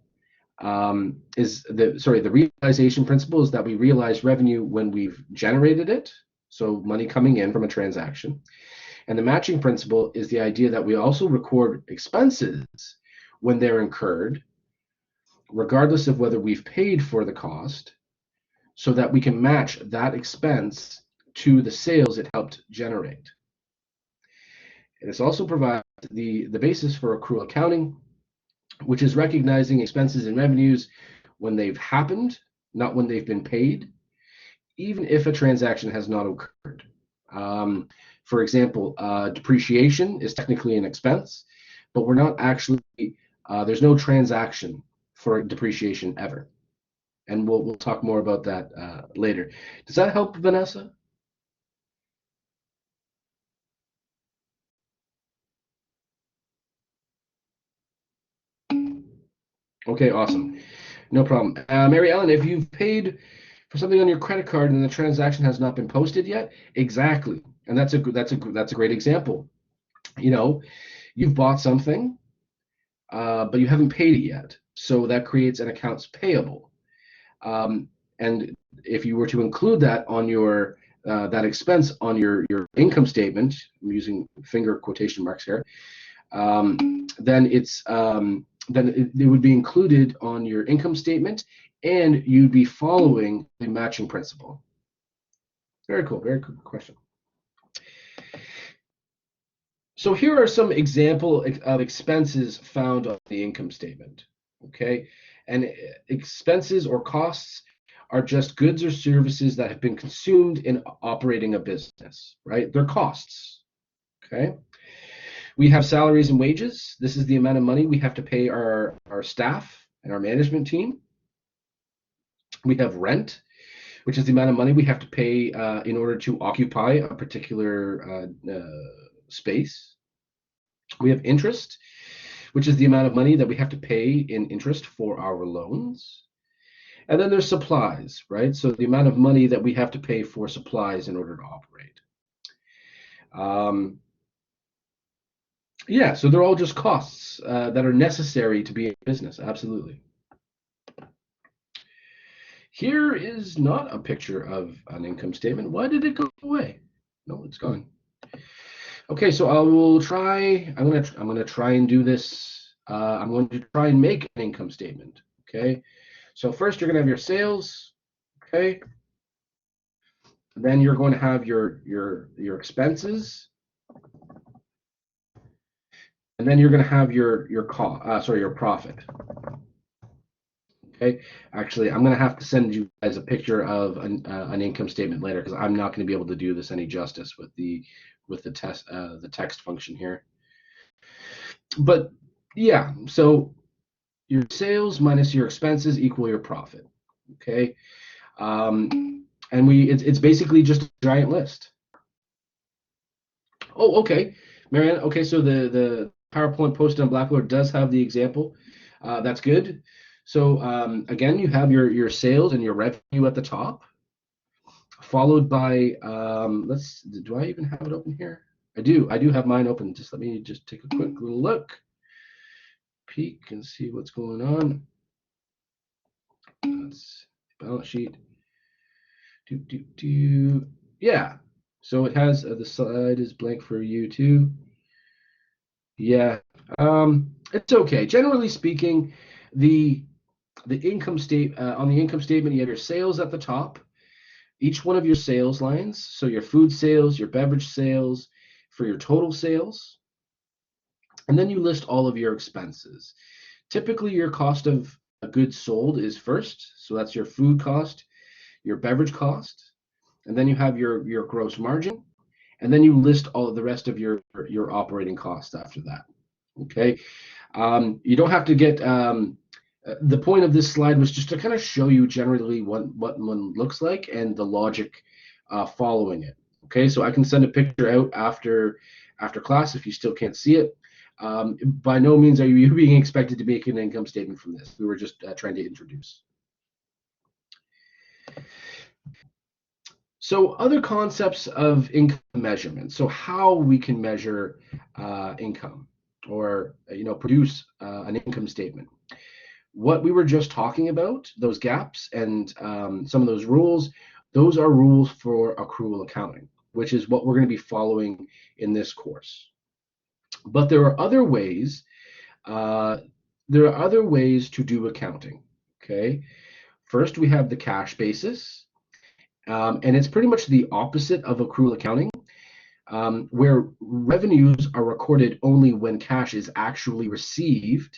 the realization principle is that we realize revenue when we've generated it, so money coming in from a transaction. And the matching principle is the idea that we also record expenses when they're incurred, regardless of whether we've paid for the cost, so that we can match that expense to the sales it helped generate. And this also provides the basis for accrual accounting, which is recognizing expenses and revenues when they've happened, not when they've been paid, even if a transaction has not occurred. For example, depreciation is technically an expense, but we're not actually, there's no transaction for depreciation ever. And we'll talk more about that later. Does that help, Vanessa? Okay, awesome. No problem. Mary Ellen, if you've paid for something on your credit card and the transaction has not been posted yet, exactly. And that's a great example. You know, you've bought something, but you haven't paid it yet. So that creates an accounts payable. And if you were to include that on your that expense on your income statement, I'm using finger quotation marks here, then it would be included on your income statement, and you'd be following the matching principle. Very cool. Very good question. So here are some example of expenses found on the income statement. Okay, and expenses or costs are just goods or services that have been consumed in operating a business, right? They're costs. Okay. We have salaries and wages. This is the amount of money we have to pay our staff and our management team. We have rent, which is the amount of money we have to pay in order to occupy a particular space. We have interest, which is the amount of money that we have to pay in interest for our loans. And then there's supplies, right? So the amount of money that we have to pay for supplies in order to operate. Yeah, so they're all just costs that are necessary to be in business. Absolutely. Here is not a picture of an income statement. Why did it go away? No, it's gone. Okay, so I will try. I'm gonna try and do this. I'm going to try and make an income statement. Okay, so first you're gonna have your sales. Okay, then you're going to have your expenses, and then you're going to have your cost. Sorry, your profit. Okay, actually, I'm going to have to send you guys a picture of an income statement later because I'm not going to be able to do this any justice with the text function here. But yeah, so your sales minus your expenses equal your profit. Okay, and it's basically just a giant list. Oh, okay, Marianne. Okay, so the PowerPoint posted on Blackboard does have the example. That's good. So again, you have your sales and your revenue at the top, followed by do I even have it open here? I do. I do have mine open. Just let me just take a quick little look, peek, and see what's going on. That's balance sheet. Yeah. So it has the slide is blank for you too. Yeah, it's okay. Generally speaking, the income state on the income statement, you have your sales at the top, each one of your sales lines. So your food sales, your beverage sales, for your total sales, and then you list all of your expenses. Typically, your cost of goods sold is first, so that's your food cost, your beverage cost, and then you have your gross margin, and then you list all of the rest of your operating costs after that. Okay. You don't have to get the point of this slide was just to kind of show you generally what one looks like and the logic following it. Okay, so I can send a picture out after class if you still can't see it. By no means are you being expected to make an income statement from this. We were just trying to introduce. So other concepts of income measurement. So how we can measure income or produce an income statement. What we were just talking about, those gaps and some of those rules, those are rules for accrual accounting, which is what we're going to be following in this course. But there are other ways. There are other ways to do accounting. Okay. First, we have the cash basis, and it's pretty much the opposite of accrual accounting, where revenues are recorded only when cash is actually received,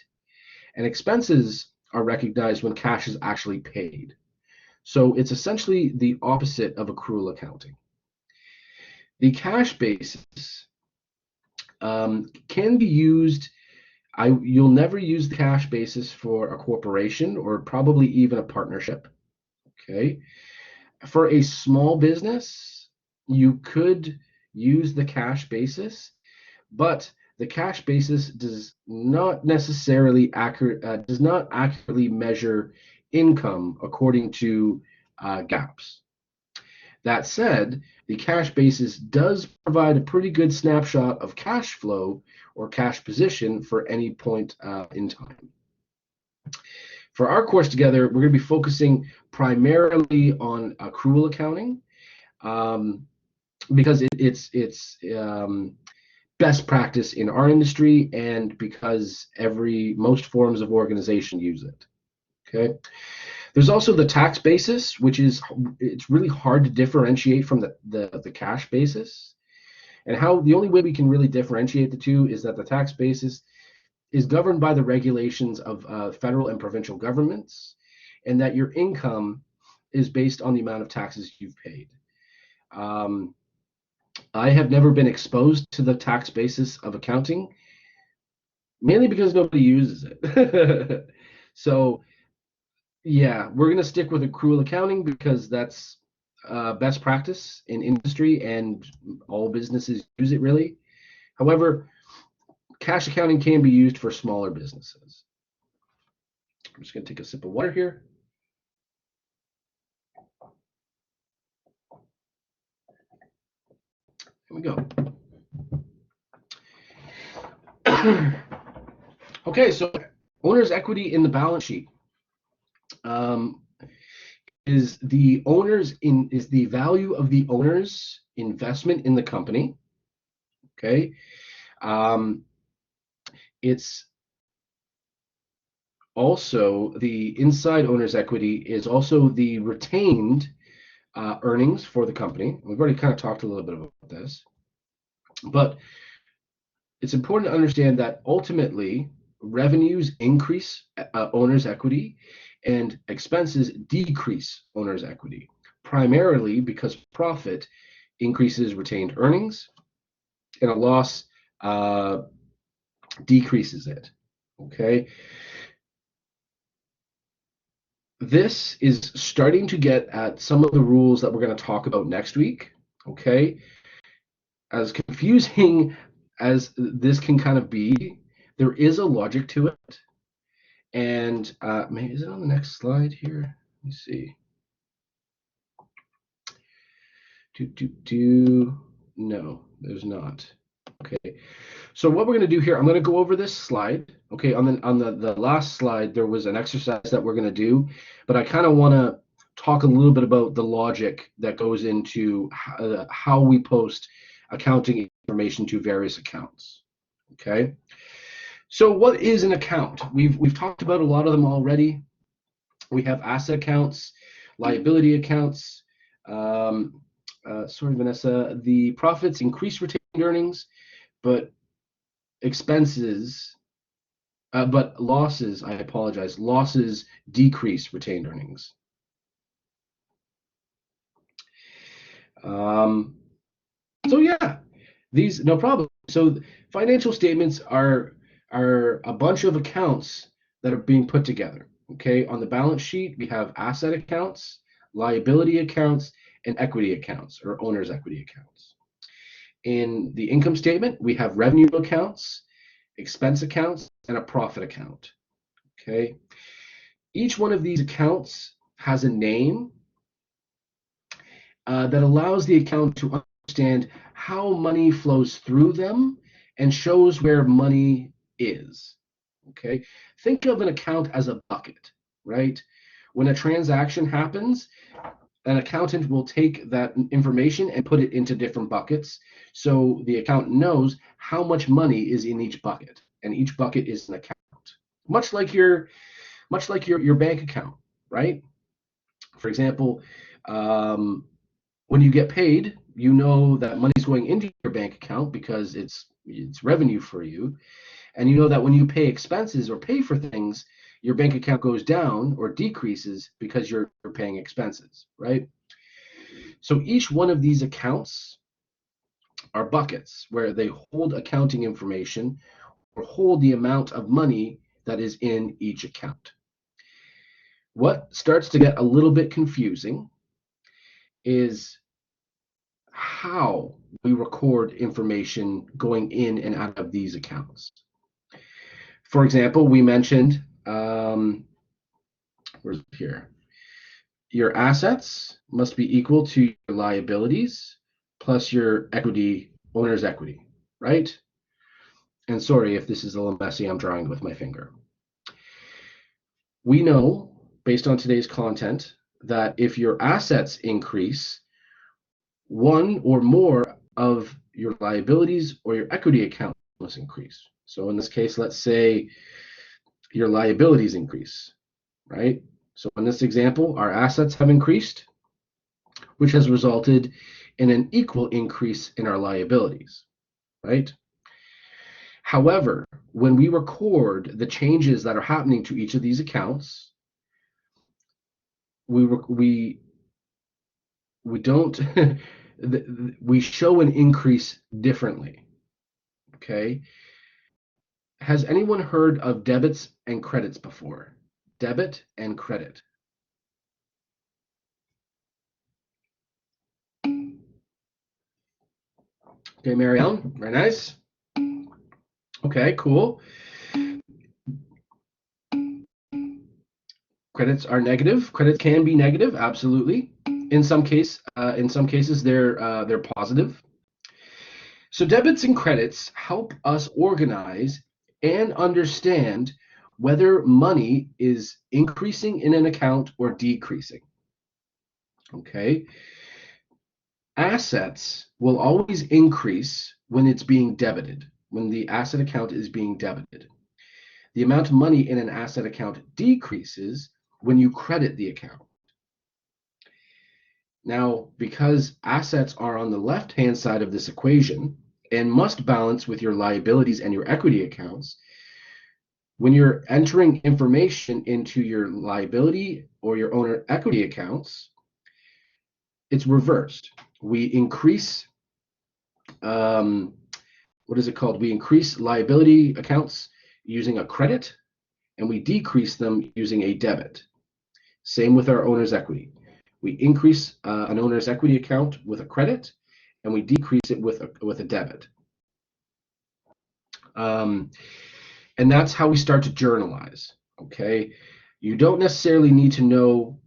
and expenses are recognized when cash is actually paid. So it's essentially the opposite of accrual accounting. The cash basis can be used. You'll never use the cash basis for a corporation or probably even a partnership. Okay. For a small business, you could use the cash basis, but the cash basis does not accurately measure income according to gaps. That said, the cash basis does provide a pretty good snapshot of cash flow or cash position for any point in time. For our course together, we're going to be focusing primarily on accrual accounting because it's best practice in our industry and because most forms of organization use it. Okay. There's also the tax basis, which it's really hard to differentiate from the cash basis. And the only way we can really differentiate the two is that the tax basis is governed by the regulations of federal and provincial governments, and that your income is based on the amount of taxes you've paid. I have never been exposed to the tax basis of accounting, mainly because nobody uses it. So yeah, we're going to stick with accrual accounting because that's best practice in industry and all businesses use it really. However, cash accounting can be used for smaller businesses. I'm just going to take a sip of water here. Here we go. Okay, so owner's equity in the balance sheet. is the value of the owner's investment in the company. Okay. It's also the inside owner's equity is also the retained earnings for the company. We've already kind of talked a little bit about this, but it's important to understand that ultimately revenues increase owner's equity and expenses decrease owner's equity, primarily because profit increases retained earnings and a loss decreases it. Okay. This is starting to get at some of the rules that we're going to talk about next week. Okay. As confusing as this can kind of be, there is a logic to it. And maybe is it on the next slide here? Let me see. No, there's not. Okay. So what we're going to do here, I'm going to go over this slide. Okay, on the last slide, there was an exercise that we're going to do, but I kind of want to talk a little bit about the logic that goes into how we post accounting information to various accounts. Okay. So what is an account? We've talked about a lot of them already. We have asset accounts, liability accounts. Sorry, Vanessa. The profits increase retained earnings, but expenses, but losses, I apologize, losses decrease retained earnings. So yeah, these, no problem. So financial statements are a bunch of accounts that are being put together. Okay, on the balance sheet, we have asset accounts, liability accounts, and equity accounts, or owner's equity accounts. In the income statement, we have revenue accounts, expense accounts, and a profit account. Okay. Each one of these accounts has a name that allows the account to understand how money flows through them and shows where money is. Okay. Think of an account as a bucket, right? When a transaction happens, an accountant will take that information and put it into different buckets. So the accountant knows how much money is in each bucket, and each bucket is an account. Much like your bank account, right? For example, when you get paid, you know that money's going into your bank account because it's revenue for you, and you know that when you pay expenses or pay for things, your bank account goes down or decreases because you're paying expenses, right? So each one of these accounts are buckets where they hold accounting information or hold the amount of money that is in each account. What starts to get a little bit confusing is how we record information going in and out of these accounts. For example, we mentioned, where's it here? Your assets must be equal to your liabilities plus your equity, owner's equity, right? And sorry if this is a little messy, I'm drawing with my finger. We know, based on today's content, that if your assets increase, one or more of your liabilities or your equity account must increase. So in this case, let's say your liabilities increase, right? So in this example, our assets have increased, which has resulted in an equal increase in our liabilities, right? However, when we record the changes that are happening to each of these accounts, we don't we show an increase differently. Okay. Has anyone heard of debits and credits before? Debit and credit. Okay, Marianne, very nice. Okay, cool. Credits are negative. Credits can be negative, absolutely. In some cases, they're positive. So debits and credits help us organize and understand whether money is increasing in an account or decreasing. Okay. Assets will always increase when it's being debited, when the asset account is being debited. The amount of money in an asset account decreases when you credit the account. Now, because assets are on the left-hand side of this equation and must balance with your liabilities and your equity accounts, when you're entering information into your liability or your owner equity accounts, it's reversed. We increase, what is it called? We increase liability accounts using a credit, and we decrease them using a debit. Same with our owner's equity. We increase an owner's equity account with a credit, and we decrease it with a debit. And that's how we start to journalize. Okay, you don't necessarily need to know.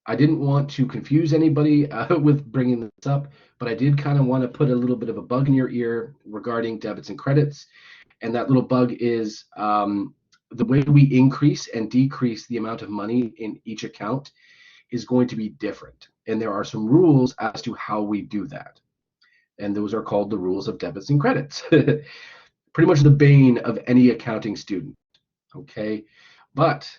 I didn't want to confuse anybody with bringing this up, but I did kind of want to put a little bit of a bug in your ear regarding debits and credits. And that little bug is the way we increase and decrease the amount of money in each account is going to be different. And there are some rules as to how we do that. And those are called the rules of debits and credits. Pretty much the bane of any accounting student. Okay. But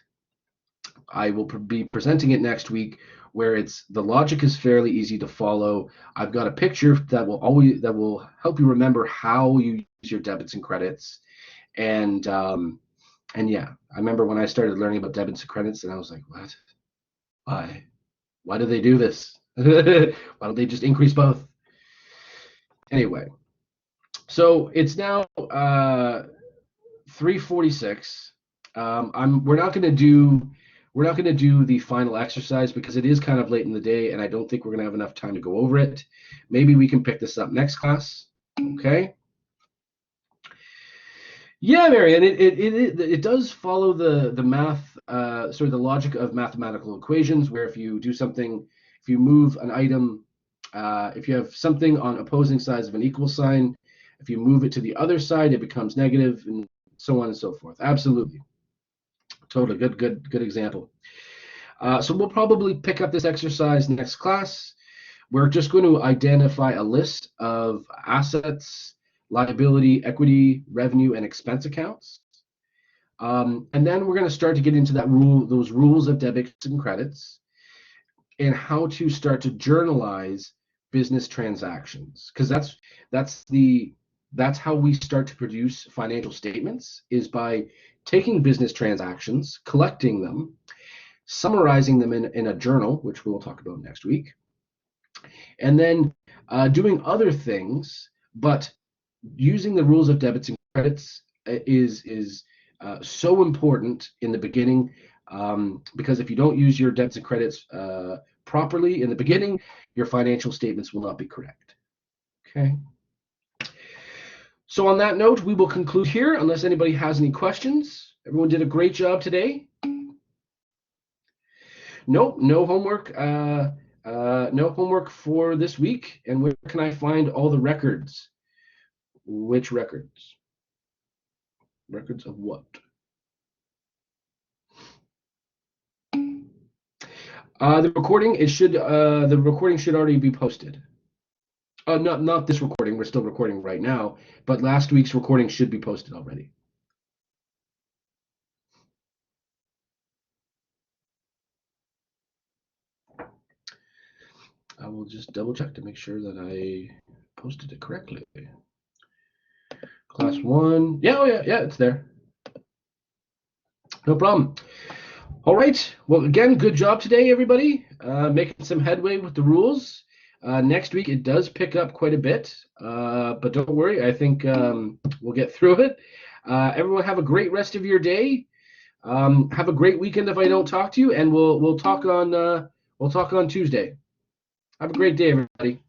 I will be presenting it next week where the logic is fairly easy to follow. I've got a picture that will help you remember how you use your debits and credits. And yeah, I remember when I started learning about debits and credits and I was like, what? Why do they do this? Why don't they just increase both? Anyway, so it's now 3:46. We're not going to do the final exercise because it is kind of late in the day and I don't think we're going to have enough time to go over it. Maybe we can pick this up next class. Okay. Yeah, Mary, and it does follow the math, sort of the logic of mathematical equations, where if you do something, if you move an item, if you have something on opposing sides of an equal sign, if you move it to the other side, it becomes negative, and so on and so forth. Absolutely, totally good example. So we'll probably pick up this exercise next class. We're just going to identify a list of assets, liability, equity, revenue, and expense accounts. And then we're going to start to get into those rules of debits and credits and how to start to journalize business transactions. Because that's how we start to produce financial statements, is by taking business transactions, collecting them, summarizing them in a journal, which we'll talk about next week, and then doing other things, but using the rules of debits and credits is so important in the beginning, because if you don't use your debits and credits properly in the beginning, your financial statements will not be correct. Okay. So on that note, we will conclude here unless anybody has any questions. Everyone did a great job today. Nope, no homework. No homework for this week. And where can I find all the records? Which records? Records of what? The recording should already be posted. Not this recording. We're still recording right now, but last week's recording should be posted already. I will just double check to make sure that I posted it correctly. Class 1. Yeah, oh yeah, it's there. No problem. All right. Well, again, good job today, everybody. Making some headway with the rules. Next week, it does pick up quite a bit, but don't worry. I think we'll get through it. Everyone have a great rest of your day. Have a great weekend if I don't talk to you, and we'll talk on Tuesday. Have a great day, everybody.